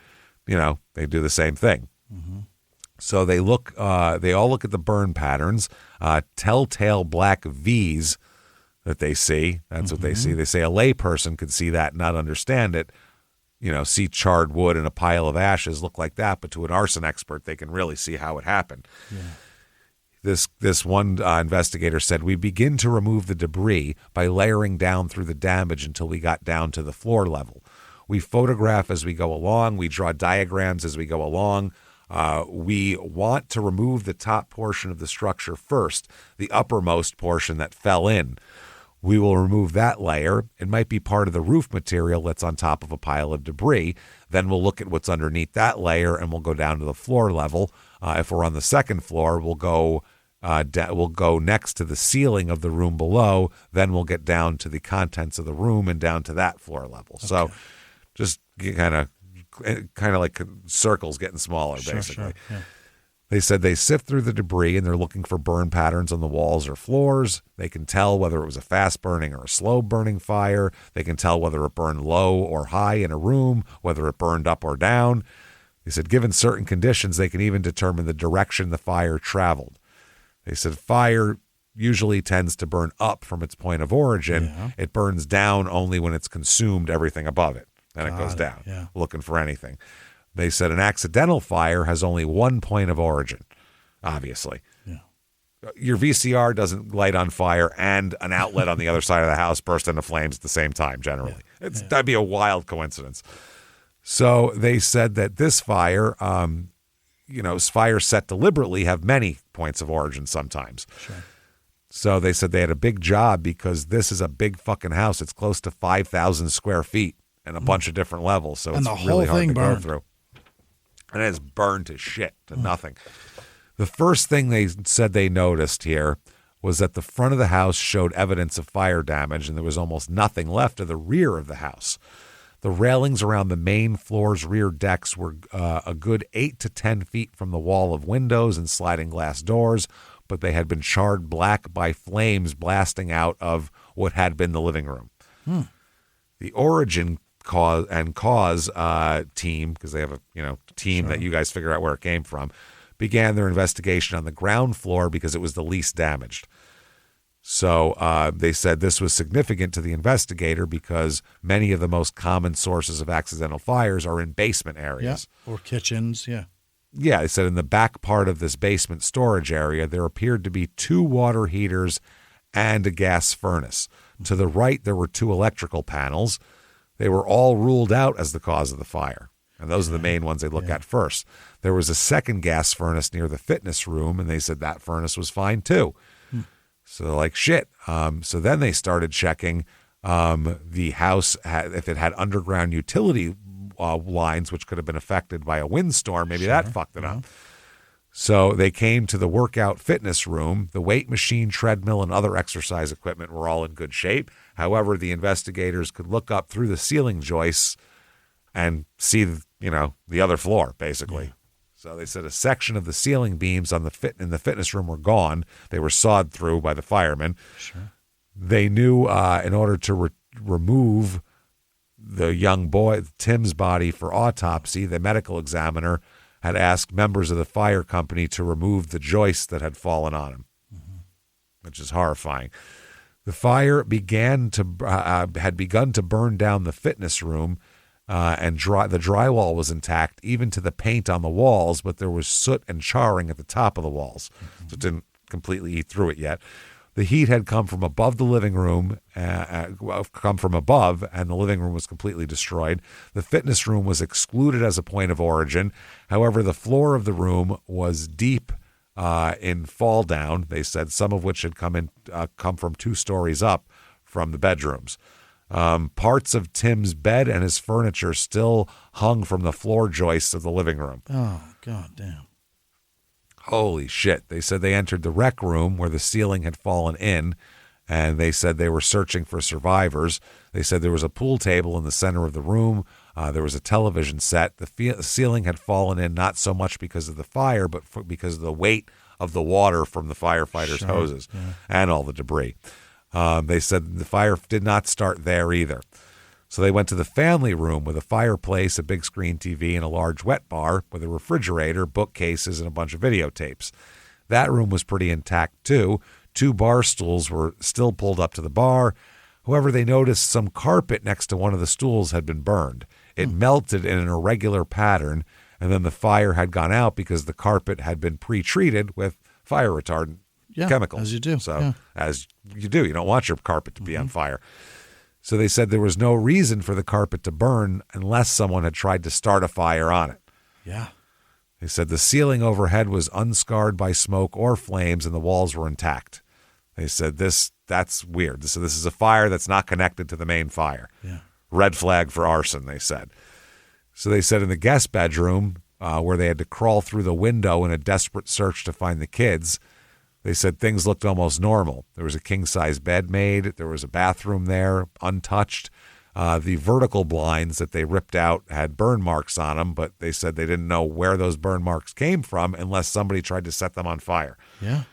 they do the same thing. Mm-hmm. So they all look at the burn patterns, telltale black V's that they see. That's what they see. They say a layperson could see that and not understand it. See charred wood and a pile of ashes look like that, but to an arson expert, they can really see how it happened. Yeah. This one investigator said, we begin to remove the debris by layering down through the damage until we got down to the floor level. We photograph as we go along. We draw diagrams as we go along. We want to remove the top portion of the structure first, the uppermost portion that fell in. We will remove that layer. It might be part of the roof material that's on top of a pile of debris. Then we'll look at what's underneath that layer and we'll go down to the floor level. If we're on the second floor, we'll go next to the ceiling of the room below. Then we'll get down to the contents of the room and down to that floor level. Okay. So just kind of like circles getting smaller, basically. Sure, yeah. They said they sift through the debris and they're looking for burn patterns on the walls or floors. They can tell whether it was a fast burning or a slow burning fire. They can tell whether it burned low or high in a room, whether it burned up or down. They said given certain conditions, they can even determine the direction the fire traveled. They said fire usually tends to burn up from its point of origin. Yeah. It burns down only when it's consumed everything above it. Then it goes down, looking for anything. They said an accidental fire has only one point of origin, obviously. Yeah. Your VCR doesn't light on fire and an outlet on the other side of the house burst into flames at the same time, generally. Yeah. That'd be a wild coincidence. So they said that this fire, fires set deliberately have many points of origin sometimes. Sure. So they said they had a big job because this is a big fucking house. It's close to 5,000 square feet and a bunch of different levels. So it's really hard to go through. And it's burned to shit, to nothing. The first thing they said they noticed here was that the front of the house showed evidence of fire damage, and there was almost nothing left of the rear of the house. The railings around the main floor's rear decks were a good 8 to 10 feet from the wall of windows and sliding glass doors, but they had been charred black by flames blasting out of what had been the living room. The origin cause team, because they have a team that you guys figure out where it came from, began their investigation on the ground floor because it was the least damaged. So they said this was significant to the investigator because many of the most common sources of accidental fires are in basement areas. Yeah, or kitchens, yeah. Yeah, they said in the back part of this basement storage area, there appeared to be 2 water heaters and a gas furnace. To the right, there were 2 electrical panels. They were all ruled out as the cause of the fire. And those are the main ones they look at first. There was a second gas furnace near the fitness room, and they said that furnace was fine too. So they're like, shit. So then they started checking the house, if it had underground utility lines, which could have been affected by a windstorm. Maybe that fucked it up. So they came to the workout fitness room. The weight machine, treadmill, and other exercise equipment were all in good shape. However, the investigators could look up through the ceiling joists and see, the other floor, basically. Yeah. So they said a section of the ceiling beams in the fitness room were gone. They were sawed through by the firemen. Sure. They knew in order to remove the young boy, Tim's body, for autopsy, the medical examiner had asked members of the fire company to remove the joists that had fallen on him, which is horrifying. The fire had begun to burn down the fitness room, and the drywall was intact, even to the paint on the walls, but there was soot and charring at the top of the walls, so it didn't completely eat through it yet. The heat had come from above the living room, and the living room was completely destroyed. The fitness room was excluded as a point of origin. However, the floor of the room was deep in fall down, they said, some of which had come from 2 stories up from the bedrooms. Parts of Tim's bed and his furniture still hung from the floor joists of the living room. Oh, God damn. Holy shit. They said they entered the rec room where the ceiling had fallen in, and they said they were searching for survivors. They said there was a pool table in the center of the room. There was a television set. The ceiling had fallen in not so much because of the fire, but because of the weight of the water from the firefighters' hoses and all the debris. They said the fire did not start there either. So they went to the family room with a fireplace, a big screen TV, and a large wet bar with a refrigerator, bookcases, and a bunch of videotapes. That room was pretty intact, too. 2 bar stools were still pulled up to the bar. However, they noticed some carpet next to one of the stools had been burned. It melted in an irregular pattern, and then the fire had gone out because the carpet had been pre-treated with fire retardant chemicals. As you do. So, as you do. You don't want your carpet to be on fire. So they said there was no reason for the carpet to burn unless someone had tried to start a fire on it. Yeah. They said the ceiling overhead was unscarred by smoke or flames and the walls were intact. They said that's weird. So this is a fire that's not connected to the main fire. Yeah. Red flag for arson, they said. So they said in the guest bedroom, where they had to crawl through the window in a desperate search to find the kids, they said things looked almost normal. There was a king-size bed made. There was a bathroom there, untouched. The vertical blinds that they ripped out had burn marks on them, but they said they didn't know where those burn marks came from unless somebody tried to set them on fire. Yeah.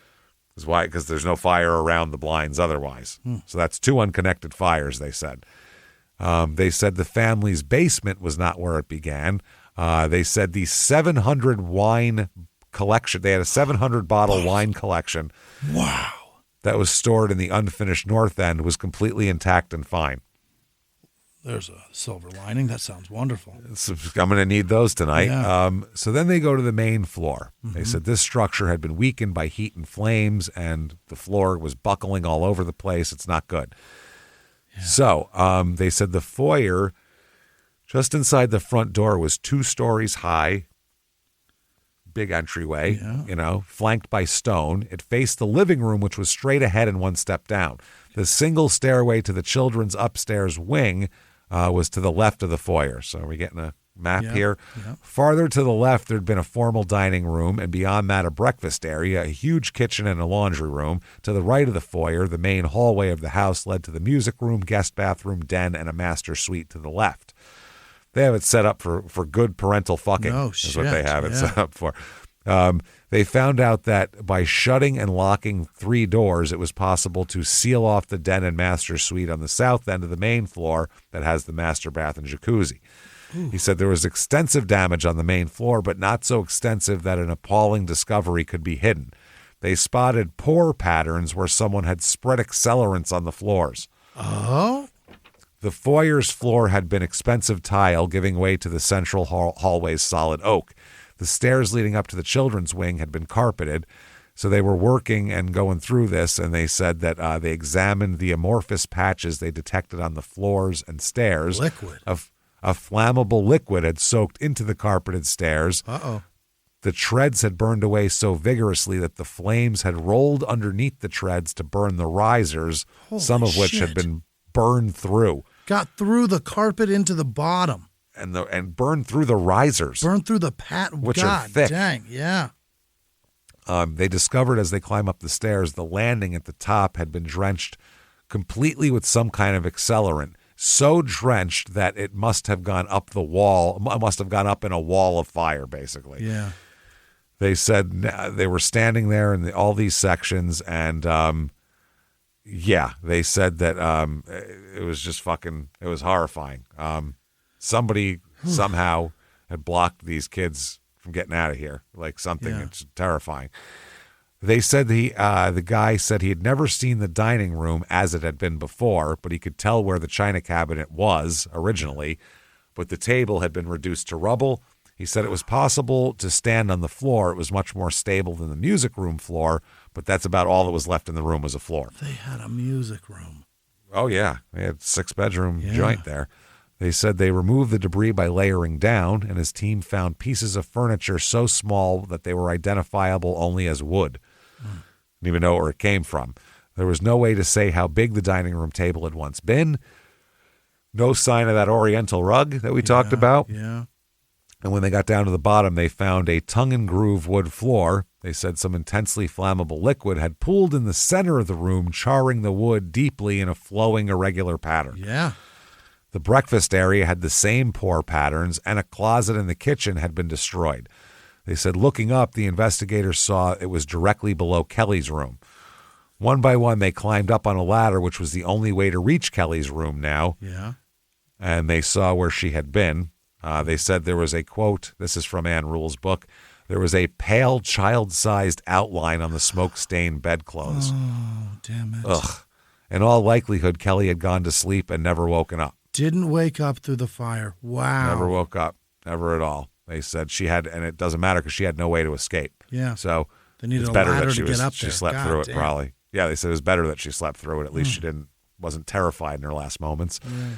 Because there's no fire around the blinds otherwise. So that's 2 unconnected fires, they said. They said the family's basement was not where it began. They said the 700 wine collection, they had a 700 bottle wine collection. Wow. That was stored in the unfinished north end, was completely intact and fine. There's a silver lining. That sounds wonderful. I'm going to need those tonight. Yeah. So then they go to the main floor. They said this structure had been weakened by heat and flames, and the floor was buckling all over the place. It's not good. Yeah. So they said the foyer just inside the front door was 2 stories high, big entryway, flanked by stone. It faced the living room, which was straight ahead and 1 step down. The single stairway to the children's upstairs wing was to the left of the foyer. So are we getting a map here? Yeah. Farther to the left, there'd been a formal dining room, and beyond that, a breakfast area, a huge kitchen, and a laundry room. To the right of the foyer, the main hallway of the house led to the music room, guest bathroom, den, and a master suite to the left. They have it set up for good parental fucking, is what they have it set up for. They found out that by shutting and locking 3 doors, it was possible to seal off the den and master suite on the south end of the main floor that has the master bath and jacuzzi. Ooh. He said there was extensive damage on the main floor, but not so extensive that an appalling discovery could be hidden. They spotted pore patterns where someone had spread accelerants on the floors. Oh? The foyer's floor had been expensive tile, giving way to the central hallway's solid oak. The stairs leading up to the children's wing had been carpeted, so they were working and going through this, and they said that they examined the amorphous patches they detected on the floors and stairs. Liquid. A flammable liquid had soaked into the carpeted stairs. Uh-oh. The treads had burned away so vigorously that the flames had rolled underneath the treads to burn the risers, some of which had been burned through. Got through the carpet into the bottom. And burned through the risers. Burned through the which are thick. Dang, yeah. They discovered as they climbed up the stairs, the landing at the top had been drenched completely with some kind of accelerant. So drenched that it must have gone up the wall, must have gone up in a wall of fire, basically. Yeah. They said they were standing there in all these sections, and they said that it was just fucking, it was horrifying. Somebody somehow had blocked these kids from getting out of here, like something. It's terrifying. They said the guy said he had never seen the dining room as it had been before, but he could tell where the china cabinet was originally, but the table had been reduced to rubble. He said it was possible to stand on the floor. It was much more stable than the music room floor, but that's about all that was left in the room was a floor. They had a music room. Oh, yeah. They had a 6-bedroom joint there. They said they removed the debris by layering down, and his team found pieces of furniture so small that they were identifiable only as wood. Didn't even know where it came from. There was no way to say how big the dining room table had once been. No sign of that oriental rug that we talked about. Yeah. And when they got down to the bottom, they found a tongue-and-groove wood floor. They said some intensely flammable liquid had pooled in the center of the room, charring the wood deeply in a flowing, irregular pattern. Yeah. The breakfast area had the same pore patterns, and a closet in the kitchen had been destroyed. They said, looking up, the investigators saw it was directly below Kelly's room. One by one, they climbed up on a ladder, which was the only way to reach Kelly's room now. Yeah. And they saw where she had been. They said there was a quote, this is from Ann Rule's book, there was a pale, child-sized outline on the smoke-stained bedclothes. Oh, damn it. Ugh. In all likelihood, Kelly had gone to sleep and never woken up. Didn't wake up through the fire. Wow. Never woke up. Never at all. They said she had, and it doesn't matter because she had no way to escape. Yeah. So They needed it's a better ladder that she to get up she there. slept God through it damn. probably. Yeah, they said it was better that she slept through it. At least she wasn't terrified in her last moments. Yeah.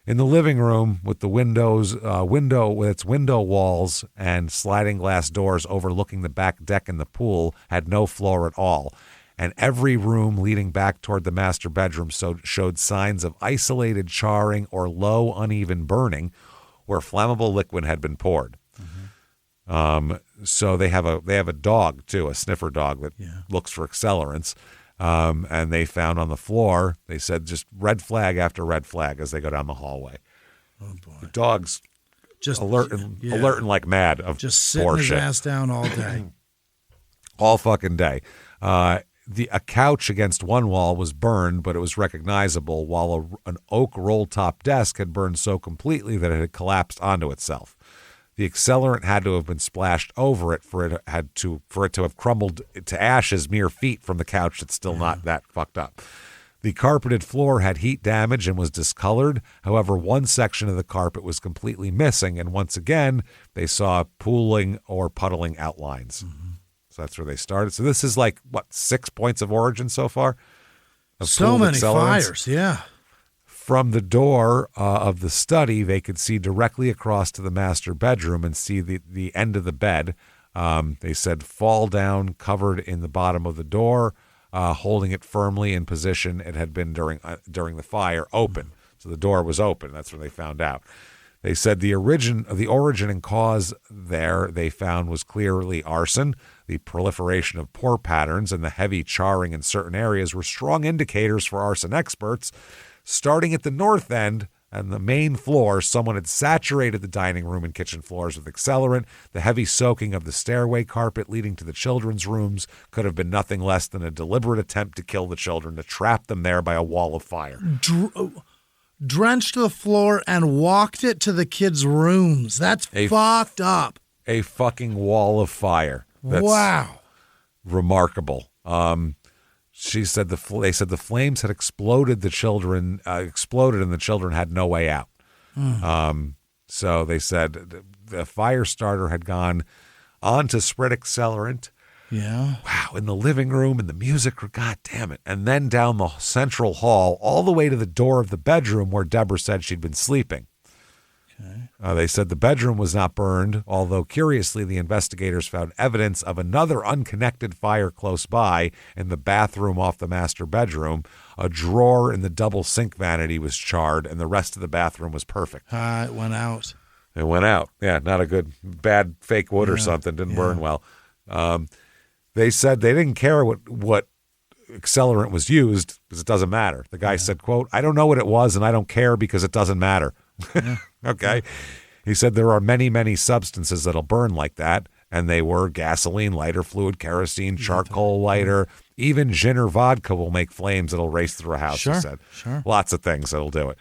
In the living room with the with its window walls and sliding glass doors overlooking the back deck and the pool had no floor at all. And every room leading back toward the master bedroom showed signs of isolated charring or low, uneven burning where flammable liquid had been poured. So they have a dog, too, a sniffer dog that looks for accelerants. And they found on the floor, they said just red flag after red flag as they go down the hallway. Oh, boy. The dog's just alerting like mad of just sitting poor his shit. ass down all day. All fucking day. A couch against one wall was burned, but it was recognizable, while an oak roll-top desk had burned so completely that it had collapsed onto itself. The accelerant had to have been splashed over it for it to have crumbled to ashes mere feet from the couch that's still not that fucked up. The carpeted floor had heat damage and was discolored. However, one section of the carpet was completely missing, and once again, they saw pooling or puddling outlines. Mm-hmm. So that's where they started. So this is 6 points of origin so far? So many fires, yeah. From the door of the study, they could see directly across to the master bedroom and see the end of the bed. They said fall down, covered in the bottom of the door, holding it firmly in position it had been during the fire, open. So the door was open. That's when they found out. They said the origin and cause there they found was clearly arson. The proliferation of pore patterns and the heavy charring in certain areas were strong indicators for arson experts. Starting at the north end and the main floor, someone had saturated the dining room and kitchen floors with accelerant. The heavy soaking of the stairway carpet leading to the children's rooms could have been nothing less than a deliberate attempt to kill the children, to trap them there by a wall of fire. Drenched the floor and walked it to the kids' rooms. That's fucked up. A fucking wall of fire. That's wow. Remarkable. She said they said the flames had exploded. The children exploded, and the children had no way out. So they said the fire starter had gone on to spread accelerant. Yeah. Wow. In the living room, and the music. God damn it! And then down the central hall, all the way to the door of the bedroom where Deborah said she'd been sleeping. Okay. They said the bedroom was not burned, although curiously the investigators found evidence of another unconnected fire close by in the bathroom off the master bedroom. A drawer in the double sink vanity was charred, and the rest of the bathroom was perfect. It went out. It went out. Yeah, not a good, bad fake wood or something. Didn't burn well. They said they didn't care what accelerant was used because it doesn't matter. The guy said, quote, "I don't know what it was, and I don't care because it doesn't matter." Yeah. Okay. He said there are many, many substances that'll burn like that, and they were gasoline, lighter fluid, kerosene, charcoal lighter, even gin or vodka will make flames that'll race through a house, he said. Sure. Lots of things that'll do it.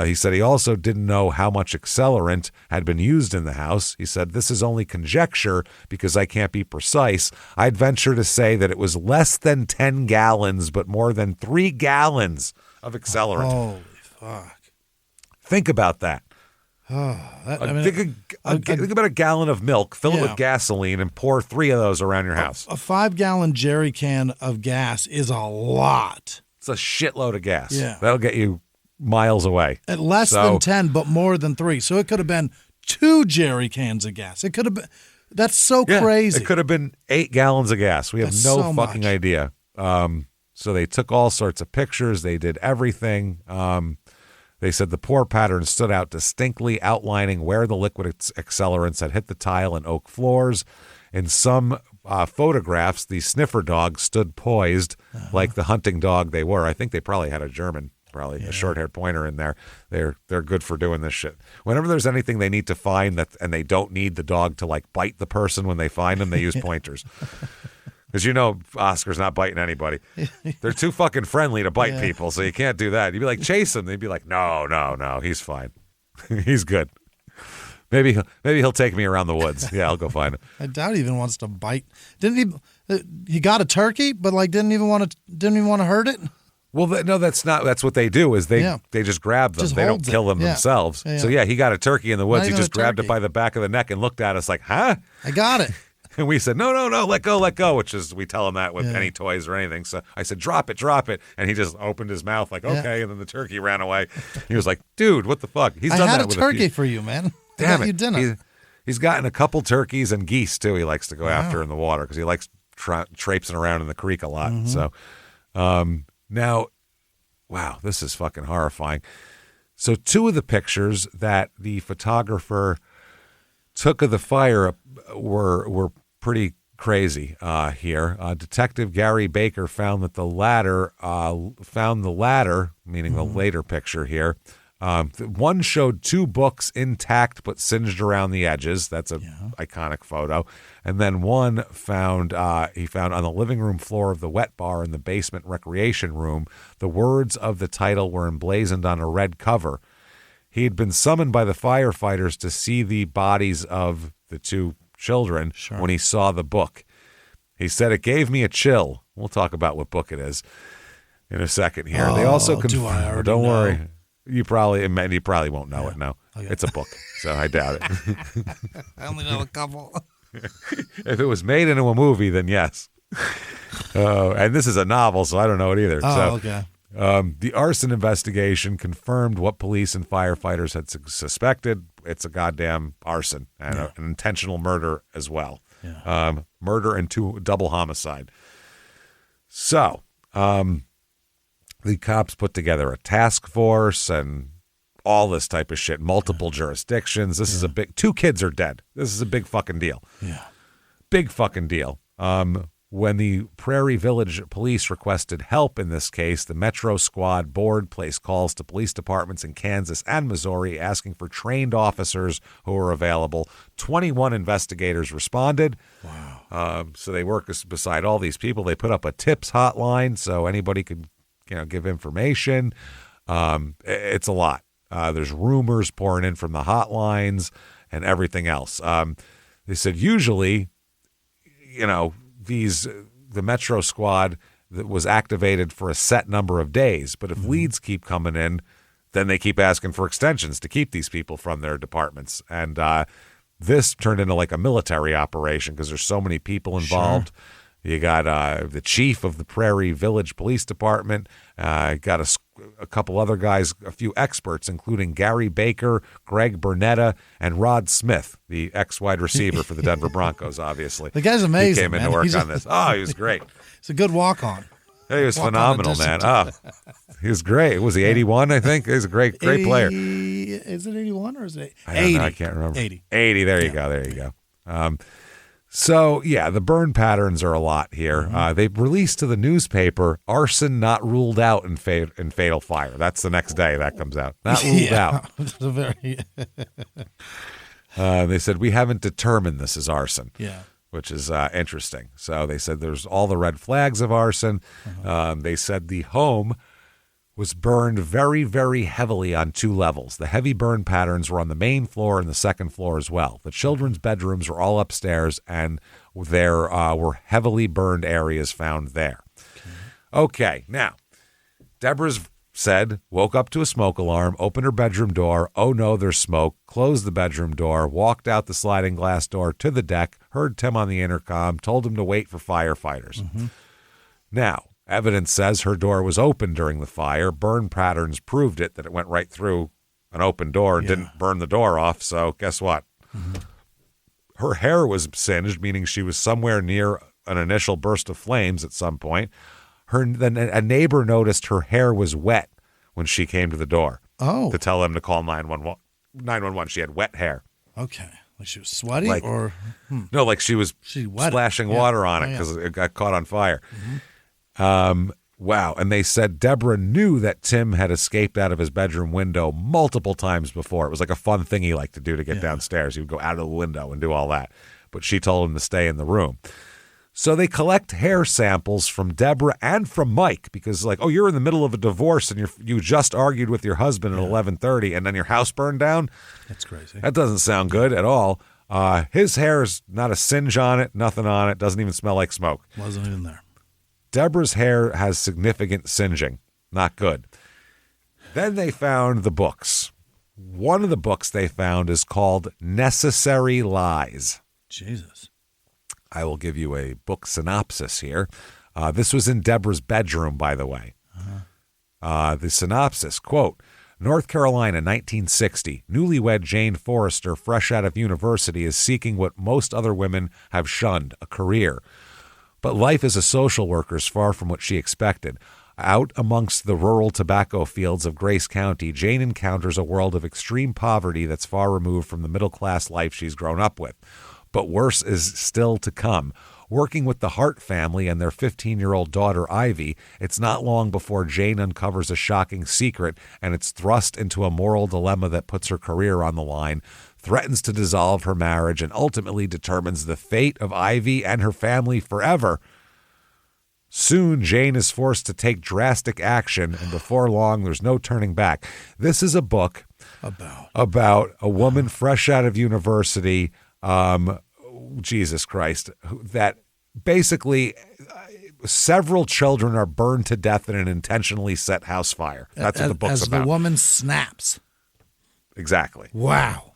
He said he also didn't know how much accelerant had been used in the house. He said, "This is only conjecture because I can't be precise. I'd venture to say that it was less than 10 gallons, but more than 3 gallons of accelerant." Holy fuck. Think about that. Think think about a gallon of milk, fill it with gasoline, and pour 3 of those around your house. A 5-gallon jerry can of gas is a lot. It's a shitload of gas. Yeah. That'll get you miles away. At less than 10, but more than 3. So it could have been 2 jerry cans of gas. It could have been. That's so crazy. It could have been 8 gallons of gas. We have no so fucking much. idea. So they took all sorts of pictures. They did everything. They said the pore pattern stood out distinctly, outlining where the liquid accelerants had hit the tile and oak floors. In some photographs, the sniffer dog stood poised like the hunting dog they were. I think they probably had a German probably a short-haired pointer in there. They're good for doing this shit. Whenever there's anything they need to find and they don't need the dog to like bite the person when they find them, they use pointers. Because Oscar's not biting anybody. They're too fucking friendly to bite people, so you can't do that. You'd be like, chase him. They'd be like, no, he's fine. He's good. Maybe he'll take me around the woods. Yeah, I'll go find him. I doubt he even wants to bite. He got a turkey, but like didn't even want to hurt it? Well, no, that's not. That's what they do. Is they just grab them. They don't kill them themselves. Yeah. So he got a turkey in the woods. He just grabbed it by the back of the neck and looked at us like, "Huh? I got it." And we said, "No, let go." Which is we tell him that with any toys or anything. So I said, "Drop it," and he just opened his mouth like, "Okay," and then the turkey ran away. He was like, "Dude, what the fuck?" He's done that with a turkey for you, man. Damn it! You dinner. He's gotten a couple turkeys and geese too. He likes to go after in the water because he likes traipsing around in the creek a lot. Mm-hmm. So now. Wow, this is fucking horrifying. So 2 of the pictures that the photographer took of the fire were pretty crazy here. Detective Gary Baker found that the latter, meaning the later picture here. One showed 2 books intact but singed around the edges. That's a iconic photo. And then one he found on the living room floor of the wet bar in the basement recreation room. The words of the title were emblazoned on a red cover. He had been summoned by the firefighters to see the bodies of the 2 children when he saw the book. He said, "It gave me a chill." We'll talk about what book it is in a second here. They also don't know? Worry. You probably won't know it. No, okay. It's a book, so I doubt it. I only know a couple. If it was made into a movie, then yes. And this is a novel, so I don't know it either. Okay. The arson investigation confirmed what police and firefighters had suspected. It's a goddamn arson and an intentional murder as well. Yeah. Murder and 2 double homicide. So, the cops put together a task force and all this type of shit, multiple jurisdictions. This is a big, 2 kids are dead. This is a big fucking deal. Yeah. Big fucking deal. When the Prairie Village police requested help in this case, the Metro Squad board placed calls to police departments in Kansas and Missouri asking for trained officers who were available. 21 investigators responded. Wow. So they work beside all these people. They put up a tips hotline so anybody could give information. It's a lot. There's rumors pouring in from the hotlines and everything else. They said usually, the Metro Squad that was activated for a set number of days, but if leads keep coming in, then they keep asking for extensions to keep these people from their departments. And this turned into like a military operation because there's so many people involved. Sure. You got the chief of the Prairie Village Police Department, got a couple other guys, a few experts, including Gary Baker, Greg Burnetta, and Rod Smith, the ex-wide receiver for the Denver Broncos, obviously. The guy's amazing, He came in to work on this. Oh, he was great. It's a good walk-on. He was phenomenal, man. Oh, he was great. Was he 81, I think? He was a great player. Is it 81 or is it 80? I don't know. I can't remember. 80. There you go. So, the burn patterns are a lot here. They released to the newspaper, arson not ruled out in fatal fire. That's the next day that comes out. Not ruled out. They said, we haven't determined this is arson, which is interesting. So they said there's all the red flags of arson. They said the home was burned very, very heavily on 2 levels. The heavy burn patterns were on the main floor and the second floor as well. The children's bedrooms were all upstairs, and there were heavily burned areas found there. Okay, now, Deborah's woke up to a smoke alarm, opened her bedroom door, oh no, there's smoke, closed the bedroom door, walked out the sliding glass door to the deck, heard Tim on the intercom, told him to wait for firefighters. Now, evidence says her door was open during the fire. Burn patterns proved that it went right through an open door and didn't burn the door off. So guess what? Her hair was singed, meaning she was somewhere near an initial burst of flames at some point. Then a neighbor noticed her hair was wet when she came to the door to tell them to call 911. She had wet hair. Okay. Like she was sweaty or? No, like she was splashing water on it because it got caught on fire. Wow. And they said Deborah knew that Tim had escaped out of his bedroom window multiple times before. It was like a fun thing he liked to do to get downstairs. He would go out of the window and do all that. But she told him to stay in the room. So they collect hair samples from Deborah and from Mike because, like, oh, you're in the middle of a divorce and you just argued with your husband at 11:30 and then your house burned down? That's crazy. That doesn't sound good at all. His hair's not a singe on it, nothing on it, doesn't even smell like smoke. Wasn't even there. Deborah's hair has significant singeing. Not good. Then they found the books. One of the books they found is called Necessary Lies. Jesus. I will give you a book synopsis here. This was in Deborah's bedroom, by the way. The synopsis, quote, North Carolina, 1960. Newlywed Jane Forrester, fresh out of university, is seeking what most other women have shunned, a career. But life as a social worker is far from what she expected. Out amongst the rural tobacco fields of Grace County, Jane encounters a world of extreme poverty that's far removed from the middle-class life she's grown up with. But worse is still to come. Working with the Hart family and their 15-year-old daughter, Ivy, it's not long before Jane uncovers a shocking secret, and it's thrust into a moral dilemma that puts her career on the line, threatens to dissolve her marriage, and ultimately determines the fate of Ivy and her family forever. Soon, Jane is forced to take drastic action, and before long, there's no turning back. This is a book about a woman fresh out of university, Jesus Christ, that basically several children are burned to death in an intentionally set house fire. That's what the book's about. As the woman snaps. Exactly. Wow.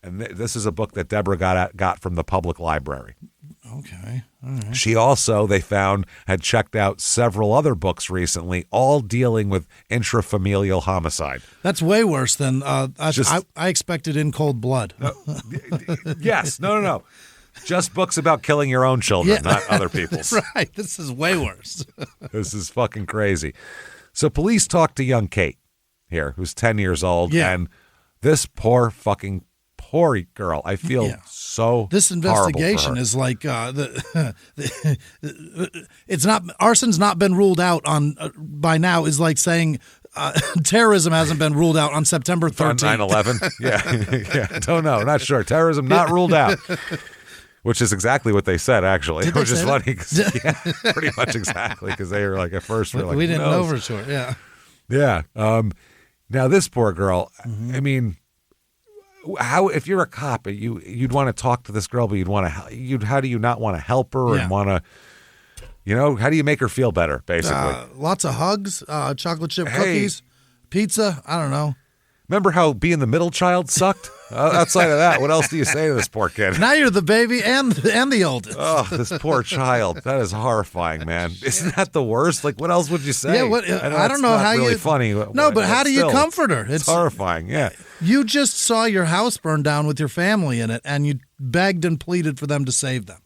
And this is a book that Deborah got from the public library. Okay. All right. She also, they found, had checked out several other books recently, all dealing with intrafamilial homicide. That's way worse than I expected In Cold Blood. Yes. No. Just books about killing your own children, not other people's. Right. This is way worse. This is fucking crazy. So police talked to young Kate here, who's 10 years old, and this poor girl. I feel so. This investigation is like it's not, arson's not been ruled out on by now. Is like saying terrorism hasn't been ruled out on September 13th. On 9/11. Yeah. Don't know. Not sure. Terrorism not ruled out. Which is exactly what they said, actually. Which is funny. Yeah, pretty much exactly. Because they were like, at first, we didn't know for sure. Yeah. Yeah. Now, this poor girl, I mean, how, if you're a cop, you'd want to talk to this girl, but how do you not want to help her and want to, how do you make her feel better, basically? Lots of hugs, chocolate chip cookies, pizza. I don't know. Remember how being the middle child sucked? Outside of that, what else do you say to this poor kid? Now you're the baby and the oldest. Oh, this poor child. That is horrifying, man. Isn't that the worst? Like, what else would you say? Yeah, I don't know how really you. Funny. No, but how do you comfort her? It's horrifying. Yeah. You just saw your house burn down with your family in it, and you begged and pleaded for them to save them.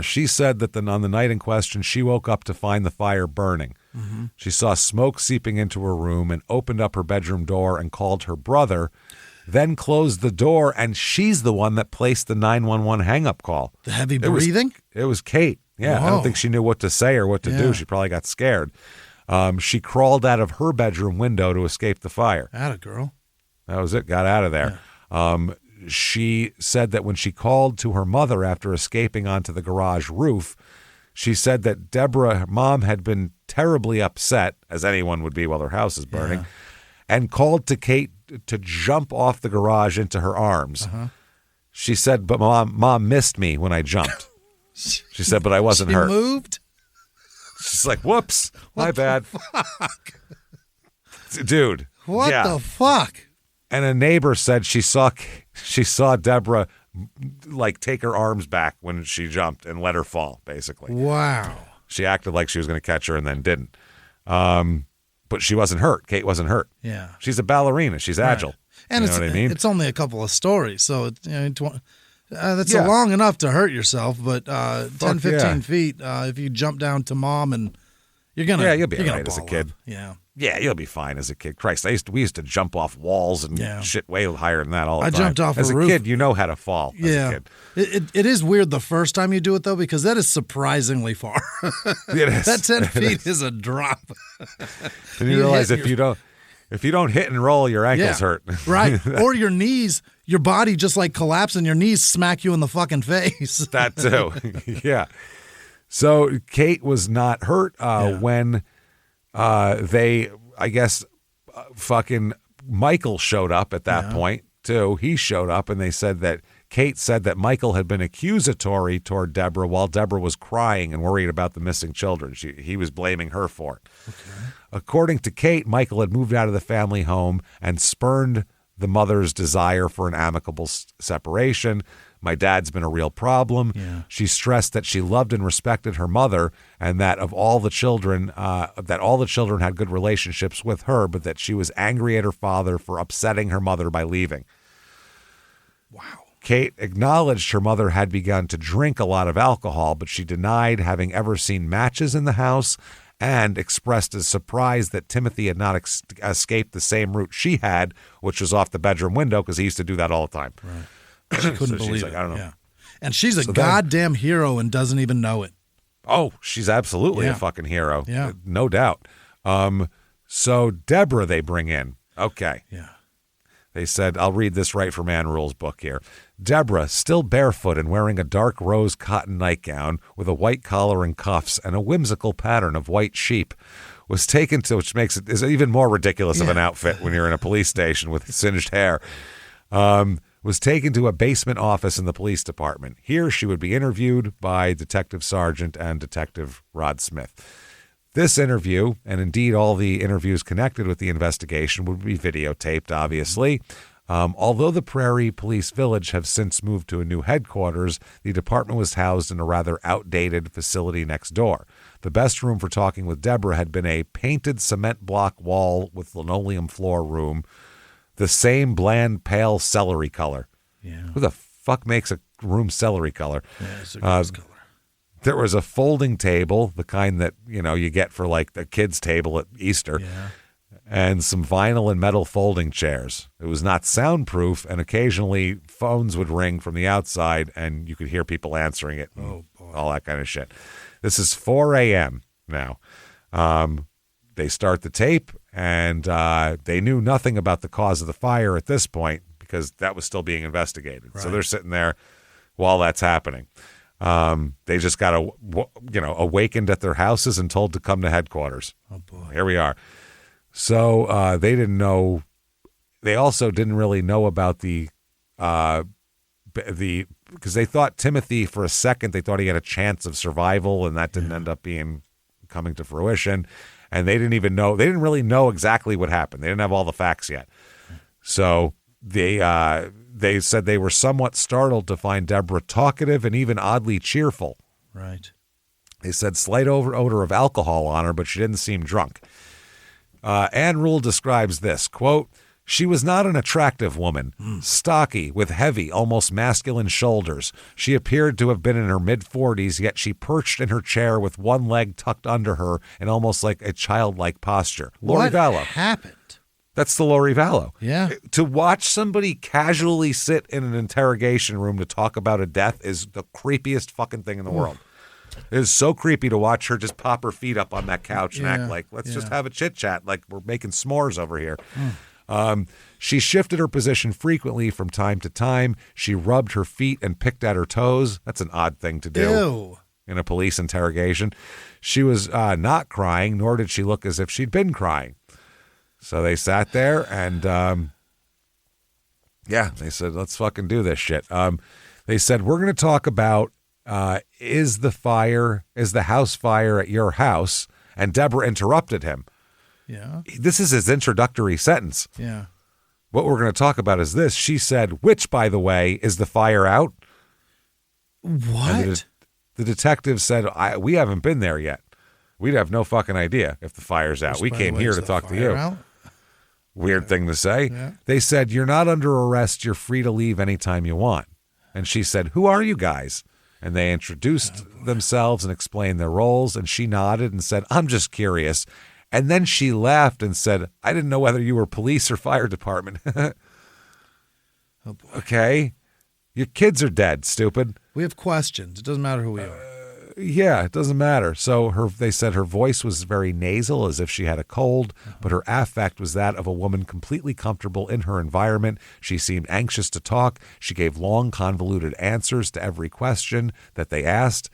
She said that on the night in question, she woke up to find the fire burning. Mm-hmm. She saw smoke seeping into her room and opened up her bedroom door and called her brother, then closed the door, and she's the one that placed the 911 hang-up call. The heavy breathing? It was Kate. Yeah, Whoa. I don't think she knew what to say or what to do. She probably got scared. She crawled out of her bedroom window to escape the fire. Atta girl. That was it. Got out of there. Yeah. She said that when she called to her mother after escaping onto the garage roof, she said that Deborah, her mom, had been terribly upset, as anyone would be while her house is burning, and called to Kate to jump off the garage into her arms. She said, but mom missed me when I jumped. She said, but I wasn't hurt. She moved? She's like, whoops, my bad. Dude. What the fuck? And a neighbor said she saw Deborah like take her arms back when she jumped and let her fall, basically. Wow. She acted like she was going to catch her and then didn't. But she wasn't hurt. Kate wasn't hurt. Yeah. She's a ballerina. She's agile. And you know what I mean? It's only a couple of stories, so that's long enough to hurt yourself, but 10, 15 feet, if you jump down to mom and you're going to you'll be all right as a kid. Yeah. Yeah, you'll be fine as a kid. Christ, we used to jump off walls and shit way higher than that all the time. I jumped off as a a roof. kid, you know how to fall as a kid. It is weird the first time you do it, though, because that is surprisingly far. It is. That 10 feet is a drop. And you realize if you don't hit and roll, your ankles hurt. Right. Or your knees, your body just like collapse and your knees smack you in the fucking face. That too. Yeah. So Kate was not hurt when fucking Michael showed up at that point too. He showed up and they said that Kate said that Michael had been accusatory toward Deborah while Deborah was crying and worried about the missing children. He was blaming her for it. Okay. According to Kate, Michael had moved out of the family home and spurned the mother's desire for an amicable separation. My dad's been a real problem. Yeah. She stressed that she loved and respected her mother and that of all the children, had good relationships with her, but that she was angry at her father for upsetting her mother by leaving. Wow. Kate acknowledged her mother had begun to drink a lot of alcohol, but she denied having ever seen matches in the house and expressed a surprise that Timothy had not escaped the same route she had, which was off the bedroom window because he used to do that all the time. Right. She couldn't believe it. I don't know. Yeah. And she's a goddamn hero and doesn't even know it. Oh, she's absolutely a fucking hero. Yeah. No doubt. So Deborah they bring in. Okay. Yeah. They said, I'll read this right from Ann Rule's book here. Deborah, still barefoot and wearing a dark rose cotton nightgown with a white collar and cuffs and a whimsical pattern of white sheep, was taken to, which makes it is even more ridiculous of an outfit when you're in a police station with singed hair, was taken to a basement office in the police department. Here she would be interviewed by Detective Sargent and Detective Rod Smith. This interview, and indeed all the interviews connected with the investigation, would be videotaped, obviously. Although the Prairie Police Village have since moved to a new headquarters, the department was housed in a rather outdated facility next door. The best room for talking with Deborah had been a painted cement block wall with linoleum floor room, the same bland, pale celery color. Yeah. Who the fuck makes a room celery color? Yeah, it's a gross color. There was a folding table, the kind that, you get for like the kids' table at Easter, and some vinyl and metal folding chairs. It was not soundproof, and occasionally phones would ring from the outside, and you could hear people answering it, and all that kind of shit. This is 4 a.m. now. They start the tape, and they knew nothing about the cause of the fire at this point because that was still being investigated. Right. So they're sitting there while that's happening. They just got awakened at their houses and told to come to headquarters. Oh boy. Here we are. So they didn't know. They also didn't really know about the because they thought Timothy for a second, they thought he had a chance of survival, and that didn't end up coming to fruition. And they didn't really know exactly what happened. They didn't have all the facts yet. So they said they were somewhat startled to find Deborah talkative and even oddly cheerful. Right. They said slight odor of alcohol on her, but she didn't seem drunk. Ann Rule describes this, quote, "She was not an attractive woman, stocky, with heavy, almost masculine shoulders. She appeared to have been in her mid-40s, yet she perched in her chair with one leg tucked under her in almost like a childlike posture." Lori Vallow. What happened? That's the Lori Vallow. Yeah. To watch somebody casually sit in an interrogation room to talk about a death is the creepiest fucking thing in the world. It is so creepy to watch her just pop her feet up on that couch and act like, let's just have a chit chat, like we're making s'mores over here. She shifted her position frequently from time to time. She rubbed her feet and picked at her toes. That's an odd thing to do in a police interrogation. She was not crying, nor did she look as if she'd been crying. So they sat there and, they said, let's fucking do this shit. They said, we're going to talk about, is the house fire at your house? And Deborah interrupted him. Yeah. This is his introductory sentence. Yeah. What we're going to talk about is this. She said, which, by the way, is the fire out? What? The detective said, we haven't been there yet. We'd have no fucking idea if the fire's out. We came here to talk to you. Out? Weird thing to say. Yeah. They said, you're not under arrest. You're free to leave anytime you want. And she said, who are you guys? And they introduced themselves and explained their roles. And she nodded and said, I'm just curious. And then she laughed and said, I didn't know whether you were police or fire department. Oh, boy. Okay. Your kids are dead, stupid. We have questions. It doesn't matter who we are. Yeah, it doesn't matter. So they said her voice was very nasal, as if she had a cold, but her affect was that of a woman completely comfortable in her environment. She seemed anxious to talk. She gave long, convoluted answers to every question that they asked.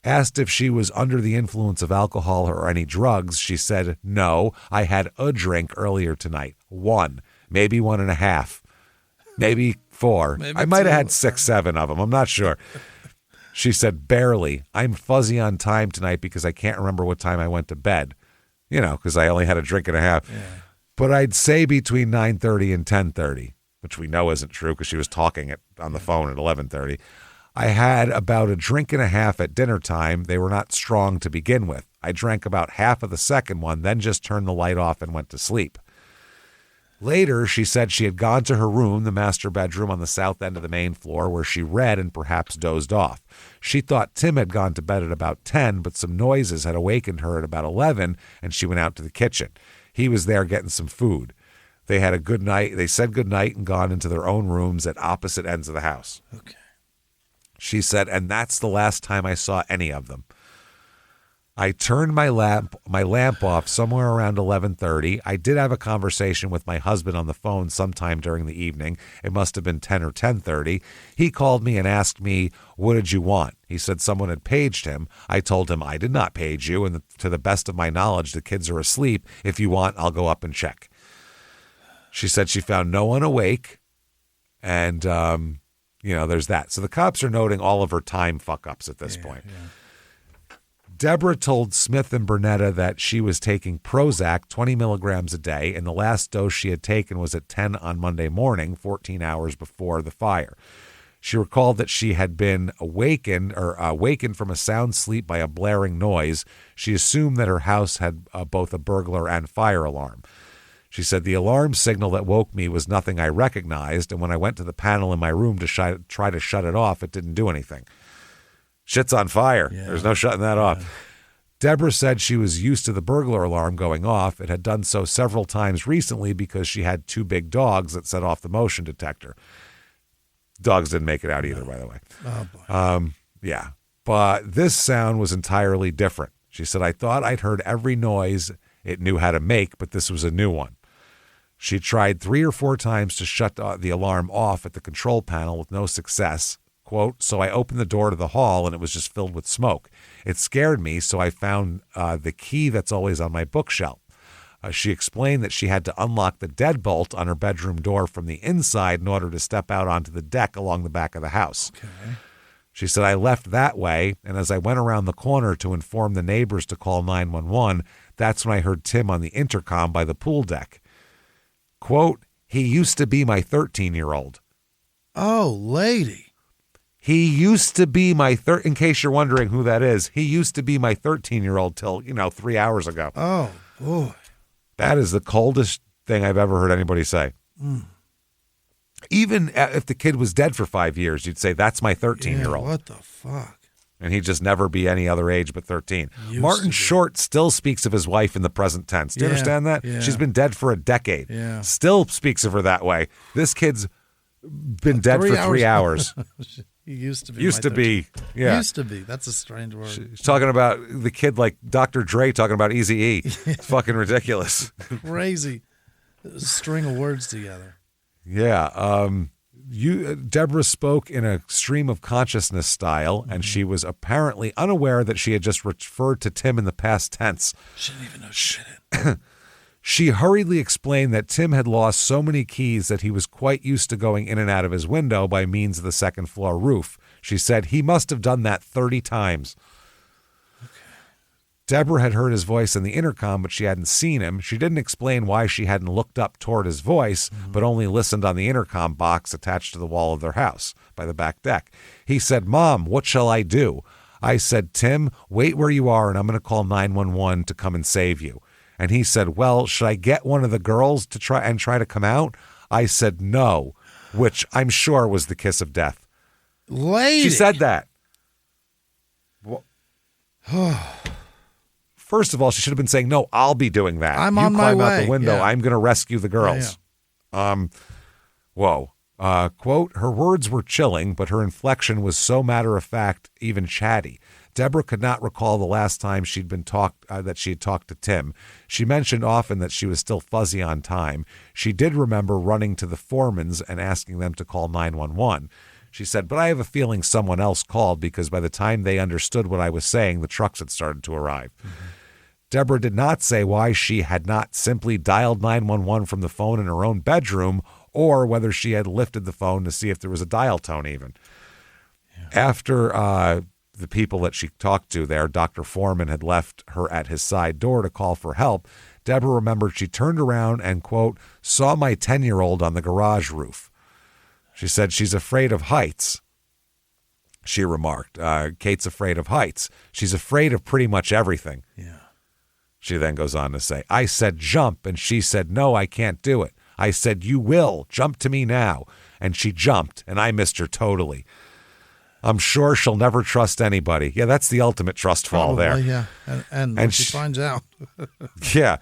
Asked if she was under the influence of alcohol or any drugs, she said, no, I had a drink earlier tonight. 1, maybe 1.5, maybe 4. Maybe I might have 2. had 6, 7 of them. I'm not sure. She said, barely. I'm fuzzy on time tonight because I can't remember what time I went to bed, because I only had a drink and a half. Yeah. But I'd say between 9:30 and 10:30, which we know isn't true because she was talking on the phone at 11:30. I had about a drink and a half at dinner time. They were not strong to begin with. I drank about half of the second one, then just turned the light off and went to sleep. Later, she said she had gone to her room, the master bedroom on the south end of the main floor, where she read and perhaps dozed off. She thought Tim had gone to bed at about 10, but some noises had awakened her at about 11, and she went out to the kitchen. He was there getting some food. They had a good night. They said good night and gone into their own rooms at opposite ends of the house. Okay. She said, and that's the last time I saw any of them. I turned my lamp off somewhere around 11:30. I did have a conversation with my husband on the phone sometime during the evening. It must have been 10 or 10:30. He called me and asked me, what did you want? He said someone had paged him. I told him I did not page you, and to the best of my knowledge, the kids are asleep. If you want, I'll go up and check. She said she found no one awake, and, there's that. So the cops are noting all of her time fuck-ups at this point. Yeah. Deborah told Smith and Burnetta that she was taking Prozac 20 milligrams a day, and the last dose she had taken was at 10 on Monday morning, 14 hours before the fire. She recalled that she had been awakened from a sound sleep by a blaring noise. She assumed that her house had both a burglar and fire alarm. She said, the alarm signal that woke me was nothing I recognized, and when I went to the panel in my room to try to shut it off, it didn't do anything. Shit's on fire. Yeah. There's no shutting that off. Deborah said she was used to the burglar alarm going off. It had done so several times recently because she had 2 big dogs that set off the motion detector. Dogs didn't make it out either, by the way. Oh, boy. Yeah. But this sound was entirely different. She said, I thought I'd heard every noise it knew how to make, but this was a new one. She tried 3 or 4 times to shut the alarm off at the control panel with no success. Quote, so I opened the door to the hall and it was just filled with smoke. It scared me, so I found the key that's always on my bookshelf. She explained that she had to unlock the deadbolt on her bedroom door from the inside in order to step out onto the deck along the back of the house. Okay. She said, I left that way, and as I went around the corner to inform the neighbors to call 911, that's when I heard Tim on the intercom by the pool deck. Quote, he used to be my 13-year-old. Oh, lady. He used to be my in case you're wondering who that is, he used to be my 13-year-old till, 3 hours ago. Oh, boy. That is the coldest thing I've ever heard anybody say. Even if the kid was dead for 5 years, you'd say, that's my 13-year-old. Yeah, what the fuck? And he'd just never be any other age but 13. Used Martin to be. Short still speaks of his wife in the present tense. Do you Yeah, understand that? yeah. She's been dead for a decade. Yeah. Still speaks of her that way. This kid's been dead for 3 hours. He used to be. Used to be. Yeah. Used to be. That's a strange word. She's talking about the kid like Dr. Dre talking about Eazy-E. It's fucking ridiculous. Crazy. A string of words together. Yeah. Deborah spoke in a stream of consciousness style, and she was apparently unaware that she had just referred to Tim in the past tense. She didn't even know she did it. She hurriedly explained that Tim had lost so many keys that he was quite used to going in and out of his window by means of the second floor roof. She said he must have done that 30 times. Deborah had heard his voice in the intercom, but she hadn't seen him. She didn't explain why she hadn't looked up toward his voice, but only listened on the intercom box attached to the wall of their house by the back deck. He said, Mom, what shall I do? I said, Tim, wait where you are, and I'm going to call 911 to come and save you. And he said, well, should I get one of the girls to try to come out? I said, no, which I'm sure was the kiss of death. Lady. She said that. First of all, she should have been saying, no, I'll be doing that. I'm you on my climb out way. the window. Yeah. I'm going to rescue the girls. Whoa. Quote, her words were chilling, but her inflection was so matter-of-fact, even chatty. Deborah could not recall the last time that she had talked to Tim. She mentioned often that she was still fuzzy on time. She did remember running to the foreman's and asking them to call 911. She said, but I have a feeling someone else called because by the time they understood what I was saying, the trucks had started to arrive. Mm-hmm. Deborah did not say why she had not simply dialed 911 from the phone in her own bedroom or whether she had lifted the phone to see if there was a dial tone even. Yeah. After the people that she talked to there, Dr. Foreman had left her at his side door to call for help. Deborah remembered she turned around and, quote, saw my 10-year-old on the garage roof. She said she's afraid of heights. She remarked, Kate's afraid of heights. She's afraid of pretty much everything. Yeah. She then goes on to say, I said jump, and she said, no, I can't do it. I said, you will. Jump to me now. And she jumped, and I missed her totally. I'm sure she'll never trust anybody. Yeah, that's the ultimate trust fall there. Yeah, and she finds out. Yeah,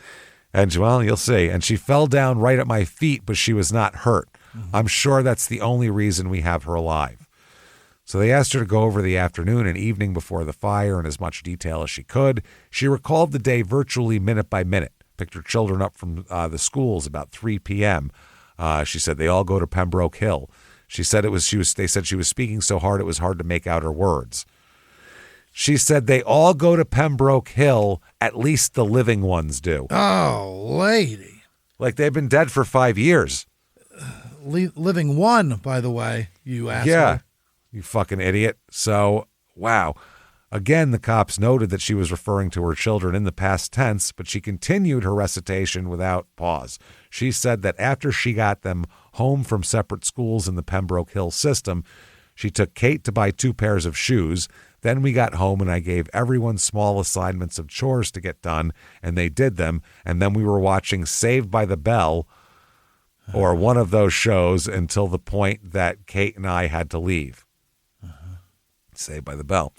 and well, you'll see. And she fell down right at my feet, but she was not hurt. Mm-hmm. I'm sure that's the only reason we have her alive. So they asked her to go over the afternoon and evening before the fire in as much detail as she could. She recalled the day virtually minute by minute, picked her children up from the schools about 3 p.m. She said they all go to Pembroke Hill. They said she was speaking so hard it was hard to make out her words. She said they all go to Pembroke Hill, at least the living ones do. Oh, lady. Like they've been dead for 5 years. Living one, by the way, you asshole. Yeah, you fucking idiot. So, wow. Again, the cops noted that she was referring to her children in the past tense, but she continued her recitation without pause. She said that after she got them home from separate schools in the Pembroke Hill system, she took Kate to buy 2 pairs of shoes. Then we got home and I gave everyone small assignments of chores to get done, and they did them. And then we were watching Saved by the Bell or one of those shows until the point that Kate and I had to leave. Saved by the Bell.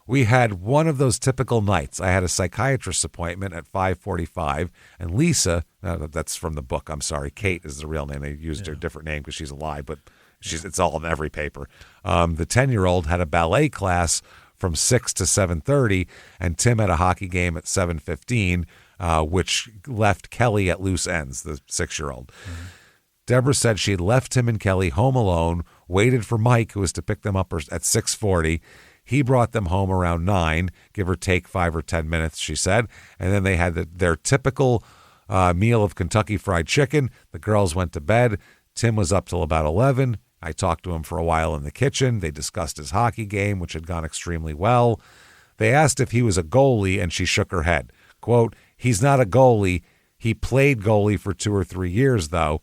We had one of those typical nights. I had a psychiatrist's appointment at 5:45, and Lisa, that's from the book, I'm sorry, Kate is the real name. They used her different name because she's alive, but it's all in every paper. The 10-year-old had a ballet class from 6 to 7:30, and Tim had a hockey game at 7:15, which left Kelly at loose ends, the 6-year-old. Mm-hmm. Deborah said she had left Tim and Kelly home alone, waited for Mike, who was to pick them up at 6:40. He brought them home around 9, give or take 5 or 10 minutes, she said. And then they had their typical meal of Kentucky Fried Chicken. The girls went to bed. Tim was up till about 11. I talked to him for a while in the kitchen. They discussed his hockey game, which had gone extremely well. They asked if he was a goalie, and she shook her head. Quote, he's not a goalie. He played goalie for 2 or 3 years, though.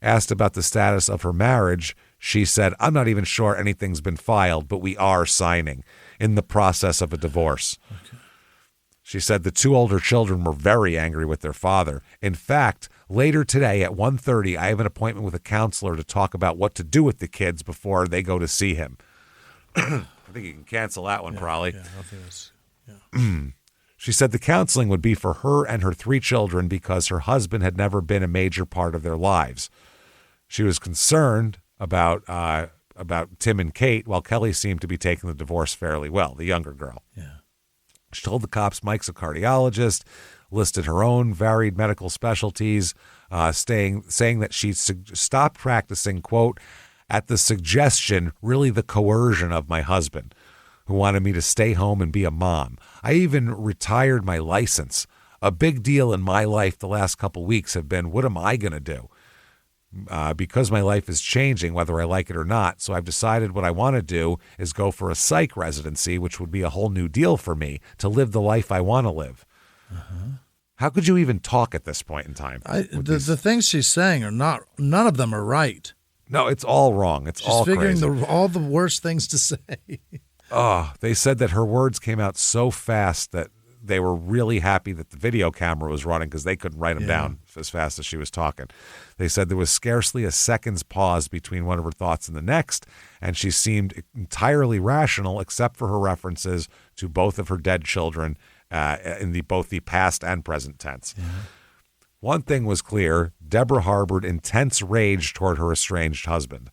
Asked about the status of her marriage, she said, I'm not even sure anything's been filed, but we are signing in the process of a divorce. Okay. She said the 2 older children were very angry with their father. In fact, later today at 1:30, I have an appointment with a counselor to talk about what to do with the kids before they go to see him. I think you can cancel that one, probably. Yeah, I think that's, She said the counseling would be for her and her 3 children because her husband had never been a major part of their lives. She was concerned about Tim and Kate, while Kelly seemed to be taking the divorce fairly well, the younger girl. Yeah. She told the cops Mike's a cardiologist, listed her own varied medical specialties, saying that she stopped practicing, quote, at the suggestion, really the coercion of my husband, who wanted me to stay home and be a mom. I even retired my license. A big deal in my life the last couple weeks have been, what am I going to do? Because my life is changing, whether I like it or not. So I've decided what I want to do is go for a psych residency, which would be a whole new deal for me to live the life I want to live. Uh-huh. How could you even talk at this point in time? The things she's saying none of them are right. No, it's all wrong. She's all figuring crazy. all the worst things to say. They said that her words came out so fast that they were really happy that the video camera was running because they couldn't write them down as fast as she was talking. They said there was scarcely a second's pause between one of her thoughts and the next, and she seemed entirely rational except for her references to both of her dead children in both the past and present tense. Yeah. One thing was clear: Deborah harbored intense rage toward her estranged husband.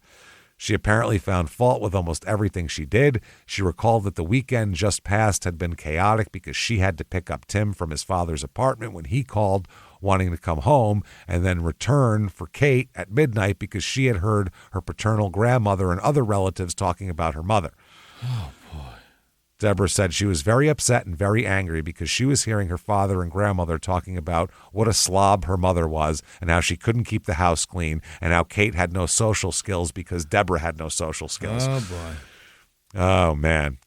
She apparently found fault with almost everything she did. She recalled that the weekend just past had been chaotic because she had to pick up Tim from his father's apartment when he called wanting to come home, and then return for Kate at midnight because she had heard her paternal grandmother and other relatives talking about her mother. Oh, boy. Deborah said she was very upset and very angry because she was hearing her father and grandmother talking about what a slob her mother was and how she couldn't keep the house clean and how Kate had no social skills because Deborah had no social skills. Oh, boy. Oh, man.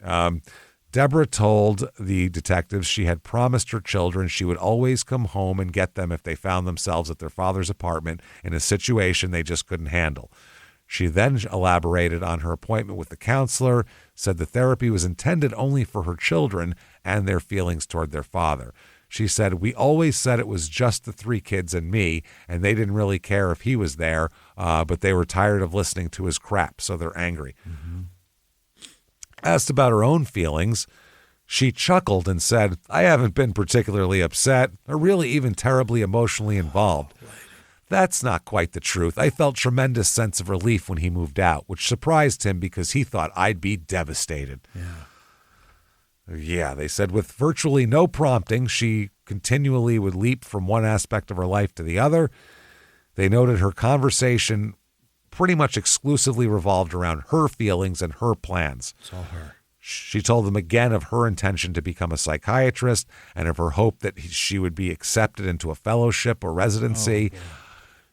Deborah told the detectives she had promised her children she would always come home and get them if they found themselves at their father's apartment in a situation they just couldn't handle. She then elaborated on her appointment with the counselor, said the therapy was intended only for her children and their feelings toward their father. She said, "We always said it was just the 3 kids and me, and they didn't really care if he was there, but they were tired of listening to his crap, so they're angry." Mm-hmm. Asked about her own feelings, she chuckled and said, "I haven't been particularly upset or really even terribly emotionally involved. That's not quite the truth. I felt tremendous sense of relief when he moved out, which surprised him because he thought I'd be devastated." Yeah, they said with virtually no prompting, she continually would leap from one aspect of her life to the other. They noted her conversation pretty much exclusively revolved around her feelings and her plans. It's all her. She told them again of her intention to become a psychiatrist and of her hope that she would be accepted into a fellowship or residency.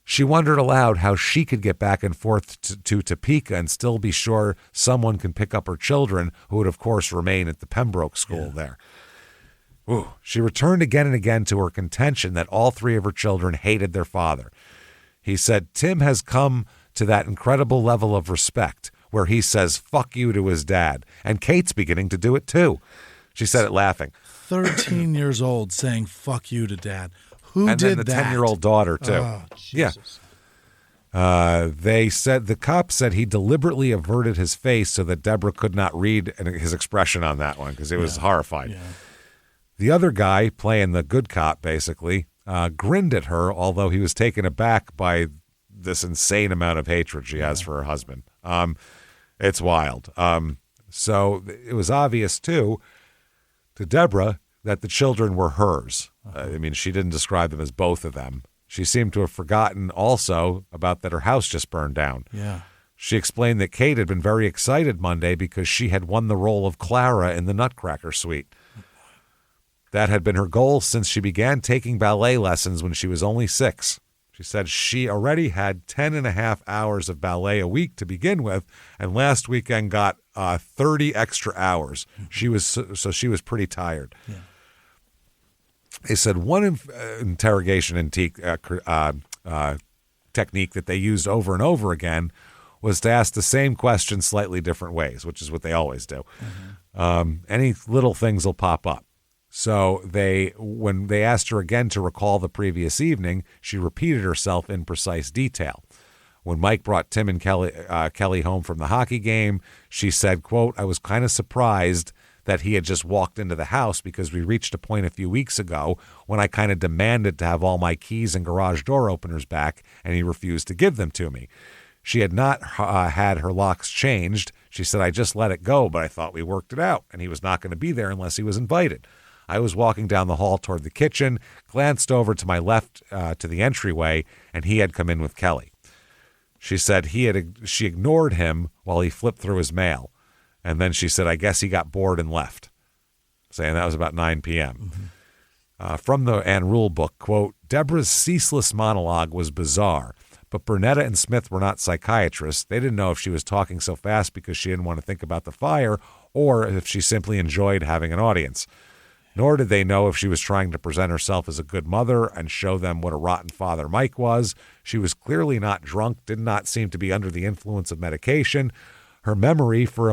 She wondered aloud how she could get back and forth to Topeka and still be sure someone can pick up her children, who would, of course, remain at the Pembroke School there. Ooh. She returned again and again to her contention that all 3 of her children hated their father. He said, "Tim has come to that incredible level of respect where he says, 'fuck you' to his dad. And Kate's beginning to do it, too." She said it laughing. 13 years old saying, "fuck you" to dad. Who and did then the that? 10-year-old daughter, too. Oh, Jesus. They said the cops said he deliberately averted his face so that Deborah could not read his expression on that one because it was horrified. Yeah. The other guy, playing the good cop, basically, grinned at her, although he was taken aback by this insane amount of hatred she has for her husband. It's wild. So it was obvious, too, to Deborah that the children were hers. I mean, she didn't describe them as both of them. She seemed to have forgotten also about that her house just burned down. Yeah. She explained that Kate had been very excited Monday because she had won the role of Clara in the Nutcracker Suite. That had been her goal since she began taking ballet lessons when she was only 6. She said she already had 10.5 hours of ballet a week to begin with, and last weekend got 30 extra hours. She was pretty tired. Yeah. They said one interrogation technique that they used over and over again was to ask the same question slightly different ways, which is what they always do. Mm-hmm. Any little things will pop up. So when they asked her again to recall the previous evening, she repeated herself in precise detail. When Mike brought Tim and Kelly home from the hockey game, she said, quote, "I was kind of surprised that he had just walked into the house because we reached a point a few weeks ago when I kind of demanded to have all my keys and garage door openers back, and he refused to give them to me. She had not had her locks changed. She said, I just let it go, but I thought we worked it out, and he was not going to be there unless he was invited. I was walking down the hall toward the kitchen, glanced over to my left to the entryway, and he had come in with Kelly. She said she ignored him while he flipped through his mail. And then she said, I guess he got bored and left, saying that was about 9 p.m. Mm-hmm. From the Ann Rule book, quote, Deborah's ceaseless monologue was bizarre, but Burnetta and Smith were not psychiatrists. They didn't know if she was talking so fast because she didn't want to think about the fire or if she simply enjoyed having an audience. Nor did they know if she was trying to present herself as a good mother and show them what a rotten father Mike was. She was clearly not drunk, did not seem to be under the influence of medication. Her memory for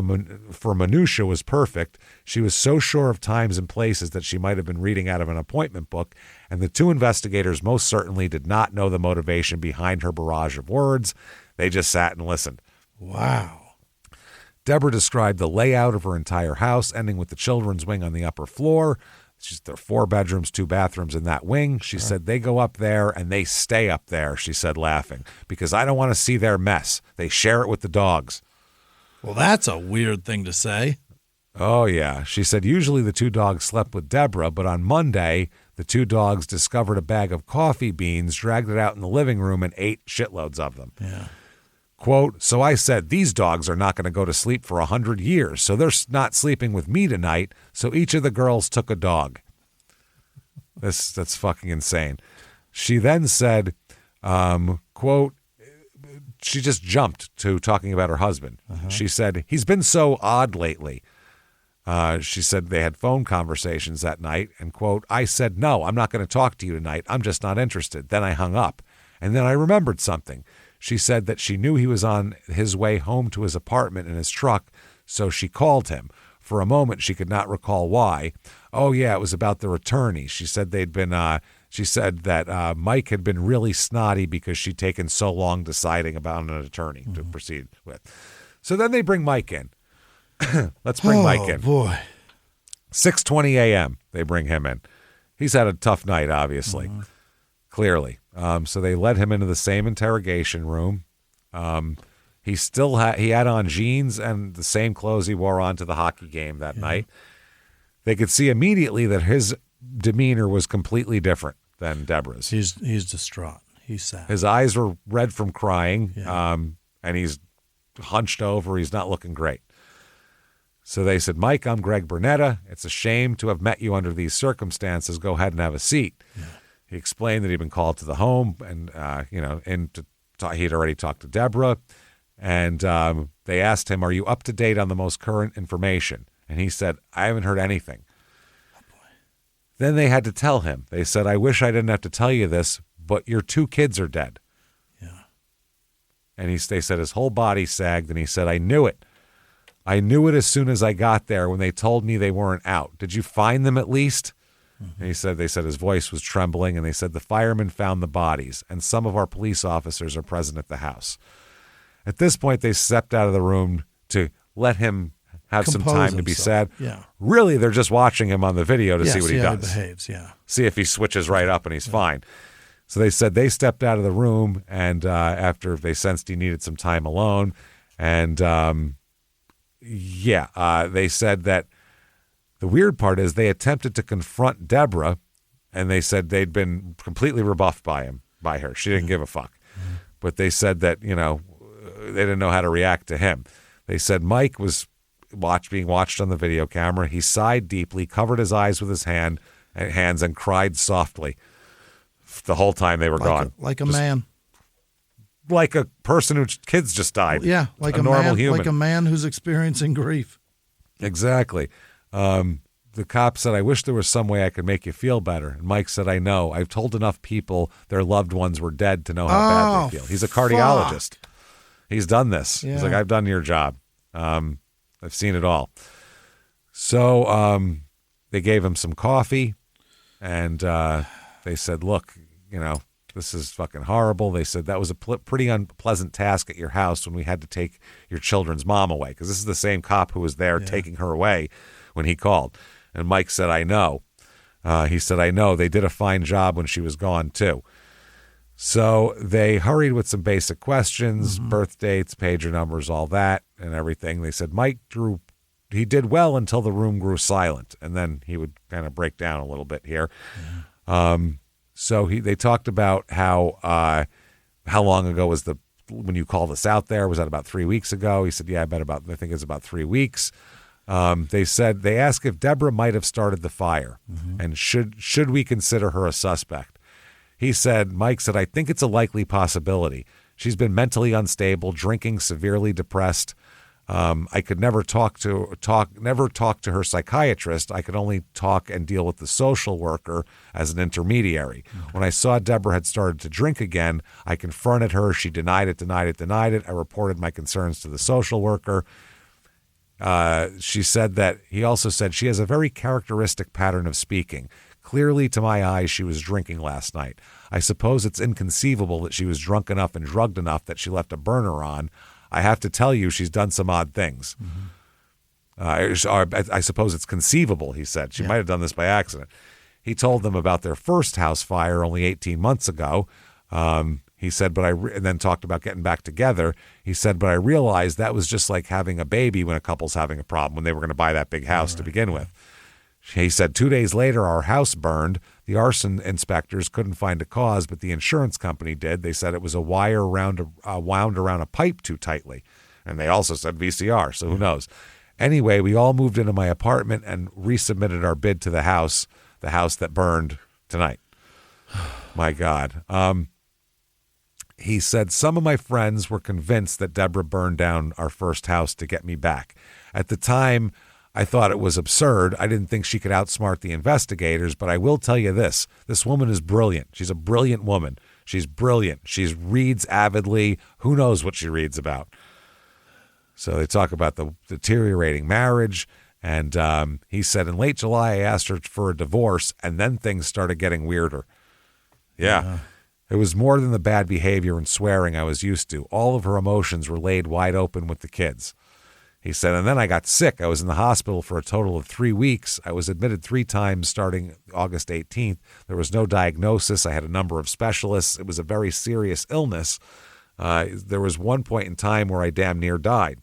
minutia was perfect. She was so sure of times and places that she might have been reading out of an appointment book, and the two investigators most certainly did not know the motivation behind her barrage of words. They just sat and listened. Wow. Deborah described the layout of her entire house, ending with the children's wing on the upper floor. There are 4 bedrooms, 2 bathrooms in that wing. She said they go up there and they stay up there, she said, laughing, because I don't want to see their mess. They share it with the dogs. Well, that's a weird thing to say. Oh, yeah. She said usually the 2 dogs slept with Deborah, but on Monday, the 2 dogs discovered a bag of coffee beans, dragged it out in the living room, and ate shitloads of them. Yeah. Quote, so I said, these dogs are not going to go to sleep for 100 years, so they're not sleeping with me tonight, so each of the girls took a dog. That's fucking insane. She then said, quote, she just jumped to talking about her husband. She said, he's been so odd lately. She said they had phone conversations that night, and, quote, I said, no, I'm not going to talk to you tonight. I'm just not interested. Then I hung up. And then I remembered something. She said that she knew he was on his way home to his apartment in his truck, so she called him. For a moment, she could not recall why. Oh, yeah, it was about the attorney. She said she said that Mike had been really snotty because she'd taken so long deciding about an attorney to proceed with. So then they bring Mike in. Let's bring Mike in. Oh, boy. 6:20 a.m. they bring him in. He's had a tough night, obviously, clearly. So they led him into the same interrogation room. He still he had on jeans and the same clothes he wore on to the hockey game that night. They could see immediately that his demeanor was completely different than Deborah's. He's distraught. He's sad. His eyes were red from crying, Yeah. and he's hunched over. He's not looking great. So they said, Mike, I'm Greg Burnetta. It's a shame to have met you under these circumstances. Go ahead and have a seat. Yeah. He explained that he'd been called to the home, and he'd already talked to Deborah. And they asked him, are you up to date on the most current information? And he said, I haven't heard anything. Oh, boy. Then they had to tell him. They said, I wish I didn't have to tell you this, but your 2 kids are dead. Yeah. And they said his whole body sagged, and he said, I knew it. I knew it as soon as I got there when they told me they weren't out. Did you find them at least? And they said his voice was trembling, and they said the firemen found the bodies, and some of our police officers are present at the house. At this point, they stepped out of the room to let him have some time to be sad. Yeah. Really, they're just watching him on the video to see what he does. How he behaves, yeah. See if he switches right up and he's fine. So they said they stepped out of the room, and after they sensed he needed some time alone, and they said that the weird part is they attempted to confront Deborah, and they said they'd been completely rebuffed by her. She didn't give a fuck. But they said that, they didn't know how to react to him. They said Mike was being watched on the video camera. He sighed deeply, covered his eyes with his hands, and cried softly the whole time they were gone. Like a man. Like a person whose kids just died. Yeah, like a normal man, human. like a man who's experiencing grief. Exactly. The cop said, I wish there was some way I could make you feel better. And Mike said, I know. I've told enough people their loved ones were dead to know how bad they feel. He's a cardiologist. Fuck. He's done this. Yeah. He's like, I've done your job. I've seen it all. So they gave him some coffee, and they said, look, this is fucking horrible. They said that was a pretty unpleasant task at your house when we had to take your children's mom away, because this is the same cop who was there taking her away when he called. And Mike said, I know. He said, I know. They did a fine job when she was gone, too. So they hurried with some basic questions, birth dates, pager numbers, all that, and everything. They said Mike he did well until the room grew silent, and then he would kind of break down a little bit here. Yeah. So they talked about how long ago was when you called us out there? Was that about 3 weeks ago? He said, yeah, I think it's about 3 weeks. They asked if Deborah might have started the fire, and should we consider her a suspect? Mike said, I think it's a likely possibility. She's been mentally unstable, drinking, severely depressed. I could never talk to her psychiatrist. I could only talk and deal with the social worker as an intermediary. When I saw Deborah had started to drink again, I confronted her. She denied it. I reported my concerns to the social worker. She said that he also said she has a very characteristic pattern of speaking. Clearly, to my eyes, she was drinking last night. I suppose it's inconceivable that she was drunk enough and drugged enough that she left a burner on. I have to tell you, she's done some odd things. Or I suppose it's conceivable, he said. She might have done this by accident. He told them about their first house fire only 18 months ago. He said, and then talked about getting back together. He said, but I realized that was just like having a baby when a couple's having a problem, when they were going to buy that big house to begin with. He said, 2 days later, our house burned. The arson inspectors couldn't find a cause, but the insurance company did. They said it was a wire wound around a pipe too tightly. And they also said VCR, so who knows? Anyway, we all moved into my apartment and resubmitted our bid to the house that burned tonight. My God. He said, some of my friends were convinced that Deborah burned down our first house to get me back. At the time, I thought it was absurd. I didn't think she could outsmart the investigators, but I will tell you this. This woman is brilliant. She's a brilliant woman. She's brilliant. She reads avidly. Who knows what she reads about? So they talk about the deteriorating marriage. And he said, in late July, I asked her for a divorce, and then things started getting weirder. Yeah. It was more than the bad behavior and swearing I was used to. All of her emotions were laid wide open with the kids. He said, and then I got sick. I was in the hospital for a total of 3 weeks. I was admitted 3 times starting August 18th. There was no diagnosis. I had a number of specialists. It was a very serious illness. There was one point in time where I damn near died.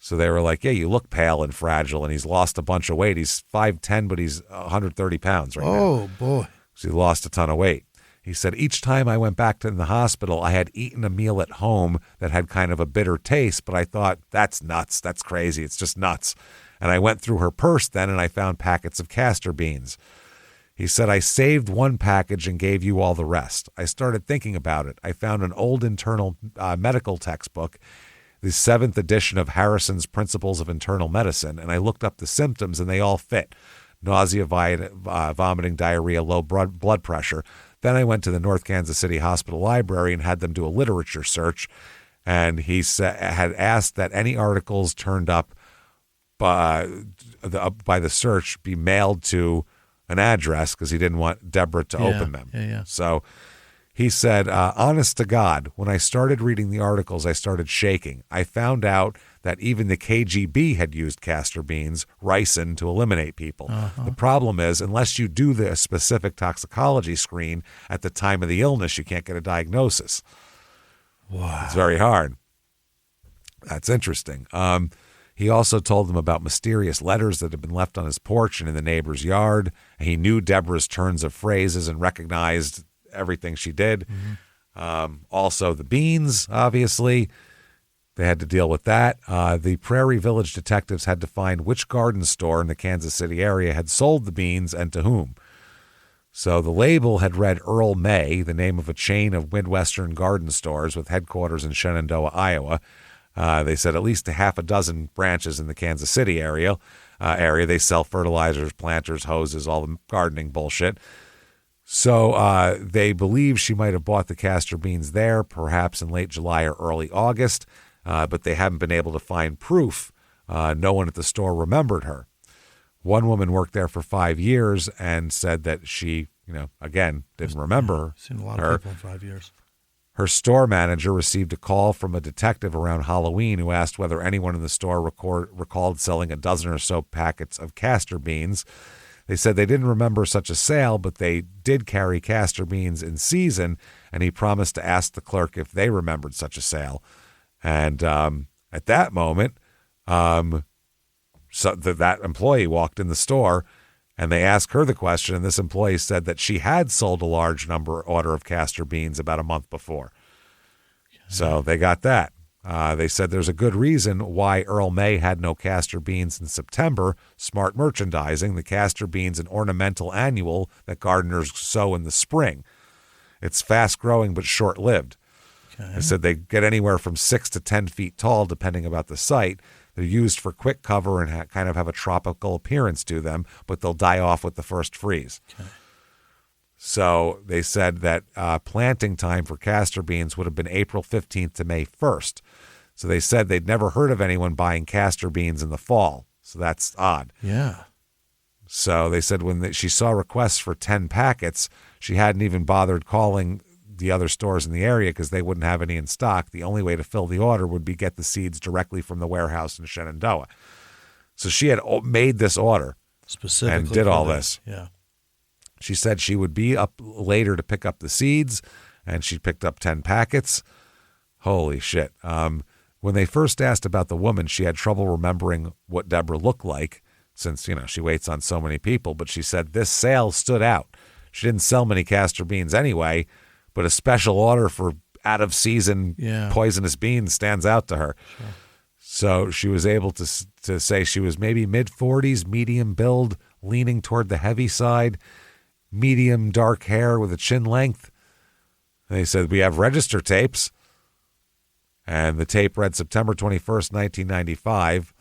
So they were like, yeah, you look pale and fragile, and he's lost a bunch of weight. He's 5'10", but he's 130 pounds right now. Oh, boy. So he lost a ton of weight. He said, each time I went back to the hospital, I had eaten a meal at home that had kind of a bitter taste, but I thought, that's nuts. That's crazy. It's just nuts. And I went through her purse then, and I found packets of castor beans. He said, I saved one package and gave you all the rest. I started thinking about it. I found an old internal medical textbook, the 7th edition of Harrison's Principles of Internal Medicine, and I looked up the symptoms, and they all fit. Nausea, vomiting, diarrhea, low blood pressure. Then I went to the North Kansas City Hospital Library and had them do a literature search. And he had asked that any articles turned up by the search be mailed to an address because he didn't want Deborah to open them. Yeah. So he said, honest to God, when I started reading the articles, I started shaking. I found out that even the KGB had used castor beans, ricin, to eliminate people. The problem is, unless you do the specific toxicology screen at the time of the illness, you can't get a diagnosis. Wow. It's very hard. That's interesting. He also told them about mysterious letters that had been left on his porch and in the neighbor's yard. He knew Deborah's turns of phrases and recognized everything she did. Also the beans, obviously. They had to deal with that. The Prairie Village detectives had to find which garden store in the Kansas City area had sold the beans and to whom. So the label had read Earl May, the name of a chain of Midwestern garden stores with headquarters in Shenandoah, Iowa. They said at least a half a dozen branches in the Kansas City area. They sell fertilizers, planters, hoses, all the gardening bullshit. So they believe she might have bought the castor beans there, perhaps in late July or early August. But they haven't been able to find proof. No one at the store remembered her. One woman worked there for 5 years and said that she, again, didn't remember her. Seen a lot of people in 5 years. Her store manager received a call from a detective around Halloween who asked whether anyone in the store recalled selling a dozen or so packets of castor beans. They said they didn't remember such a sale, but they did carry castor beans in season, and he promised to ask the clerk if they remembered such a sale. And at that moment, that employee walked in the store, and they asked her the question, and this employee said that she had sold a large order of castor beans about a month before. Okay. So they got that. They said there's a good reason why Earl May had no castor beans in September. Smart merchandising. The castor beans an ornamental annual that gardeners sow in the spring. It's fast-growing but short-lived. Okay. They said they get anywhere from 6 to 10 feet tall, depending about the site. They're used for quick cover and kind of have a tropical appearance to them, but they'll die off with the first freeze. Okay. So they said that planting time for castor beans would have been April 15th to May 1st. So they said they'd never heard of anyone buying castor beans in the fall. So that's odd. Yeah. So they said when she saw requests for 10 packets, she hadn't even bothered calling the other stores in the area because they wouldn't have any in stock. The only way to fill the order would be get the seeds directly from the warehouse in Shenandoah. So she had made this order Specifically and did all for this. Yeah. She said she would be up later to pick up the seeds, and she picked up 10 packets. Holy shit. When they first asked about the woman, she had trouble remembering what Deborah looked like since, she waits on so many people. But she said this sale stood out. She didn't sell many castor beans anyway, but a special order for out-of-season poisonous beans stands out to her. Sure. So she was able to say she was maybe mid-40s, medium build, leaning toward the heavy side, medium dark hair with a chin length. And they said, we have register tapes. And the tape read September 21st, 1995.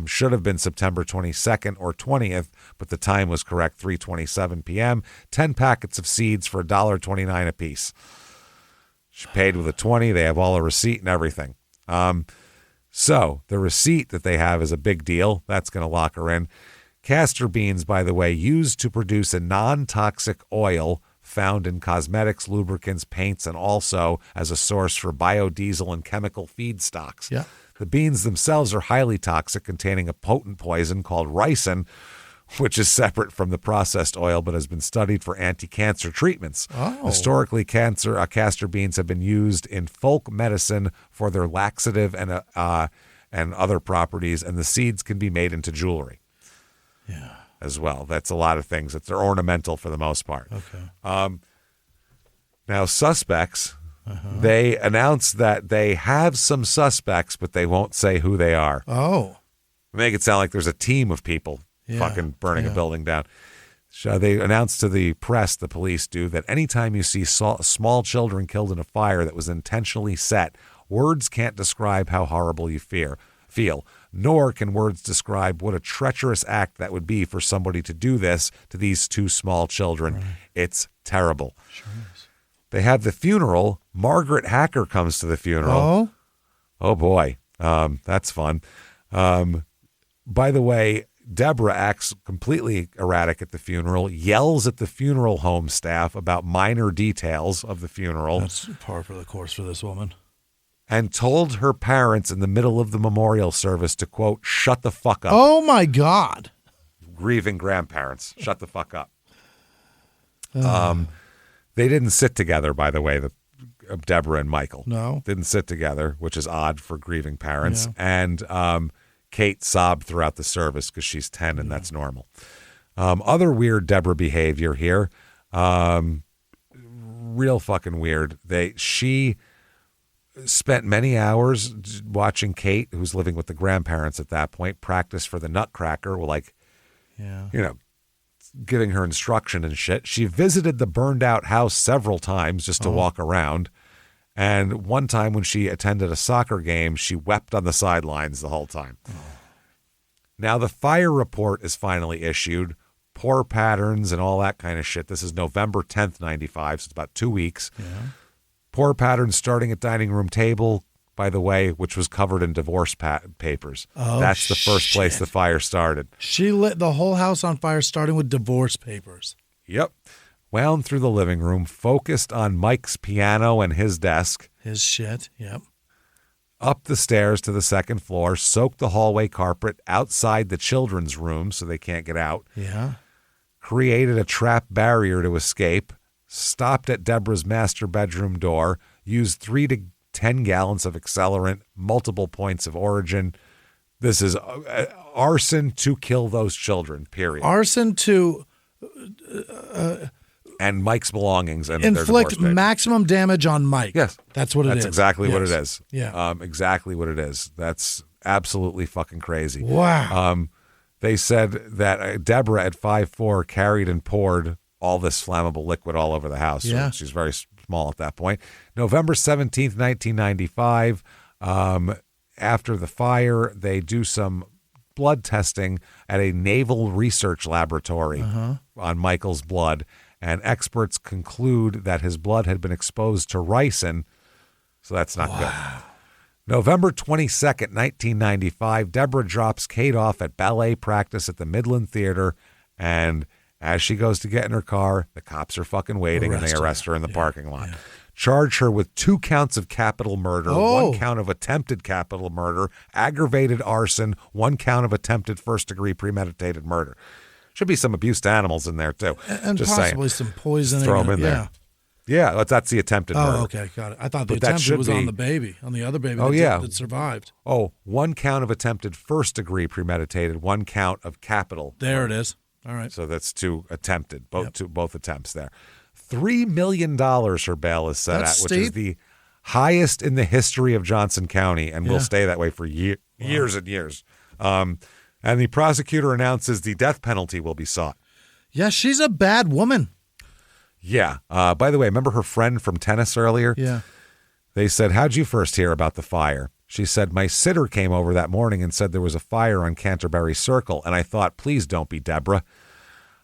Should have been September 22nd or 20th, but the time was correct, 3:27 p.m. 10 packets of seeds for $1.29 a piece. She paid with a 20. They have all a receipt and everything. So the receipt that they have is a big deal. That's going to lock her in. Castor beans, by the way, used to produce a non-toxic oil found in cosmetics, lubricants, paints, and also as a source for biodiesel and chemical feedstocks. Yeah. The beans themselves are highly toxic, containing a potent poison called ricin, which is separate from the processed oil but has been studied for anti-cancer treatments. Oh. Historically, castor beans have been used in folk medicine for their laxative and other properties, and the seeds can be made into jewelry. Yeah. As well. That's a lot of things. They're ornamental for the most part. Okay. Now, suspects, they announced that they have some suspects, but they won't say who they are. Oh. Make it sound like there's a team of people fucking burning a building down. So they announced to the press, the police do, that anytime you see small children killed in a fire that was intentionally set, words can't describe how horrible you feel. Nor can words describe what a treacherous act that would be for somebody to do this to these two small children. Right. It's terrible. Sure is. They have the funeral. Margaret Hacker comes to the funeral. Oh boy. That's fun. By the way, Deborah acts completely erratic at the funeral, yells at the funeral home staff about minor details of the funeral. That's par for the course for this woman. And told her parents in the middle of the memorial service to, quote, shut the fuck up. Oh, my God. Grieving grandparents, shut the fuck up. They didn't sit together, by the way, Deborah and Michael. No. Didn't sit together, which is odd for grieving parents. Yeah. And Kate sobbed throughout the service because she's 10 and that's normal. Other weird Deborah behavior here. Real fucking weird. She spent many hours watching Kate, who's living with the grandparents at that point, practice for the Nutcracker, giving her instruction and shit. She visited the burned out house several times just to walk around. And one time when she attended a soccer game, she wept on the sidelines the whole time. Oh. Now the fire report is finally issued, pour patterns and all that kind of shit. This is November 10th, 95, so it's about 2 weeks. Yeah. Pour patterns starting at dining room table, by the way, which was covered in divorce papers. Oh, that's the first place the fire started. She lit the whole house on fire, starting with divorce papers. Yep. Wound through the living room, focused on Mike's piano and his desk. His shit, yep. Up the stairs to the second floor, soaked the hallway carpet outside the children's room so they can't get out. Yeah. Created a trap barrier to escape. Stopped at Deborah's master bedroom door, used 3 to 10 gallons of accelerant, multiple points of origin. This is arson to kill those children, period. Arson to... and Mike's belongings. And inflict maximum damage on Mike. Yes. That's what it is. That's exactly what it is. Yeah. Exactly what it is. That's absolutely fucking crazy. Wow. They said that Deborah at 5'4" carried and poured all this flammable liquid all over the house. Yeah. So she's very small at that point. November 17th, 1995, after the fire, they do some blood testing at a naval research laboratory on Michael's blood, and experts conclude that his blood had been exposed to ricin, so that's not good. November 22nd, 1995, Deborah drops Kate off at ballet practice at the Midland Theater, and as she goes to get in her car, the cops are fucking waiting and they arrest her in the parking lot. Yeah. charged her with 2 counts of capital murder, Oh. 1 count of attempted capital murder, aggravated arson, 1 count of attempted first-degree premeditated murder. Should be some abuse to animals in there, too. And Just possibly saying. some poisoning. Throw them in there. Yeah, that's the attempted murder. Oh, okay, got it. I thought the But that attempted should was be- on the baby, on the other baby Oh, that, yeah. that survived. Oh, 1 count of attempted first-degree premeditated, 1 count of capital. There it is. All right. So that's 2 attempted, both attempts there. $3 million her bail is set That's at, which is steep. the highest in the history of Johnson County, and will stay that way for years and years. And the prosecutor announces the death penalty will be sought. Yeah, she's a bad woman. Yeah. By the way, remember her friend from tennis earlier? Yeah. They said, how'd you first hear about the fire? She said, my sitter came over that morning and said there was a fire on Canterbury Circle, and I thought, please don't be Deborah.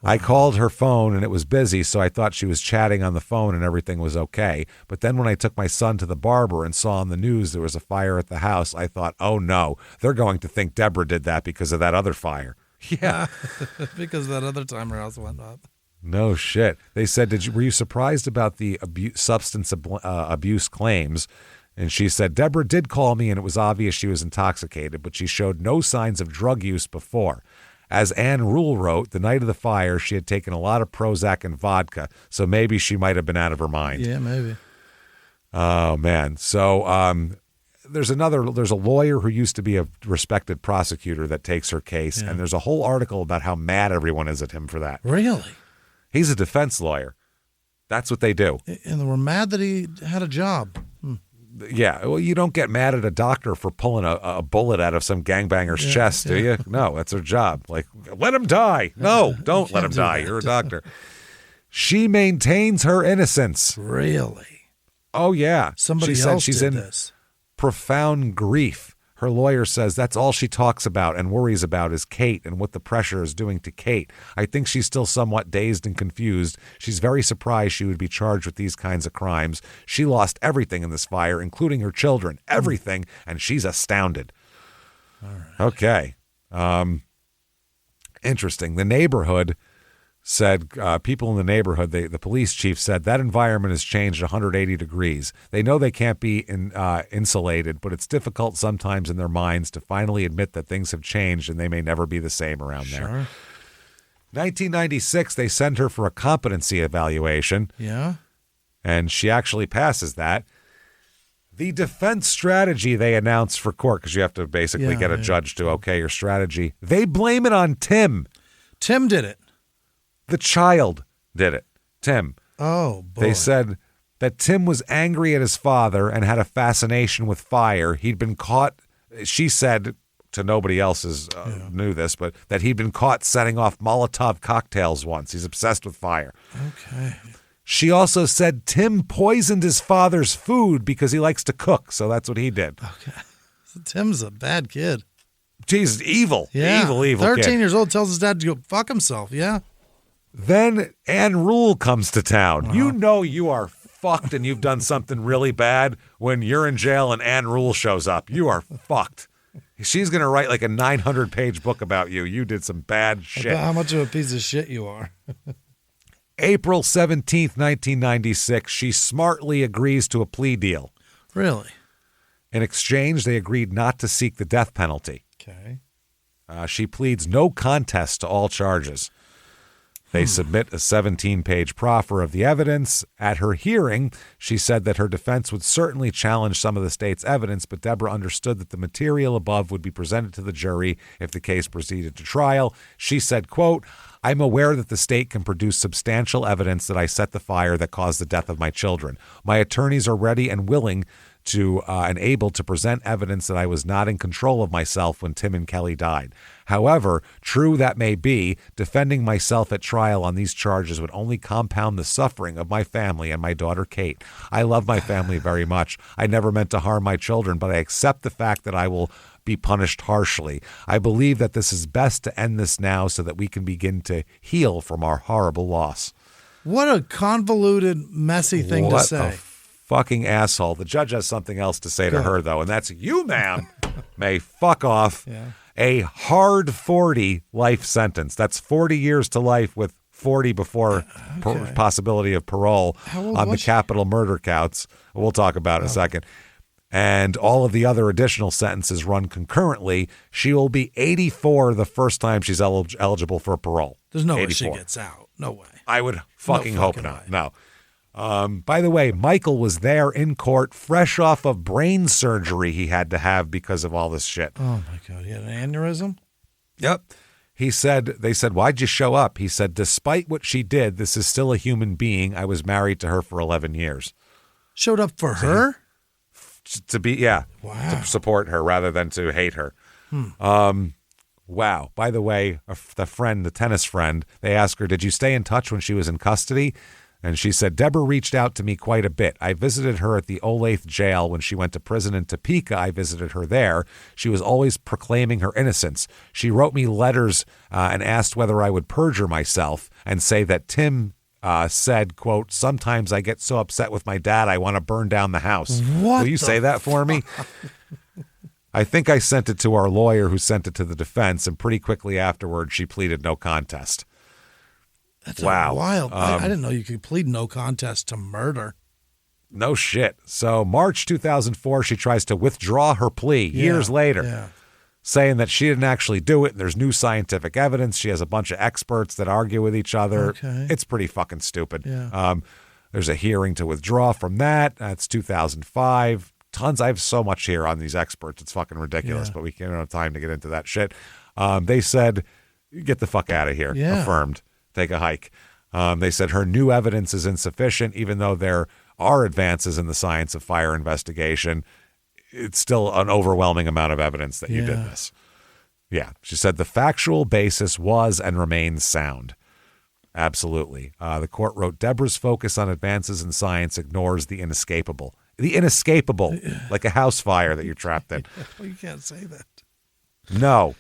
I called her phone and it was busy, so I thought she was chatting on the phone and everything was okay. But then when I took my son to the barber and saw on the news there was a fire at the house, I thought, oh no, they're going to think Deborah did that because of that other fire. Yeah. Because that other time her house went up. No shit. They said, were you surprised about the substance abuse claims? And she said, Deborah did call me and it was obvious she was intoxicated, but she showed no signs of drug use before. As Ann Rule wrote, the night of the fire, she had taken a lot of Prozac and vodka, so maybe she might have been out of her mind. Yeah, maybe. Oh, man. So there's a lawyer who used to be a respected prosecutor that takes her case, and there's a whole article about how mad everyone is at him for that. Really? He's a defense lawyer. That's what they do. And they were mad that he had a job. Yeah, well, you don't get mad at a doctor for pulling a bullet out of some gangbanger's chest, do you? No, that's their job. Like, let him die. No, don't let him die. You're a doctor. She maintains her innocence. Really? Oh, yeah. Somebody she said else she's did in this. profound grief. Her lawyer says that's all she talks about and worries about is Kate and what the pressure is doing to Kate. I think she's still somewhat dazed and confused. She's very surprised she would be charged with these kinds of crimes. She lost everything in this fire, including her children, everything, and she's astounded. All right. Okay. Interesting. The neighborhood said, people in the neighborhood, the police chief said that environment has changed 180 degrees. They know they can't be insulated, but it's difficult sometimes in their minds to finally admit that things have changed and they may never be the same around there. 1996, they sent her for a competency evaluation. Yeah? And she actually passes that. The defense strategy they announced for court, because you have to basically get a judge to okay your strategy, they blame it on Tim. Tim did it. The child did it. Tim. Oh, boy. They said that Tim was angry at his father and had a fascination with fire. He'd been caught, she said, to nobody else's knew this, but that he'd been caught setting off Molotov cocktails once. He's obsessed with fire. Okay. She also said Tim poisoned his father's food because he likes to cook, so that's what he did. Okay. Tim's a bad kid. Jesus, evil. Yeah. Evil 13 kid. years old tells his dad to go fuck himself. Yeah. Then Ann Rule comes to town. You know you are fucked and you've done something really bad when you're in jail and Ann Rule shows up. You are fucked. She's going to write like a 900-page book about you. You did some bad shit. About how much of a piece of shit you are. April 17th, 1996, she smartly agrees to a plea deal. Really? In exchange, they agreed not to seek the death penalty. Okay. She pleads no contest to all charges. They submit a 17-page proffer of the evidence. At her hearing, she said that her defense would certainly challenge some of the state's evidence, but Deborah understood that the material above would be presented to the jury if the case proceeded to trial. She said, quote, I'm aware that the state can produce substantial evidence that I set the fire that caused the death of my children. My attorneys are ready and willing to and able to present evidence that I was not in control of myself when Tim and Kelly died. However, true that may be, defending myself at trial on these charges would only compound the suffering of my family and my daughter Kate. I love my family very much. I never meant to harm my children, but I accept the fact that I will be punished harshly. I believe that this is best to end this now so that we can begin to heal from our horrible loss. What a convoluted, messy thing to say. A fucking asshole. The judge has something else to say to her, though, and that's you, ma'am, may fuck off. Yeah. A hard 40 life sentence. That's 40 years to life with 40 before possibility of parole on the capital murder counts. We'll talk about it in a second. And all of the other additional sentences run concurrently. She will be 84 the first time she's eligible for parole. There's no 84. way she gets out. No way. I would fucking hope not. Way. No. By the way, Michael was there in court fresh off of brain surgery he had to have because of all this shit. Oh, my God. He had an aneurysm? Yep. They said, why'd you show up? He said, despite what she did, this is still a human being. I was married to her for 11 years. Showed up for her? To support her rather than to hate her. Wow. By the way, the tennis friend, they asked her, did you stay in touch when she was in custody? And she said, Deborah reached out to me quite a bit. I visited her at the Olathe jail when she went to prison in Topeka. I visited her there. She was always proclaiming her innocence. She wrote me letters and asked whether I would perjure myself and say that Tim said, quote, sometimes I get so upset with my dad, I want to burn down the house. What Will you say that for me? I think I sent it to our lawyer who sent it to the defense, and pretty quickly afterward, she pleaded no contest. That's wow. wild. I didn't know you could plead no contest to murder. No shit. So March 2004, she tries to withdraw her plea years later, saying that she didn't actually do it. And there's new scientific evidence. She has a bunch of experts that argue with each other. Okay. It's pretty fucking stupid. Yeah. There's a hearing to withdraw from that. That's 2005. Tons. I have so much here on these experts. It's fucking ridiculous, but we can't have time to get into that shit. They said, get the fuck out of here. Yeah. Affirmed. Take a hike. They said her new evidence is insufficient, even though there are advances in the science of fire investigation. It's still an overwhelming amount of evidence that you did this. Yeah. She said the factual basis was and remains sound. Absolutely. The court wrote, Deborah's focus on advances in science ignores the inescapable. The inescapable, like a house fire that you're trapped in. Well, you can't say that. No.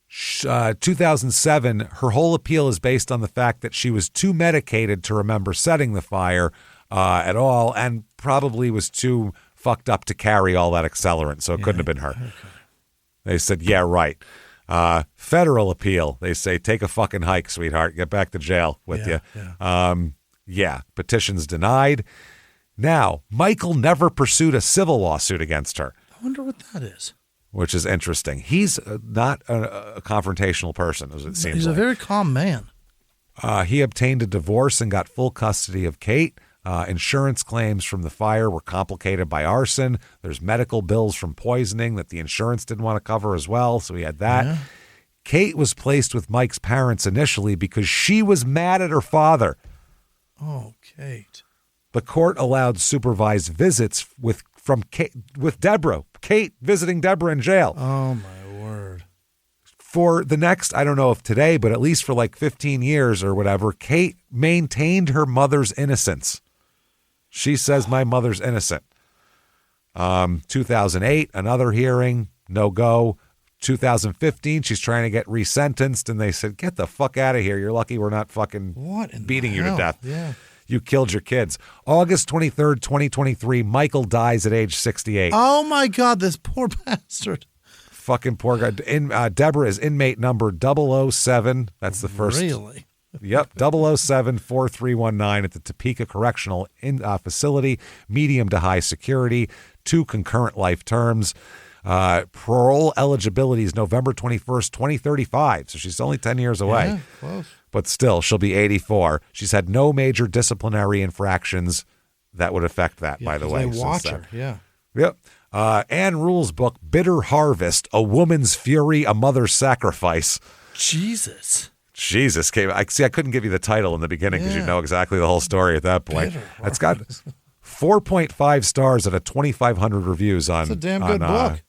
2007, her whole appeal is based on the fact that she was too medicated to remember setting the fire at all, and probably was too fucked up to carry all that accelerant, so it couldn't have been her. Okay. They said, yeah, right. Federal appeal, they say, take a fucking hike, sweetheart. Get back to jail with you. Yeah. Petitions denied. Now, Michael never pursued a civil lawsuit against her. I wonder what that is. Which is interesting. He's not a confrontational person, as it seems. He's a very calm man. He obtained a divorce and got full custody of Kate. Insurance claims from the fire were complicated by arson. There's medical bills from poisoning that the insurance didn't want to cover as well, so he had that. Yeah. Kate was placed with Mike's parents initially because she was mad at her father. Oh, Kate. The court allowed supervised visits with Deborah. Kate visiting Deborah in jail. Oh, my word. For the next, I don't know if today, but at least for like 15 years or whatever, Kate maintained her mother's innocence. She says, my mother's innocent. 2008, another hearing, no go. 2015, she's trying to get resentenced, and they said, get the fuck out of here. You're lucky we're not fucking beating you to death. Yeah. You killed your kids. August 23rd, 2023, Michael dies at age 68. Oh, my God, this poor bastard. Fucking poor guy. Deborah is inmate number 007. That's the first. Really? Yep, 007-4319 at the Topeka Correctional Facility, medium to high security, 2 concurrent life terms. Parole eligibility is November 21st, 2035, so she's only 10 years away. Yeah, close. But still, she'll be 84. She's had no major disciplinary infractions that would affect that, by the way. They watch her, yeah. Yep. Ann Rule's book, Bitter Harvest, A Woman's Fury, A Mother's Sacrifice. Jesus, I couldn't give you the title in the beginning because you know exactly the whole story at that point. It's got 4.5 stars out of 2,500 reviews on. That's a damn good book.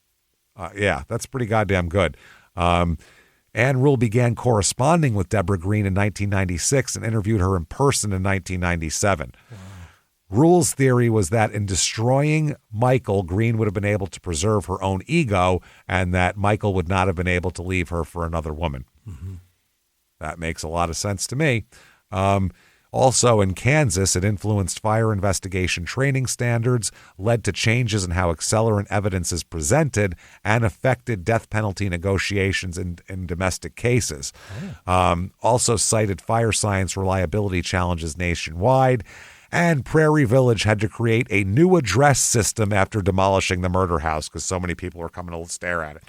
Yeah, that's pretty goddamn good. Ann Rule began corresponding with Deborah Green in 1996 and interviewed her in person in 1997. Wow. Rule's theory was that in destroying Michael, Green would have been able to preserve her own ego and that Michael would not have been able to leave her for another woman. Mm-hmm. That makes a lot of sense to me. Also in Kansas, it influenced fire investigation training standards, led to changes in how accelerant evidence is presented, and affected death penalty negotiations in domestic cases. Also cited fire science reliability challenges nationwide. And Prairie Village had to create a new address system after demolishing the murder house because so many people were coming to stare at it.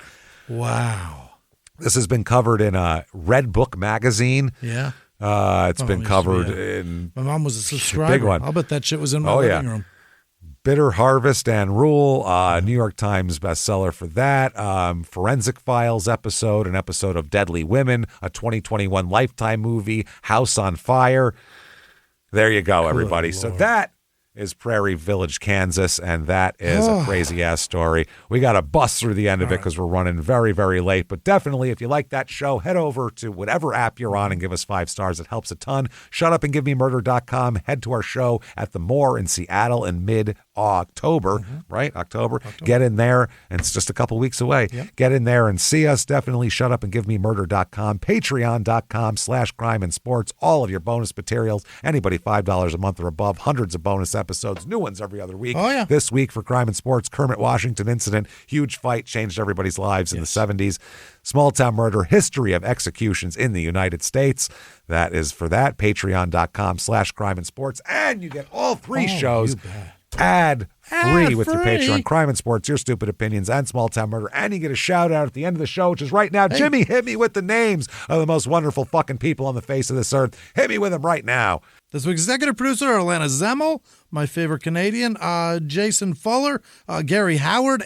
Wow. This has been covered in a Red Book magazine. Yeah. It's been covered in... My mom was a subscriber. Big one. I'll bet that shit was in my living room. Bitter Harvest and Rule, New York Times bestseller for that. Forensic Files episode, an episode of Deadly Women, a 2021 Lifetime movie, House on Fire. There you go, everybody. So that is Prairie Village, Kansas, and that is a crazy-ass story. We got to bust through the end of it because we're running very, very late. But definitely, if you like that show, head over to whatever app you're on and give us 5 stars. It helps a ton. ShutUpAndGiveMeMurder.com. Head to our show at the Moore in Seattle in mid-October, right? October. Get in there, and it's just a couple weeks away. Yep. Get in there and see us. Definitely ShutUpAndGiveMeMurder.com. Patreon.com/crime and sports. All of your bonus materials. Anybody $5 a month or above. Hundreds of bonus episodes, new ones every other week. Oh, yeah. This week for Crime and Sports, Kermit Washington incident, huge fight, changed everybody's lives in the 70s. Small town murder, history of executions in the United States. That is for that, patreon.com/crime and sports. And you get all 3 shows ad-free with your Patreon. Crime and Sports, Your Stupid Opinions, and Small Town Murder. And you get a shout out at the end of the show, which is right now. Hey. Jimmy, hit me with the names of the most wonderful fucking people on the face of this earth. Hit me with them right now. This week's executive producer, Alana Zemmel, my favorite Canadian, Jason Fuller, Gary Howard,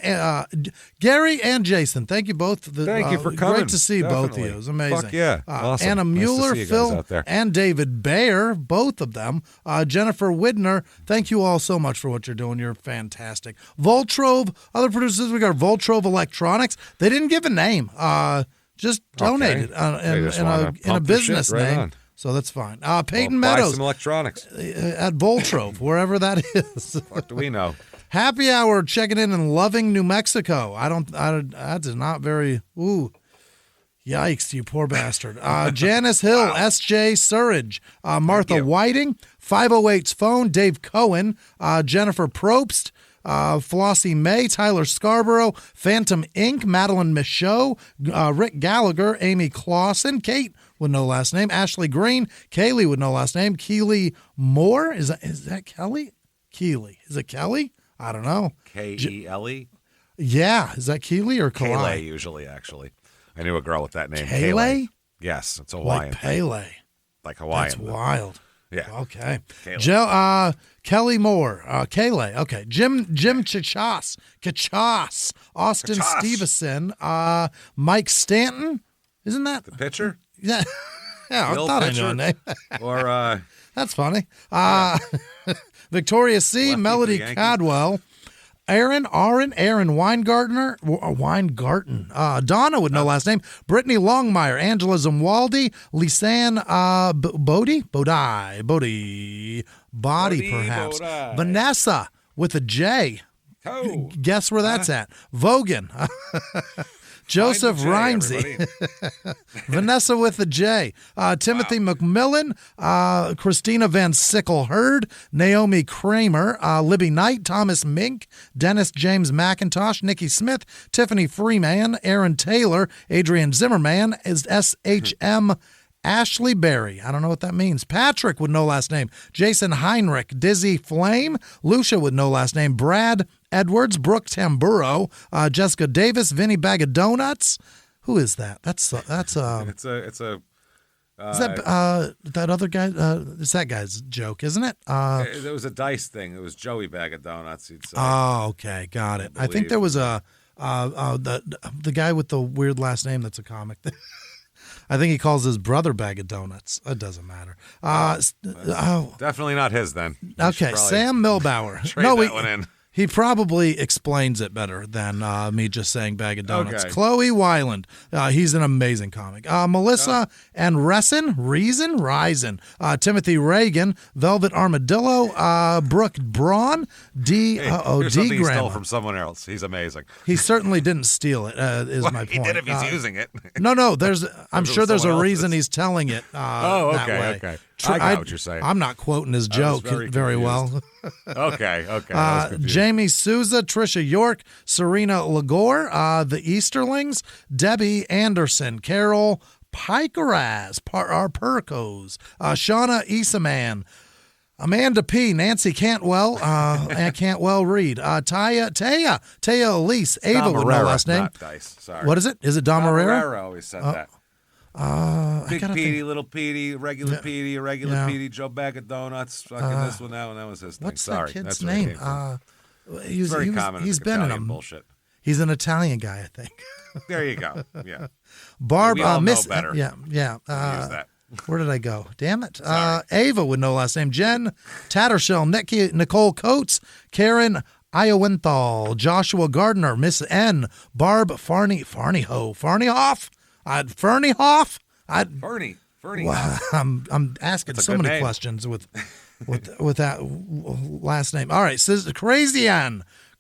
Gary and Jason. Thank you both. Thank you for coming. Great to see both of you. It was amazing. Fuck yeah. Awesome. Anna Mueller, nice Phil, and David Bayer, both of them. Jennifer Widner, thank you all so much for what you're doing. You're fantastic. Voltrove, other producers, we got Voltrove Electronics. They didn't give a name. Just donated in a business name. On. So that's fine. Peyton Meadows. Buy some electronics. At Voltrove, wherever that is. What do we know? Happy Hour checking in Loving, New Mexico. That's not very, yikes, you poor bastard. Janice Hill, S.J. Surridge, Martha Whiting, 508's Phone, Dave Cohen, Jennifer Probst, Flossie May, Tyler Scarborough, Phantom Inc., Madeline Michaud, Rick Gallagher, Amy Clausen, Kate with no last name, Ashley Green, Kaylee with no last name, Keely Moore. Is that Kelly? Keely. Is it Kelly? I don't know. K-E-L-E? Yeah. Is that Keely or Kalai? Pele, usually, actually. I knew a girl with that name. Pele? Yes, it's Hawaiian. Like Pele. Like Hawaiian. That's wild. Yeah. Okay. Joe, Kelly Moore. Kayla. Okay. Jim Kachas. Austin Kachas. Stevenson. Mike Stanton. Isn't that the pitcher? Yeah. Yeah, I thought pitcher? I knew a name. Or that's funny. Victoria C. Lefty Melody Cadwell. Aaron Weingarten, Donna with no last name, Brittany Longmire, Angela Zimwaldi, Lisanne Body perhaps, Bodie. Vanessa with a J. Oh. Guess where that's at? Vogan. Joseph Rhymesy. Vanessa with a J. Timothy McMillan. Christina Van Sickle Hurd. Naomi Kramer. Libby Knight. Thomas Mink. Dennis James McIntosh. Nikki Smith. Tiffany Freeman. Aaron Taylor. Adrian Zimmerman. Is SHM. Ashley Berry. I don't know what that means. Patrick with no last name. Jason Heinrich. Dizzy Flame. Lucia with no last name. Brad Edwards. Brooke Tamburo. Jessica Davis. Vinny Bag of Donuts. Who is that? It's a is that other guy? It's that guy's joke, isn't it? It was a dice thing. It was Joey Bag of Donuts. He'd say. Oh, okay, got it. I think there was the guy with the weird last name that's a comic. I think he calls his brother Bag of Donuts. It doesn't matter. Definitely not his then. Okay, Sam Milbauer. Trade that one in. He probably explains it better than me just saying Bag of Donuts. Okay. Chloe Weiland. He's an amazing comic. Melissa and Risen. Timothy Reagan. Velvet Armadillo. Brooke Braun. D. Here's D. something he stole Grandma. from someone else. He's amazing. He certainly didn't steal it, is my point. He did if he's using it. No, I'm sure there's a reason he's telling it that way. Okay. I got what you're saying. I'm not quoting his joke very well. Okay. I was confused. Jamie Souza, Trisha York, Serena Lagore, the Easterlings, Debbie Anderson, Carol Pikeraz, our Percos, Shauna Isaman, Amanda P, Nancy Cantwell, I can't well read. Taya Elise, Ava with no last name. Not Dice. Sorry. What is it? Is it Dom Herrera? Herrera always said that. Big Petey, Little Petey, regular Petey, irregular Petey, Joe Bag of Donuts, fucking this one, that one. That was his thing. What's Sorry. that kid's That's where it name? came from. He's very common. He's been Italian in a bullshit. He's an Italian guy, I think. There you go. Yeah. Barb, we all Miss, know better. Yeah. Use that. Where did I go? Damn it. Ava with no last name. Jen Tattershell, Nicole Coates, Karen Iowenthal, Joshua Gardner, Miss N, Barb Farneyhoff. Fernie. Wow, I'm asking so many questions with that last name. All right,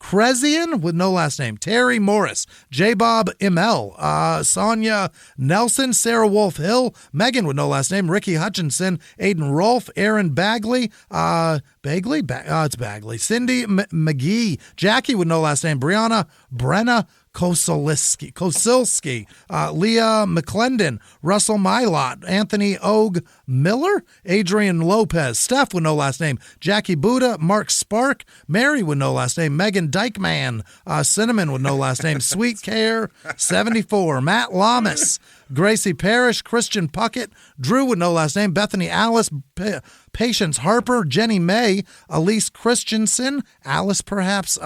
Crezian with no last name. Terry Morris, J. Bob ML, Sonia Nelson, Sarah Wolf Hill, Megan with no last name, Ricky Hutchinson, Aiden Rolfe, Aaron Bagley, it's Bagley, Cindy McGee, Jackie with no last name, Brianna Brenna Kosilski, Leah McClendon, Russell Mylott, Anthony Og Miller, Adrian Lopez, Steph with no last name, Jackie Buddha, Mark Spark, Mary with no last name, Megan Dykeman, Cinnamon with no last name, Sweet Care 74, Matt Lamas, Gracie Parrish, Christian Puckett, Drew with no last name, Bethany Alice, Patience Harper, Jenny May, Elise Christensen, Alice perhaps,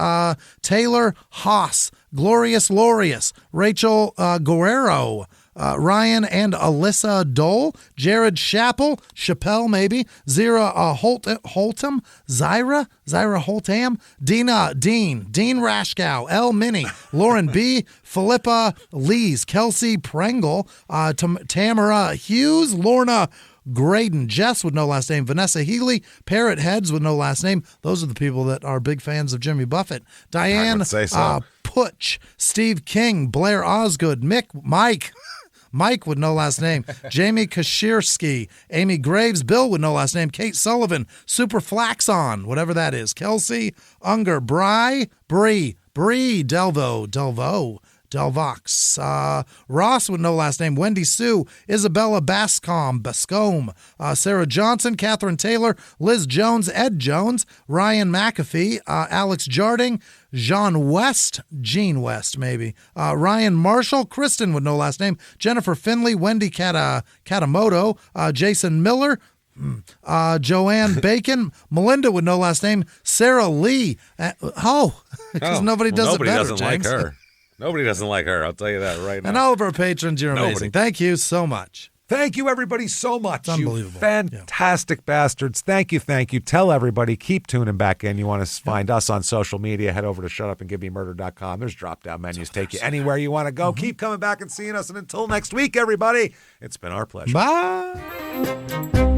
Taylor Haas, Glorious Lorius, Rachel Guerrero, Ryan and Alyssa Dole, Jared Chappelle maybe, Zira Holtam, Zyra Holtam, Dean Rashkow, L. Minnie, Lauren B., Philippa Lees, Kelsey Prengle, Tamara Hughes, Lorna Graydon, Jess with no last name, Vanessa Healy, Parrot Heads with no last name. Those are the people that are big fans of Jimmy Buffett. Diane Putch, Steve King, Blair Osgood, Mike with no last name, Jamie Kashirski, Amy Graves, Bill with no last name, Kate Sullivan, Super Flaxon, whatever that is, Kelsey Unger, Bree, Delvox, Ross with no last name, Wendy Sue, Isabella Bascom, Sarah Johnson, Catherine Taylor, Liz Jones, Ed Jones, Ryan McAfee, Alex Jarding, Jean West, Gene West maybe, Ryan Marshall, Kristen with no last name, Jennifer Finley, Wendy Katamoto, Jason Miller, Joanne Bacon, Melinda with no last name, Sarah Lee. Because nobody does it better, doesn't James. like her. Nobody doesn't like her. I'll tell you that right now. And all of our patrons, you're amazing. Thank you so much. Thank you, everybody, so much. It's unbelievable. You fantastic bastards. Thank you. Tell everybody. Keep tuning back in. You want to find us on social media, head over to shutupandgivememurder.com. There's drop-down menus. Take you anywhere you want to go. Keep coming back and seeing us. And until next week, everybody, it's been our pleasure. Bye.